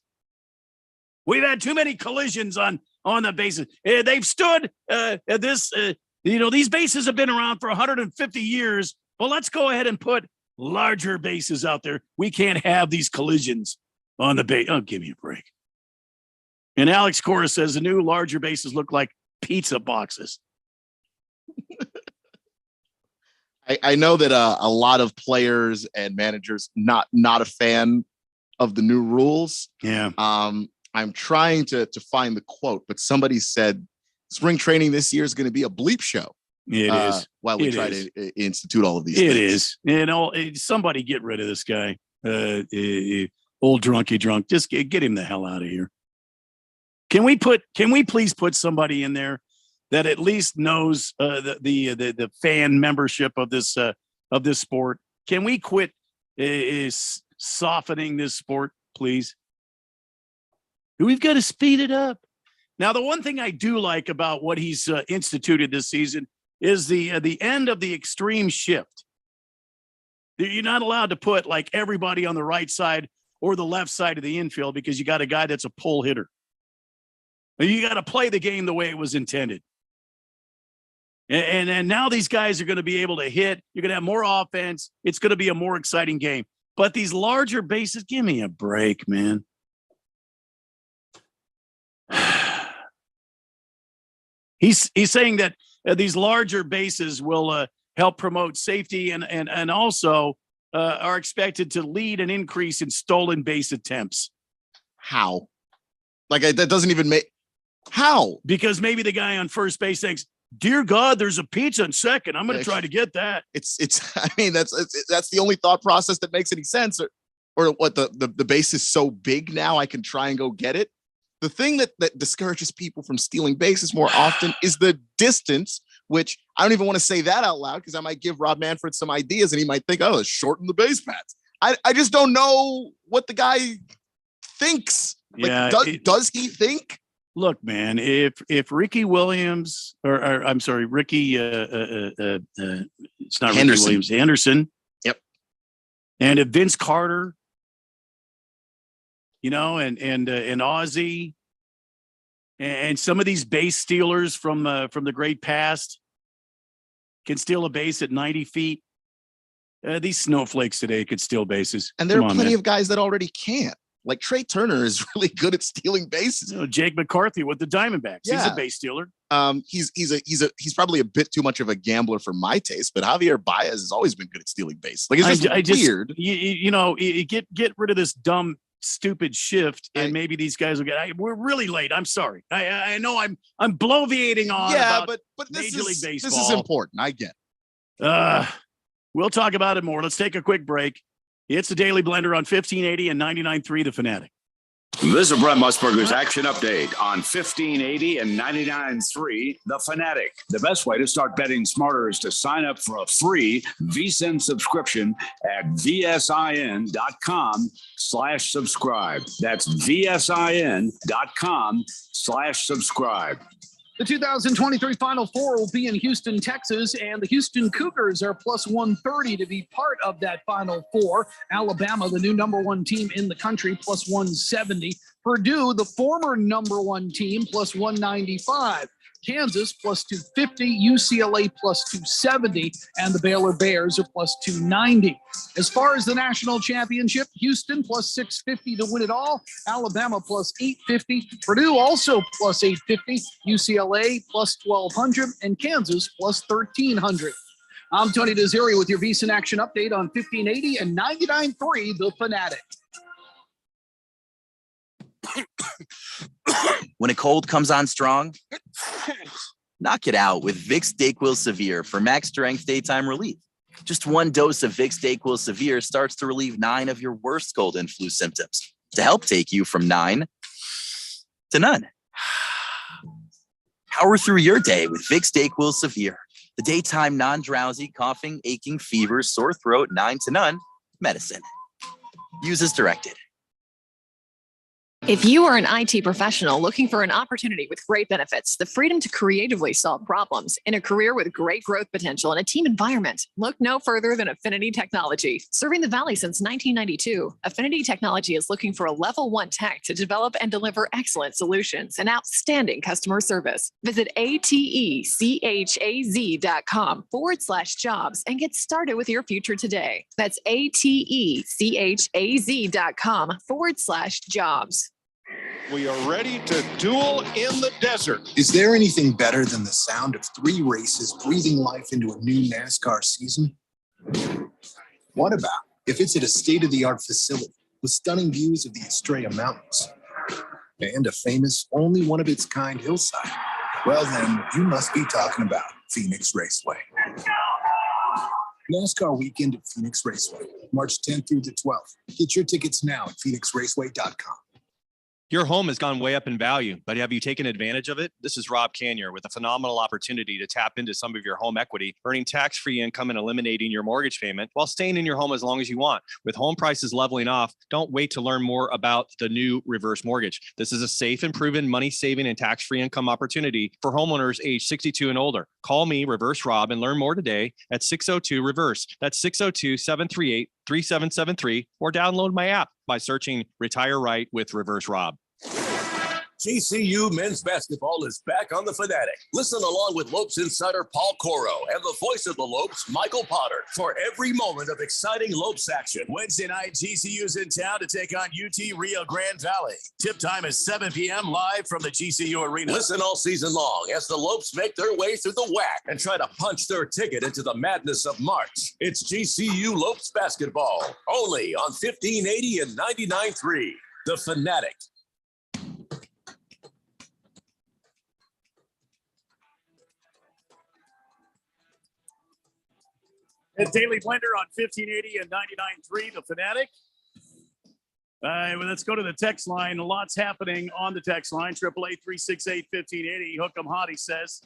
We've had too many collisions on the bases. They've stood these bases have been around for 150 years. Well, let's go ahead and put larger bases out there. We can't have these collisions on the base. Oh, give me a break. And Alex Cora says the new larger bases look like pizza boxes. I know that a lot of players and managers not a fan of the new rules. Yeah. I'm trying to find the quote, but somebody said spring training this year is going to be a bleep show. It is. While we try to institute all of these things. It is. Somebody get rid of this guy. Old drunky drunk. Just get him the hell out of here. Can we please put somebody in there that at least knows the fan membership of this sport? Can we quit softening this sport, please? We've got to speed it up. Now, the one thing I do like about what he's instituted this season is the end of the extreme shift. You're not allowed to put like everybody on the right side or the left side of the infield because you got a guy that's a pull hitter. You got to play the game the way it was intended. And now these guys are going to be able to hit. You're going to have more offense. It's going to be a more exciting game. But these larger bases, give me a break, man. He's saying that these larger bases will help promote safety and also are expected to lead an increase in stolen base attempts. How? That doesn't even make. How? Because maybe the guy on first base thinks, "Dear God, there's a pizza in second. I'm going to try to get that." It's. I mean, that's the only thought process that makes any sense. Or what the base is so big now, I can try and go get it. The thing that discourages people from stealing bases more often is the distance, which I don't even want to say that out loud because I might give Rob Manfred some ideas and he might think, oh, let's shorten the base paths. I just don't know what the guy thinks. Does he think? Look, man, if Ricky Williams or I'm sorry, Ricky, it's not Henderson. Ricky Williams, Anderson. Yep. And if Vince Carter, and Ozzie and some of these base stealers from the great past can steal a base at 90 feet. These snowflakes today could steal bases. And there are plenty of guys that already can't. Like Trey Turner is really good at stealing bases. Jake McCarthy with the Diamondbacks. Yeah. He's a base stealer. He's probably a bit too much of a gambler for my taste, but Javier Baez has always been good at stealing bases. Like it's just weird. You get rid of this dumb, stupid shift, and maybe these guys will get. We're really late. I'm sorry. I know I'm bloviating on. Yeah, about but Major League Baseball. This is important. I get it. We'll talk about it more. Let's take a quick break. It's the Daily Blender on 1580 and 99.3 The Fanatic. This is Brent Musburger's action update on 1580 and 99.3 The Fanatic. The best way to start betting smarter is to sign up for a free VSiN subscription at vsin.com/subscribe. That's vsin.com/subscribe. The 2023 Final Four will be in Houston, Texas, and the Houston Cougars are plus 130 to be part of that Final Four. Alabama, the new number one team in the country, plus 170. Purdue, the former number one team, plus 195. Kansas plus 250, UCLA plus 270, and the Baylor Bears are plus 290. As far as the national championship, Houston plus 650 to win it all, Alabama plus 850, Purdue also plus 850, UCLA plus 1200, and Kansas plus 1300. I'm Tony Desiri with your VSiN Action Update on 1580 and 99.3 The Fanatic. When a cold comes on strong, knock it out with Vicks DayQuil Severe for max strength daytime relief. Just one dose of Vicks DayQuil Severe starts to relieve 9 of your worst cold and flu symptoms to help take you from 9 to none. Power through your day with Vicks DayQuil Severe, the daytime non-drowsy, coughing, aching, fever, sore throat, 9 to none medicine. Use as directed. If you are an IT professional looking for an opportunity with great benefits, the freedom to creatively solve problems in a career with great growth potential and a team environment, look no further than Affinity Technology. Serving the Valley since 1992, Affinity Technology is looking for a level 1 tech to develop and deliver excellent solutions and outstanding customer service. Visit atechaz.com/jobs and get started with your future today. That's atechaz.com/jobs. We are ready to duel in the desert. Is there anything better than the sound of 3 races breathing life into a new NASCAR season? What about if it's at a state-of-the-art facility with stunning views of the Estrella Mountains and a famous, only one of its kind hillside? Well, then you must be talking about Phoenix Raceway. NASCAR weekend at Phoenix Raceway, March 10th through the 12th. Get your tickets now at phoenixraceway.com. Your home has gone way up in value, but have you taken advantage of it? This is Rob Canyer with a phenomenal opportunity to tap into some of your home equity, earning tax-free income and eliminating your mortgage payment while staying in your home as long as you want. With home prices leveling off, don't wait to learn more about the new reverse mortgage. This is a safe and proven money-saving and tax-free income opportunity for homeowners age 62 and older. Call me, Reverse Rob, and learn more today at 602-REVERSE. That's 602-738-3773, or download my app by searching Retire Right with Reverse Rob. GCU men's basketball is back on the Fanatic. Listen along with Lopes insider Paul Coro and the voice of the Lopes, Michael Potter, for every moment of exciting Lopes action. Wednesday night, GCU's in town to take on UT Rio Grande Valley. Tip time is 7 p.m. live from the GCU Arena. Listen all season long as the Lopes make their way through the WAC and try to punch their ticket into the madness of March. It's GCU Lopes basketball, only on 1580 and 99.3. The Fanatic. The Daily Blender on 1580 and 99.3 The Fanatic. Well, let's go to the text line. A lot's happening on the text line. 888-368-1580. Hook'em Hottie says,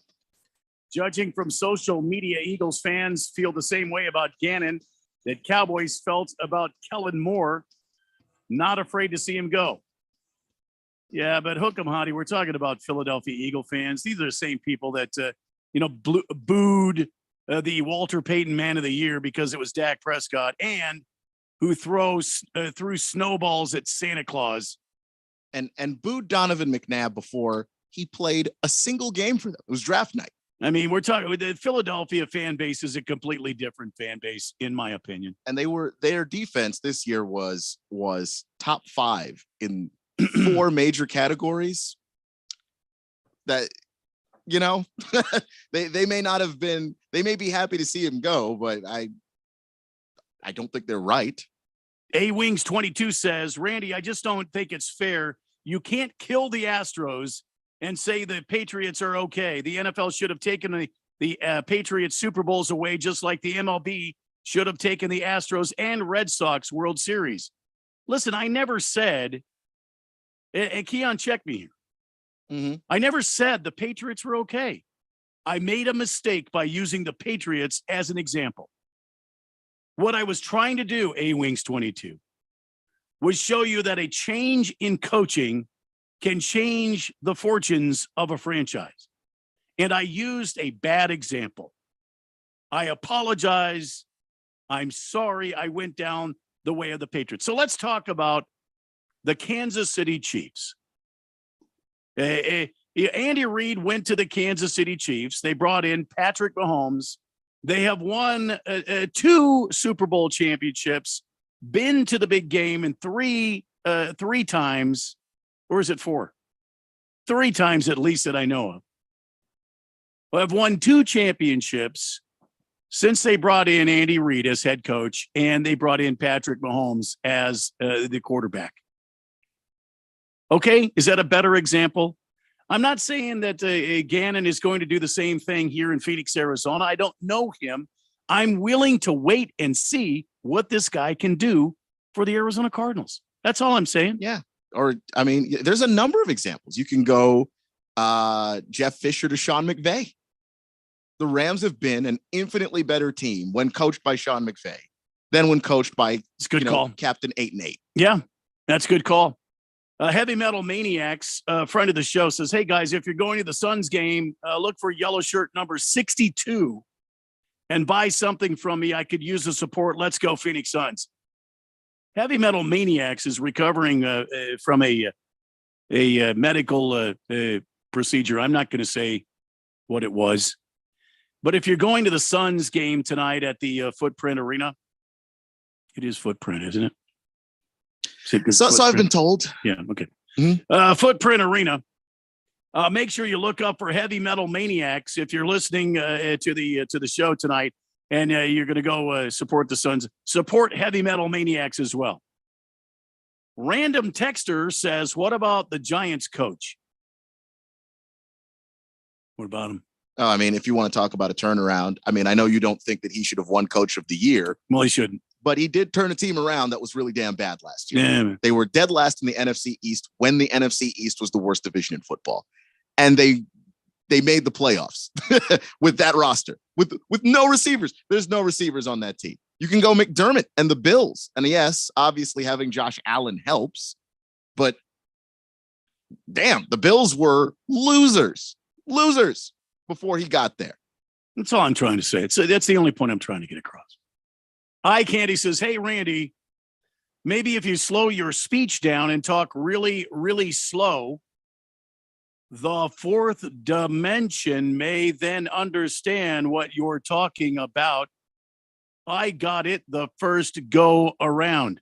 judging from social media, Eagles fans feel the same way about Gannon that Cowboys felt about Kellen Moore. Not afraid to see him go. Yeah, but Hook'em Hottie, we're talking about Philadelphia Eagle fans. These are the same people that, booed the Walter Payton Man of the Year because it was Dak Prescott, and who threw snowballs at Santa Claus. And booed Donovan McNabb before he played a single game for them. It was draft night. I mean, we're talking with the Philadelphia fan base is a completely different fan base, in my opinion. And their defense this year was top 5 in 4 major categories. That, you know, they may not have been. They may be happy to see him go, but I don't think they're right. A Wings 22 says, Randy, I just don't think it's fair. You can't kill the Astros and say the Patriots are okay. The NFL should have taken the Patriots Super Bowls away, just like the MLB should have taken the Astros and Red Sox World Series. Listen, I never said, and Keon, check me here. Mm-hmm. I never said the Patriots were okay. I made a mistake by using the Patriots as an example. What I was trying to do, A Wings 22, was show you that a change in coaching can change the fortunes of a franchise. And I used a bad example. I apologize. I'm sorry I went down the way of the Patriots. So let's talk about the Kansas City Chiefs. Andy Reid went to the Kansas City Chiefs. They brought in Patrick Mahomes. They have won 2 Super Bowl championships, been to the big game in three times. Or is it 4? 3 times at least that I know of. I've won 2 championships since they brought in Andy Reid as head coach, and they brought in Patrick Mahomes as the quarterback. Okay, is that a better example? I'm not saying that Gannon is going to do the same thing here in Phoenix, Arizona. I don't know him. I'm willing to wait and see what this guy can do for the Arizona Cardinals. That's all I'm saying. Yeah. Or, I mean, there's a number of examples. You can go Jeff Fisher to Sean McVay. The Rams have been an infinitely better team when coached by Sean McVay than when coached by call. Captain 8-8. Yeah, that's a good call. Heavy Metal Maniacs, friend of the show, says, hey, guys, if you're going to the Suns game, look for yellow shirt number 62 and buy something from me. I could use the support. Let's go, Phoenix Suns. Heavy Metal Maniacs is recovering from a medical procedure. I'm not going to say what it was. But if you're going to the Suns game tonight at the Footprint Arena, it is Footprint, isn't it? So I've been told. Yeah, okay. Mm-hmm. Footprint Arena. Make sure you look up for Heavy Metal Maniacs if you're listening to the show tonight, and you're going to go support the Suns. Support Heavy Metal Maniacs as well. Random Texter says, what about the Giants coach? What about him? Oh, I mean, if you want to talk about a turnaround, I mean, I know you don't think that he should have won Coach of the Year. Well, he shouldn't. But he did turn a team around that was really damn bad last year. Yeah. They were dead last in the NFC East when the NFC East was the worst division in football. And they made the playoffs with that roster, with no receivers. There's no receivers on that team. You can go McDermott and the Bills. And yes, obviously having Josh Allen helps. But damn, the Bills were losers before he got there. That's all I'm trying to say. That's the only point I'm trying to get across. Eye Candy says, hey, Randy, maybe if you slow your speech down and talk really, really slow, the fourth dimension may then understand what you're talking about. I got it the first go around.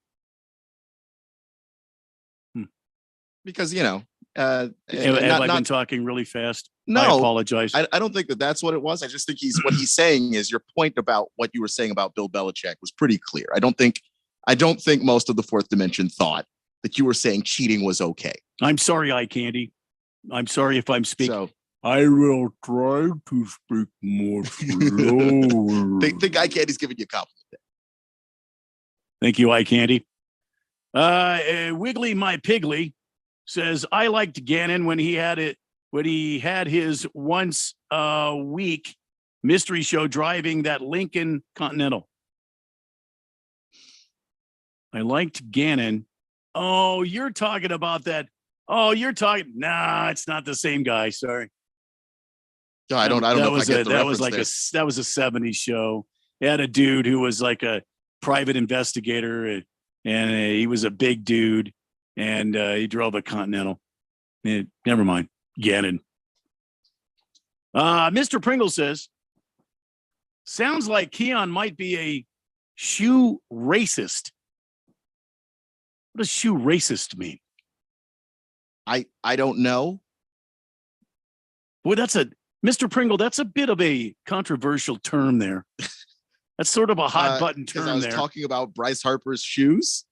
Because, you know, have I been talking really fast? No, I apologize. I don't think that's what it was. I just think what he's saying is your point about what you were saying about Bill Belichick was pretty clear. I don't think most of the fourth dimension thought that you were saying cheating was okay. I'm sorry, Eye Candy. I'm sorry if I'm speaking. So, I will try to speak more slower. think Eye Candy's giving you a compliment. Thank you, Eye Candy. Wiggly My Piggly says, I liked Gannon when he had his once a week mystery show driving that Lincoln Continental. I liked Gannon. Oh, you're talking about that. Oh, nah, it's not the same guy. Sorry. No, I don't know if I get the that was reference that was a 70s show. It had a dude who was like a private investigator, and he was a big dude, and he drove a Continental. Never mind. Gannon. Mr. Pringle says, sounds like Keon might be a shoe racist. What does shoe racist mean? I don't know. Boy, Mr. Pringle, that's a bit of a controversial term there. That's sort of a hot button term I was there. talking about Bryce Harper's shoes.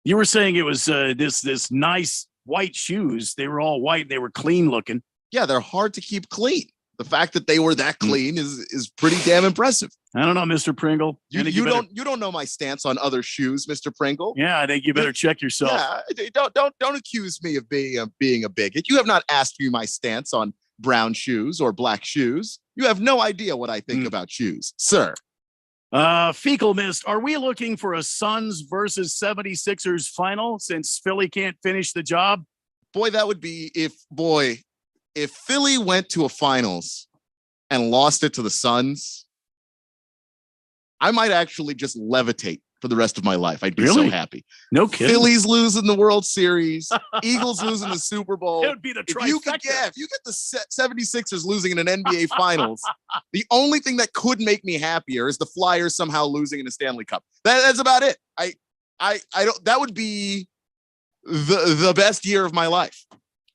You were saying it was this nice white shoes. They were all white. They were clean looking. Yeah, they're hard to keep clean. The fact that they were that clean is pretty damn impressive. I don't know, Mr. Pringle. You don't know my stance on other shoes, Mr. Pringle. Yeah, I think you better check yourself. Yeah, don't accuse me of being a bigot. You have not asked me my stance on brown shoes or black shoes. You have no idea what I think about shoes, sir. Fecal Mist, are we looking for a Suns versus 76ers final since Philly can't finish the job? Boy, that would be if Philly went to a finals and lost it to the Suns, I might actually just levitate for the rest of my life. I'd be so happy. No kidding. Phillies losing the World Series, Eagles losing the Super Bowl. It would be the trifecta. If you get the 76ers losing in an NBA Finals, the only thing that could make me happier is the Flyers somehow losing in a Stanley Cup. That's about it. I don't. That would be the best year of my life.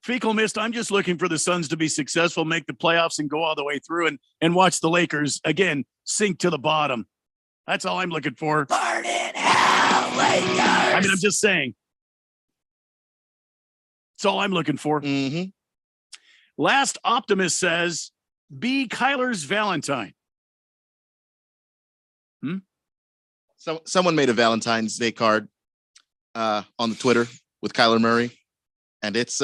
Fecal Mist, I'm just looking for the Suns to be successful, make the playoffs, and go all the way through and watch the Lakers, again, sink to the bottom. That's all I'm looking for. Burn in hell, Lakers! I mean, I'm just saying. That's all I'm looking for. Mm-hmm. Last Optimist says, be Kyler's Valentine. So someone made a Valentine's Day card on the Twitter with Kyler Murray, and it's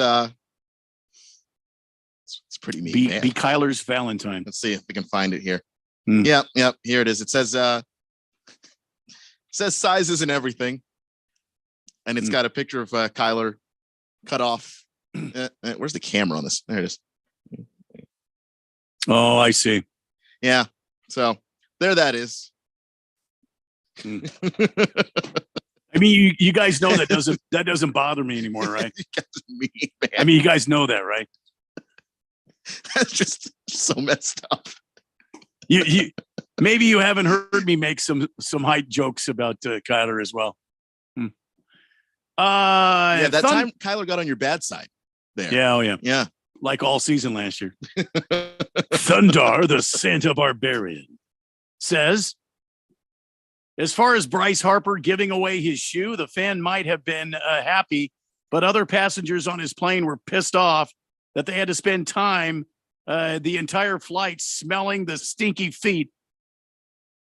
pretty mean. Be Kyler's Valentine. Let's see if we can find it here. Yep, here it is. It says size isn't everything, and it's got a picture of Kyler cut off. Where's the camera on this? There it is. Oh, I see. Yeah. So there that is. I mean, you guys know that doesn't bother me anymore, right? I mean, you guys know that, right? That's just so messed up. You maybe you haven't heard me make some height jokes about Kyler as well. That time Kyler got on your bad side there. Yeah, oh yeah. Yeah. Like all season last year. Thundar, the Santa Barbarian, says, as far as Bryce Harper giving away his shoe, the fan might have been happy, but other passengers on his plane were pissed off that they had to spend time the entire flight smelling the stinky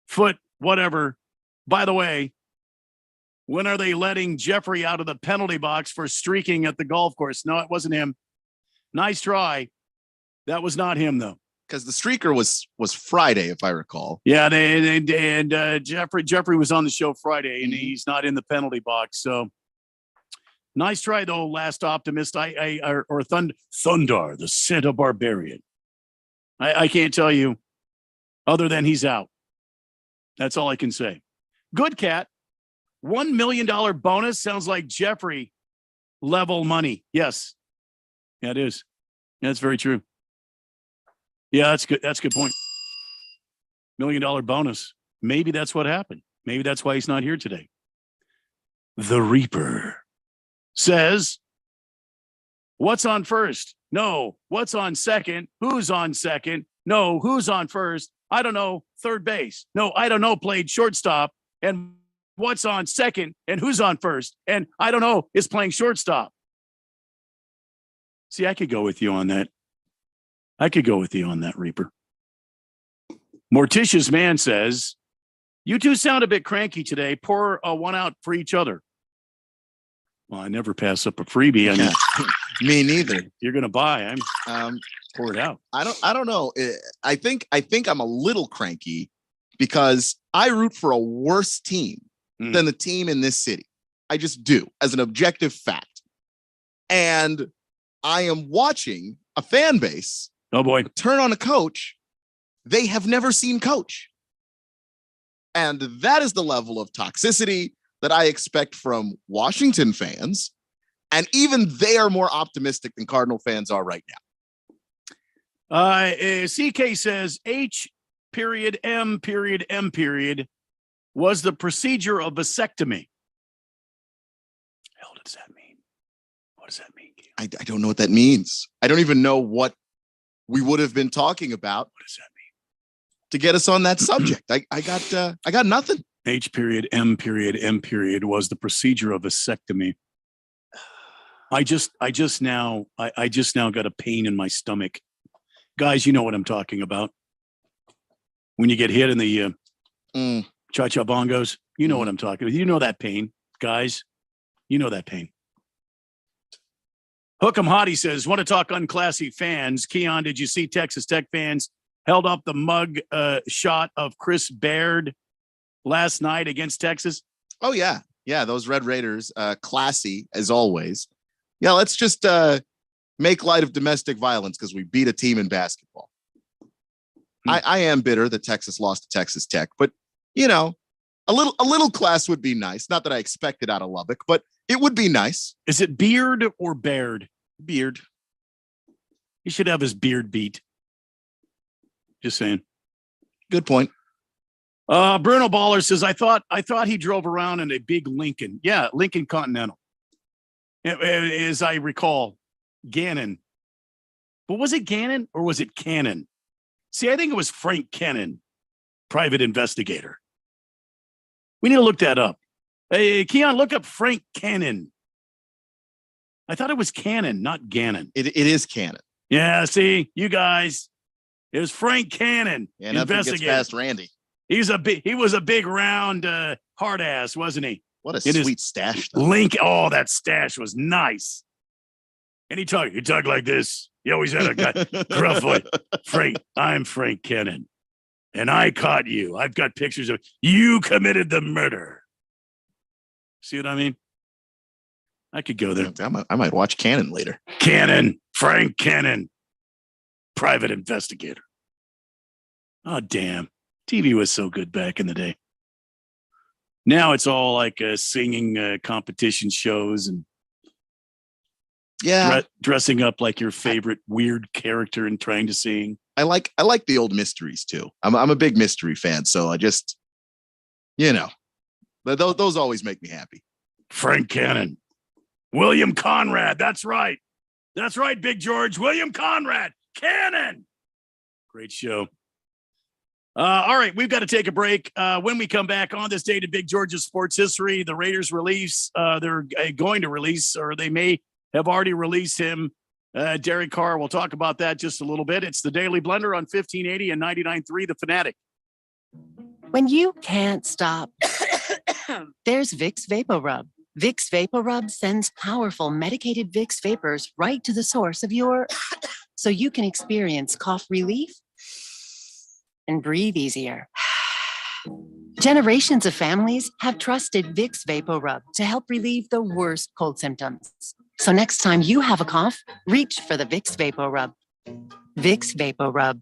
foot, whatever. By the way, when are they letting Jeffrey out of the penalty box for streaking at the golf course? No, it wasn't him. Nice try. That was not him, though. Because the streaker was Friday, if I recall. Yeah, Jeffrey was on the show Friday, and he's not in the penalty box. So nice try, though, last Optimist. Thundar, the Santa Barbarian. I can't tell you other than he's out. That's all I can say. Good Cat. $1 million bonus sounds like Jeffrey level money. Yes. Yeah, it is. Yeah, that's very true. Yeah, that's good. That's a good point. $1 million bonus. Maybe that's what happened. Maybe that's why he's not here today. The Reaper says, what's on first? No. What's on second? Who's on second? No. Who's on first? I don't know. Third base. No, I don't know. Played shortstop. And what's on second? And who's on first? And I don't know. Is playing shortstop. See, I could go with you on that. Reaper. Morticia's Man says, you two sound a bit cranky today. Pour one out for each other. Well, I never pass up a freebie. I mean, me neither. You're going to buy. I'm pour it out. I don't know. I think I'm a little cranky because I root for a worse team than the team in this city. I just do, as an objective fact. And I am watching a fan base turn on a coach they have never seen coach. And that is the level of toxicity that I expect from Washington fans. And even they are more optimistic than Cardinal fans are right CK says H period M period M period was the procedure of vasectomy. Hell, does that mean? What does that mean? I don't know what that means. I don't even know what we would have been talking about. What does that mean? To get us on that subject. I got nothing. H period M period M period was the procedure of vasectomy. I just now got a pain in my stomach. Guys, you know what I'm talking about. When you get hit in the cha-cha bongos, you know what I'm talking about. You know that pain, guys. You know that pain. Hook'em Hottie says, want to talk unclassy fans. Keon, did you see Texas Tech fans held up the mug shot of Chris Baird last night against Texas? Oh, yeah. Yeah, those Red Raiders, classy as always. Yeah, let's just make light of domestic violence because we beat a team in basketball. I am bitter that Texas lost to Texas Tech, but, you know, a little class would be nice. Not that I expect it out of Lubbock, but it would be nice. Is it Beard or Baird? Beard. He should have his beard beat. Just saying. Good point. Bruno Baller says, I thought he drove around in a big Lincoln. Yeah, Lincoln Continental. As I recall, Gannon. But was it Gannon or was it Cannon? See, I think it was Frank Cannon, private investigator. We need to look that up. Hey, Keon, look up Frank Cannon. I thought it was Cannon, not Gannon. It is Cannon. Yeah, see, you guys. It was Frank Cannon. Yeah, nothing gets past Randy. He was a big round hard ass, wasn't he? What a sweet stash, though. That stash was nice. And he talk like this. He always had a gruff voice. Frank, I'm Frank Cannon. And I caught you. I've got pictures of you committed the murder. See what I mean? I could go there. I might watch Cannon later. Cannon, Frank Cannon, private investigator. Oh, damn. TV was so good back in the day. Now it's all like singing competition shows and dressing up like your favorite weird character and trying to sing. I like the old mysteries too. I'm a big mystery fan, so I just, those always make me happy. Frank Cannon, William Conrad. That's right, Big George. William Conrad, Cannon. Great show. All right, we've got to take a break. When we come back on this date in Big George's sports history, the Raiders release, they're going to release, or they may have already released him, Derek Carr. We'll talk about that just a little bit. It's the Daily Blender on 1580 and 99.3 The Fanatic. When you can't stop, there's Vicks VapoRub. Vicks VapoRub sends powerful medicated Vicks vapors right to the source of your, so you can experience cough relief and breathe easier. Generations of families have trusted Vicks VapoRub to help relieve the worst cold symptoms. So next time you have a cough, reach for the Vicks VapoRub. Vicks VapoRub.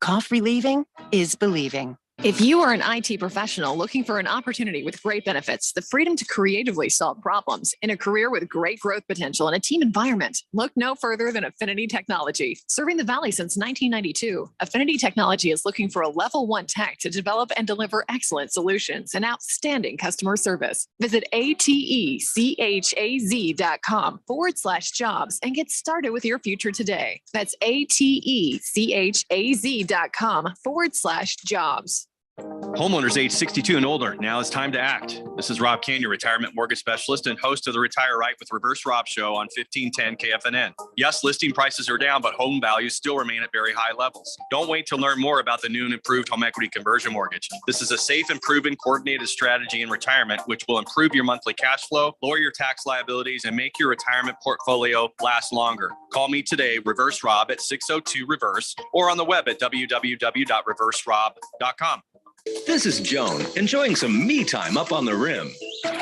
Cough relieving is believing. If you are an IT professional looking for an opportunity with great benefits, the freedom to creatively solve problems in a career with great growth potential and a team environment, look no further than Affinity Technology. Serving the Valley since 1992, Affinity Technology is looking for a level 1 tech to develop and deliver excellent solutions and outstanding customer service. Visit atechaz.com/jobs and get started with your future today. That's atechaz.com/jobs. Homeowners age 62 and older, now it's time to act. This is Rob Canyon, retirement mortgage specialist and host of the Retire Right with Reverse Rob show on 1510 KFNN. Yes, listing prices are down, but home values still remain at very high levels. Don't wait to learn more about the new and improved home equity conversion mortgage. This is a safe and proven coordinated strategy in retirement, which will improve your monthly cash flow, lower your tax liabilities, and make your retirement portfolio last longer. Call me today, Reverse Rob at 602-REVERSE, or on the web at www.reverserob.com. This is Joan, enjoying some me time up on the rim.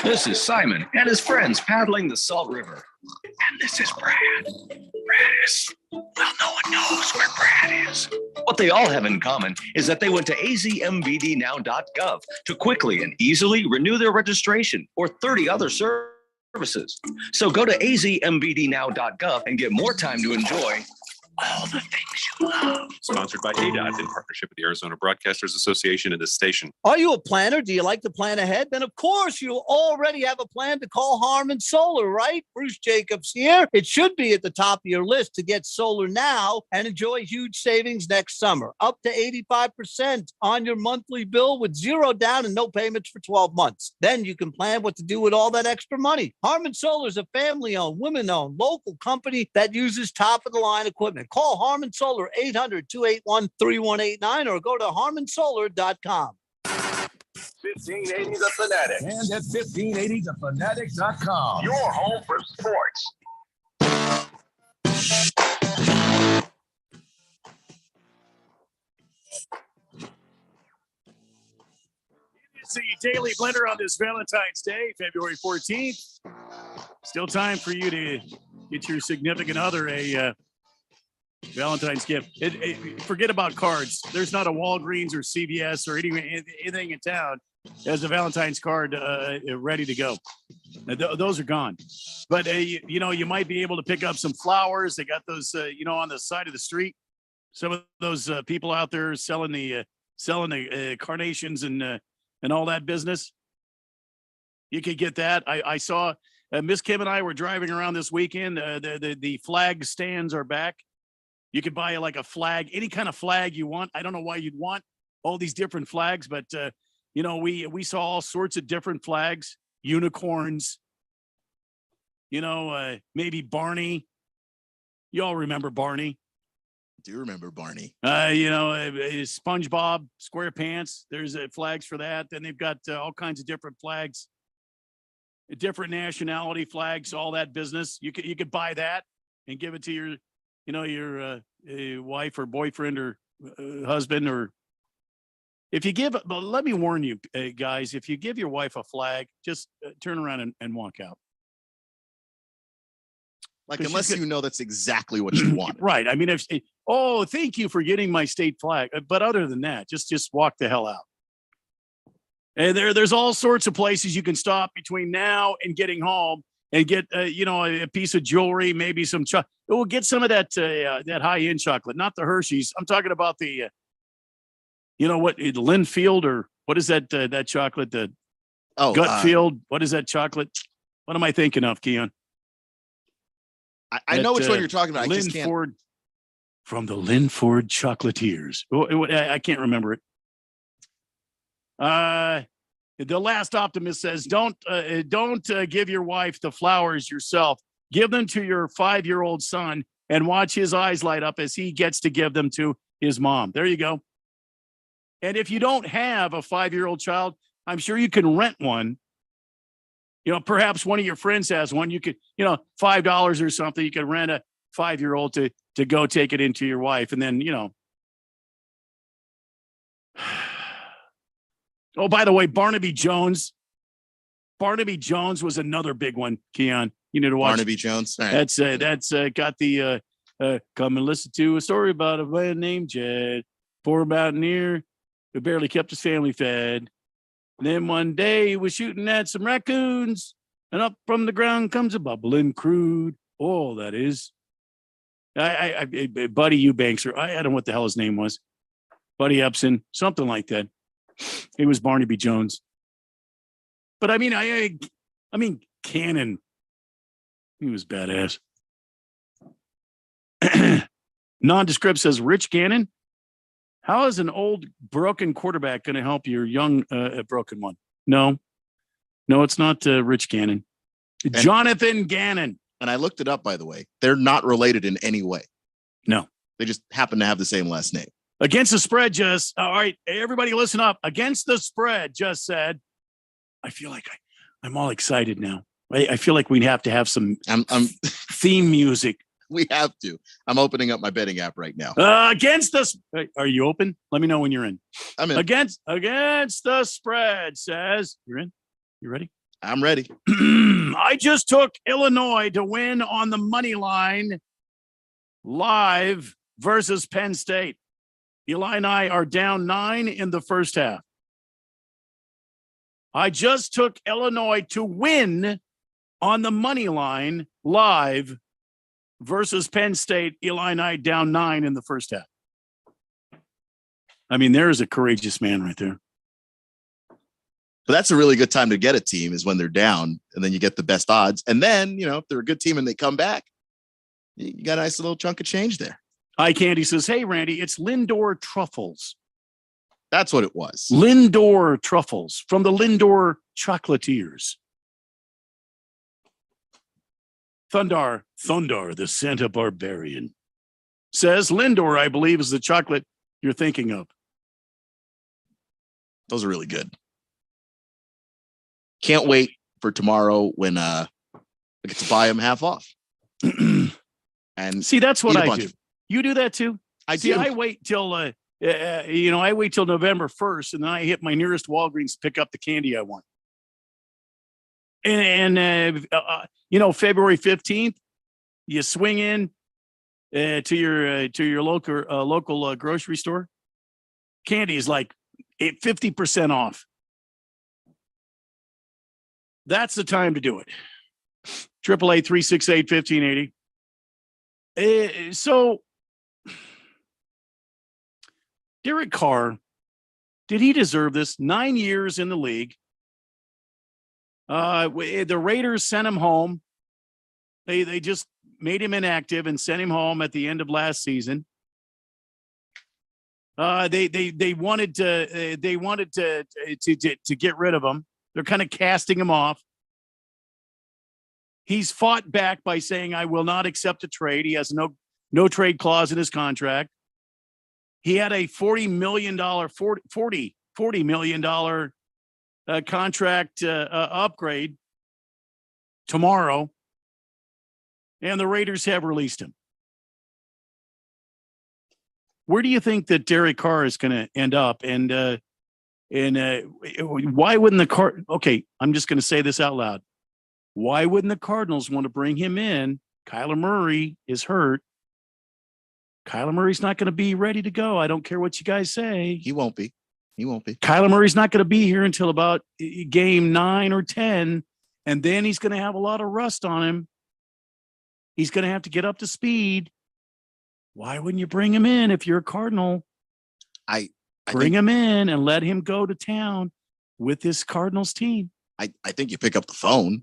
This is Simon and his friends paddling the Salt River. And this is Brad. Brad is, well, no one knows where Brad is. What they all have in common is that they went to azmbdnow.gov to quickly and easily renew their registration or 30 other services. So go to azmbdnow.gov and get more time to enjoy all the things you love. Sponsored by ADOT in partnership with the Arizona Broadcasters Association and this station. Are you a planner? Do you like to plan ahead? Then, of course, you already have a plan to call Harmon Solar, right? Bruce Jacobs here. It should be at the top of your list to get solar now and enjoy huge savings next summer. Up to 85% on your monthly bill with zero down and no payments for 12 months. Then you can plan what to do with all that extra money. Harmon Solar is a family-owned, women-owned, local company that uses top-of-the-line equipment. Call Harmon Solar 800-281-3189 or go to harmonsolar.com. 1580 The Fanatic. And at 1580thefanatic.com. Your home for sports. It's the Daily Blender on this Valentine's Day, February 14th. Still time for you to get your significant other a Valentine's gift. Forget about cards. There's not a Walgreens or CVS or anything in town that has a Valentine's card ready to go. Those are gone. But, you might be able to pick up some flowers. They got those, on the side of the street. Some of those people out there selling the carnations and all that business. You could get that. I saw Miss Kim and I were driving around this weekend. The flag stands are back. You could buy like a flag, any kind of flag you want. I don't know why you'd want all these different flags, but we saw all sorts of different flags, unicorns, maybe Barney. You all remember Barney? I do remember Barney. SpongeBob, SquarePants. There's flags for that. Then they've got all kinds of different flags, different nationality flags, all that business. You could buy that and give it to your wife or boyfriend or husband, or if you give, but let me warn you guys, if you give your wife a flag, just turn around and walk out. Like, unless you know that's exactly what you want. Right. I mean, thank you for getting my state flag. But other than that, just walk the hell out. And there's all sorts of places you can stop between now and getting home and get, a piece of jewelry, maybe some chocolate. We'll get some of that high-end chocolate, not the Hershey's. I'm talking about the, Linfield, or what is that chocolate? Gutfield. What is that chocolate? What am I thinking of, Keon? I know which one you're talking about. I just can't. Linford, from the Linford Chocolatiers. I can't remember it. The Last Optimist says, don't give your wife the flowers yourself. Give them to your 5-year-old son and watch his eyes light up as he gets to give them to his mom. There you go. And if you don't have a 5-year-old child, I'm sure you can rent one. Perhaps one of your friends has one. You could, $5 or something. You could rent a 5-year-old to go take it into your wife. And then, Oh, by the way, Barnaby Jones. Barnaby Jones was another big one, Keon. You need to watch Barnaby Jones. Right. That's got the come and listen to a story about a man named Jed, poor mountaineer who barely kept his family fed. And then one day he was shooting at some raccoons, and up from the ground comes a bubbling crude. Oh, that is. Buddy Eubanks, or I don't know what the hell his name was. Buddy Epson, something like that. He was Barnaby Jones. But I mean, Cannon. He was badass. Nondescript says, Rich Gannon. How is an old broken quarterback going to help your young broken one? No, it's not Rich Gannon. Jonathan Gannon. And I looked it up, by the way. They're not related in any way. No. They just happen to have the same last name. Against the Spread just, all right, everybody listen up. Against the Spread just said, I feel like I'm all excited now. I feel like we'd have to have some theme music. We have to. I'm opening up my betting app right now. Against the, are you open? Let me know when you're in. I'm in. Against the Spread says, you're in? You ready? I'm ready. I just took Illinois to win on the money line live versus Penn State. Illini are down 9 in the first half. I just took Illinois to win on the money line live versus Penn State. Illini down 9 in the first half. I mean, there's a courageous man right there. But that's a really good time to get a team is when they're down, and then you get the best odds. And then, if they're a good team and they come back, you got a nice little chunk of change there. Eye Candy says, hey, Randy, it's Lindor Truffles. That's what it was. Lindor Truffles from the Lindor Chocolatiers. Thundar, the Santa Barbarian, says Lindor, I believe, is the chocolate you're thinking of. Those are really good. Can't wait for tomorrow when I get to buy them half off. And see, that's what I do. You do that too? I do. I wait till I wait till November 1st, and then I hit my nearest Walgreens to pick up the candy I want. And February 15th, you swing in to your local grocery store. Candy is like 50% off. That's the time to do it. 888-368-1580. So, Derek Carr, did he deserve this? 9 years in the league. The Raiders sent him home. They just made him inactive and sent him home at the end of last season. They wanted to get rid of him. They're kind of casting him off. He's fought back by saying, I will not accept a trade. He has no trade clause in his contract. He had a $40 million contract upgrade tomorrow, and the Raiders have released him. Where do you think that Derek Carr is going to end up? And why wouldn't the Cardinals? Okay, I'm just going to say this out loud. Why wouldn't the Cardinals want to bring him in? Kyler Murray is hurt. Kyler Murray's not going to be ready to go. I don't care what you guys say. He won't be. Kyler Murray's not going to be here until about game 9 or 10, and then he's going to have a lot of rust on him. He's going to have to get up to speed. Why wouldn't you bring him in if you're a Cardinal? I bring him in and let him go to town with this Cardinals team. I think you pick up the phone.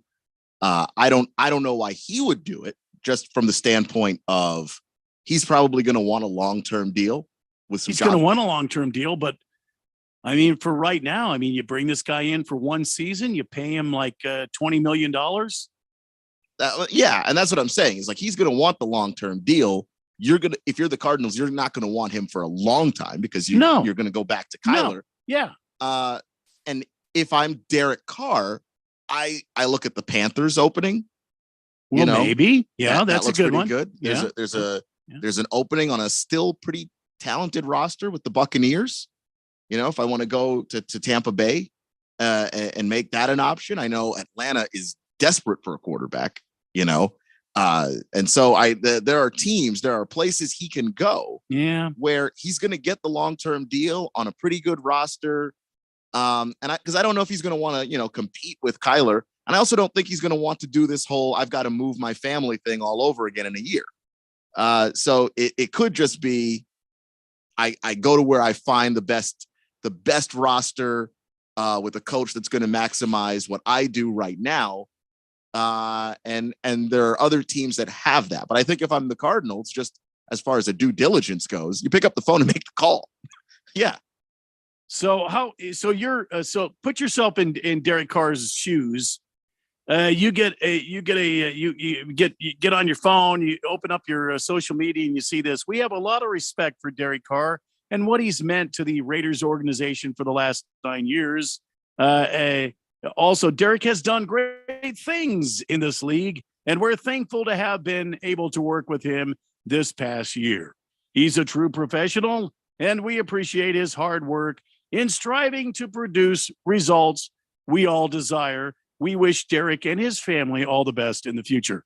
I don't know why he would do it, just from the standpoint of he's probably going to want a long-term deal with some. He's going to want a long-term deal, but I mean, for right now, I mean, you bring this guy in for one season, you pay him like $20 million. Yeah, and that's what I'm saying. Is like he's going to want the long-term deal. If you're the Cardinals, you're not going to want him for a long time because you're going to go back to Kyler. No. Yeah. And if I'm Derek Carr, I look at the Panthers opening. Well, maybe. Yeah, that's a good one. Good. There's an opening on a still pretty talented roster with the Buccaneers. If I want to go to Tampa Bay and make that an option, I know Atlanta is desperate for a quarterback. And so there are places he can go. Yeah, where he's going to get the long-term deal on a pretty good roster. Because I don't know if he's going to want to, compete with Kyler. And I also don't think he's going to want to do this whole I've got to move my family thing all over again in a year. So it could just be I go to where I find the best roster with a coach that's going to maximize what I do right now. And there are other teams that have that. But I think if I'm the Cardinals, just as far as a due diligence goes, you pick up the phone and make the call. Yeah. So put yourself in Derek Carr's shoes. You get on your phone, you open up your social media and you see this. We have a lot of respect for Derek Carr and what he's meant to the Raiders organization for the last 9 years. Also, Derek has done great things in this league, and we're thankful to have been able to work with him this past year. He's a true professional, and we appreciate his hard work in striving to produce results we all desire. We wish Derek and his family all the best in the future.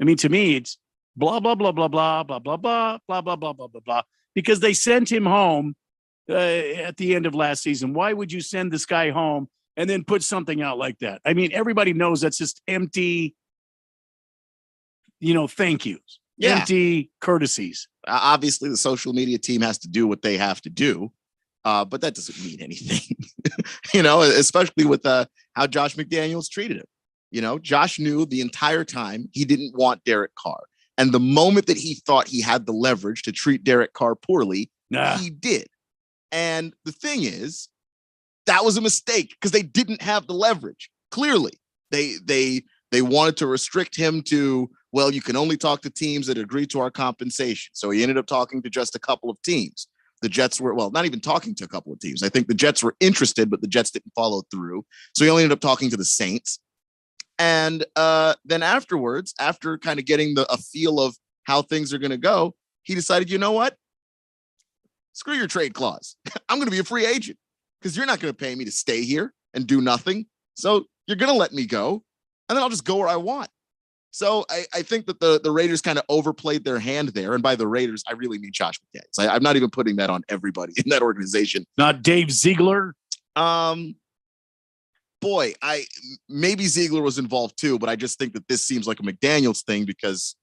I mean, to me, it's blah, blah, blah, blah, blah, blah, blah, blah, blah, blah, blah, blah, blah, blah, because they sent him home at the end of last season. Why would you send this guy home and then put something out like that? I mean, everybody knows that's just empty thank yous, Yeah. empty courtesies. Obviously, the social media team has to do what they have to do, but that doesn't mean anything, especially with how Josh McDaniels treated him. Josh knew the entire time he didn't want Derek Carr. And the moment that he thought he had the leverage to treat Derek Carr poorly, he did. And the thing is, that was a mistake because they didn't have the leverage. Clearly, they wanted to restrict him to, well, you can only talk to teams that agree to our compensation. So he ended up talking to just a couple of teams. The Jets were, not even talking to a couple of teams. I think the Jets were interested, but the Jets didn't follow through. So he only ended up talking to the Saints. And then afterwards, after kind of getting a feel of how things are going to go, he decided, you know what? Screw your trade clause. I'm going to be a free agent because you're not going to pay me to stay here and do nothing. So you're going to let me go, and then I'll just go where I want. So I think that the Raiders kind of overplayed their hand there. And by the Raiders, I really mean Josh McDaniels. I'm not even putting that on everybody in that organization. Not Dave Ziegler. Boy, maybe Ziegler was involved too, but I just think that this seems like a McDaniels thing because,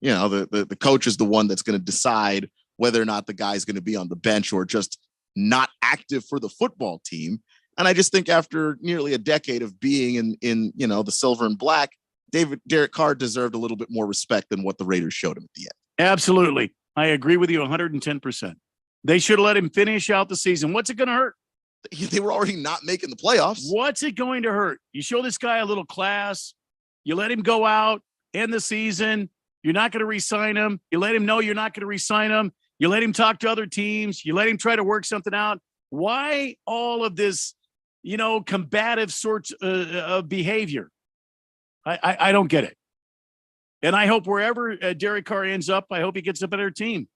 the coach is the one that's going to decide whether or not the guy's going to be on the bench or just not active for the football team. And I just think after nearly a decade of being in the silver and black, Derek Carr deserved a little bit more respect than what the Raiders showed him at the end. Absolutely. I agree with you 110%. They should have let him finish out the season. What's it going to hurt? They were already not making the playoffs. What's it going to hurt? You show this guy a little class. You let him go out, end the season. You're not going to re-sign him. You let him know you're not going to re-sign him. You let him talk to other teams. You let him try to work something out. Why all of this, combative sorts of behavior? I don't get it. And I hope wherever Derek Carr ends up, I hope he gets a better team.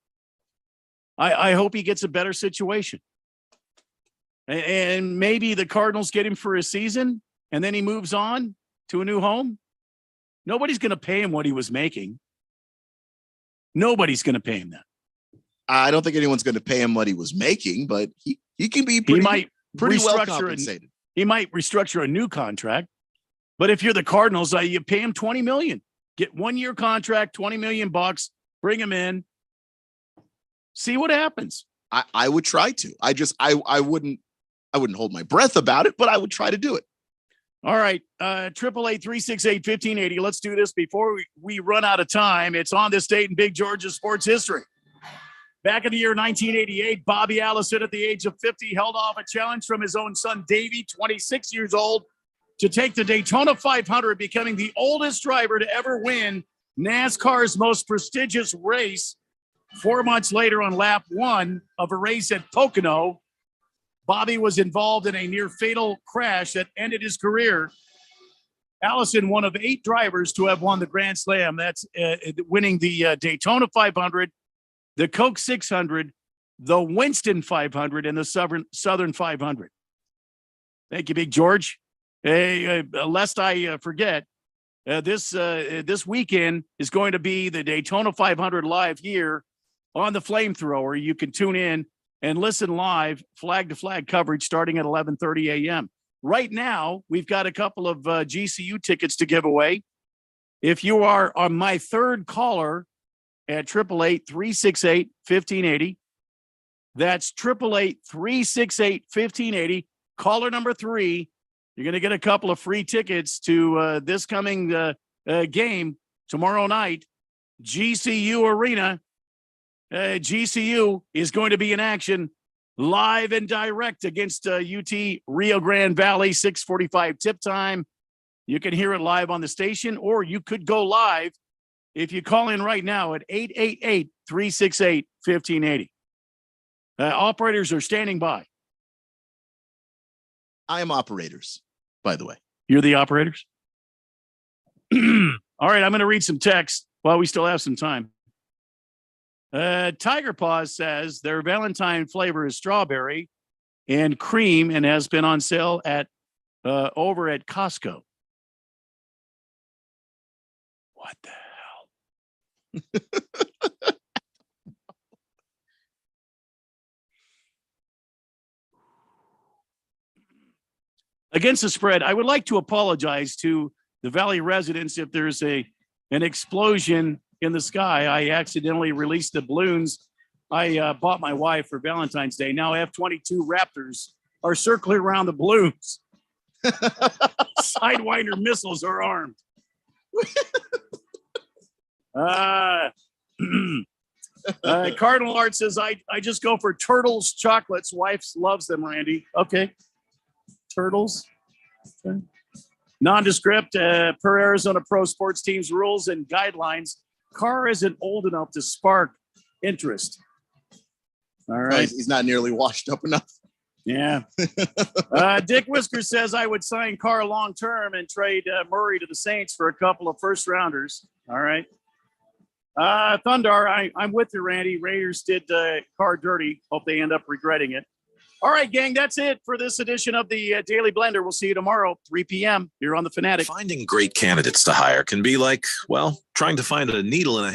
I hope he gets a better situation. And maybe the Cardinals get him for a season and then he moves on to a new home. Nobody's going to pay him what he was making. Nobody's going to pay him that. I don't think anyone's going to pay him what he was making, but he can be pretty well compensated. He might restructure a new contract. But if you're the Cardinals, you pay him $20 million. Get 1 year contract, $20 million bucks, bring him in. See what happens. I would try to. I wouldn't hold my breath about it, but I would try to do it. All right. 888-368-1580. Let's do this before we run out of time. It's on this date in Big Georgia sports history. Back in the year 1988, Bobby Allison, at the age of 50, held off a challenge from his own son, Davey, 26 years old, to take the Daytona 500, becoming the oldest driver to ever win NASCAR's most prestigious race. 4 months later, on lap 1 of a race at Pocono, Bobby was involved in a near-fatal crash that ended his career. Allison, one of 8 drivers to have won the Grand Slam. That's winning the Daytona 500, the Coke 600, the Winston 500, and the Southern 500. Thank you, Big George. Hey, lest I forget, this weekend is going to be the Daytona 500 live here on the Flamethrower. You can tune in and listen live, flag-to-flag coverage starting at 11:30 a.m. Right now, we've got a couple of GCU tickets to give away. If you are on my third caller at 888-368-1580, that's 888-368-1580. Caller number 3, you're going to get a couple of free tickets to this coming game tomorrow night, GCU Arena. GCU is going to be in action live and direct against UT Rio Grande Valley, 6:45 tip time. You can hear it live on the station, or you could go live if you call in right now at 888-368-1580. Operators are standing by. I am operators, by the way. You're the operators? All right, I'm going to read some text while we still have some time. Tiger Paws says their Valentine flavor is strawberry and cream and has been on sale at over at Costco. What the hell? Against the spread, I would like to apologize to the Valley residents if there's an an explosion in the sky. I accidentally released the balloons I bought my wife for Valentine's Day. Now F-22 Raptors are circling around the balloons. Sidewinder missiles are armed. Cardinal Art says, I just go for Turtles chocolates. Wife loves them, Randy. Okay. Turtles. Okay. Nondescript, per Arizona Pro Sports Team's rules and guidelines, car isn't old enough to spark interest. All right. He's not nearly washed up enough. Yeah. Dick Whisker says, I would sign Carr long term and trade Murray to the Saints for a couple of first rounders. All right. Thundar, I'm with you, Randy. Raiders did Carr dirty. Hope they end up regretting it. All right, gang, that's it for this edition of the Daily Blender. We'll see you tomorrow, 3 p.m. here on The Fanatic. Finding great candidates to hire can be like, well, trying to find a needle in a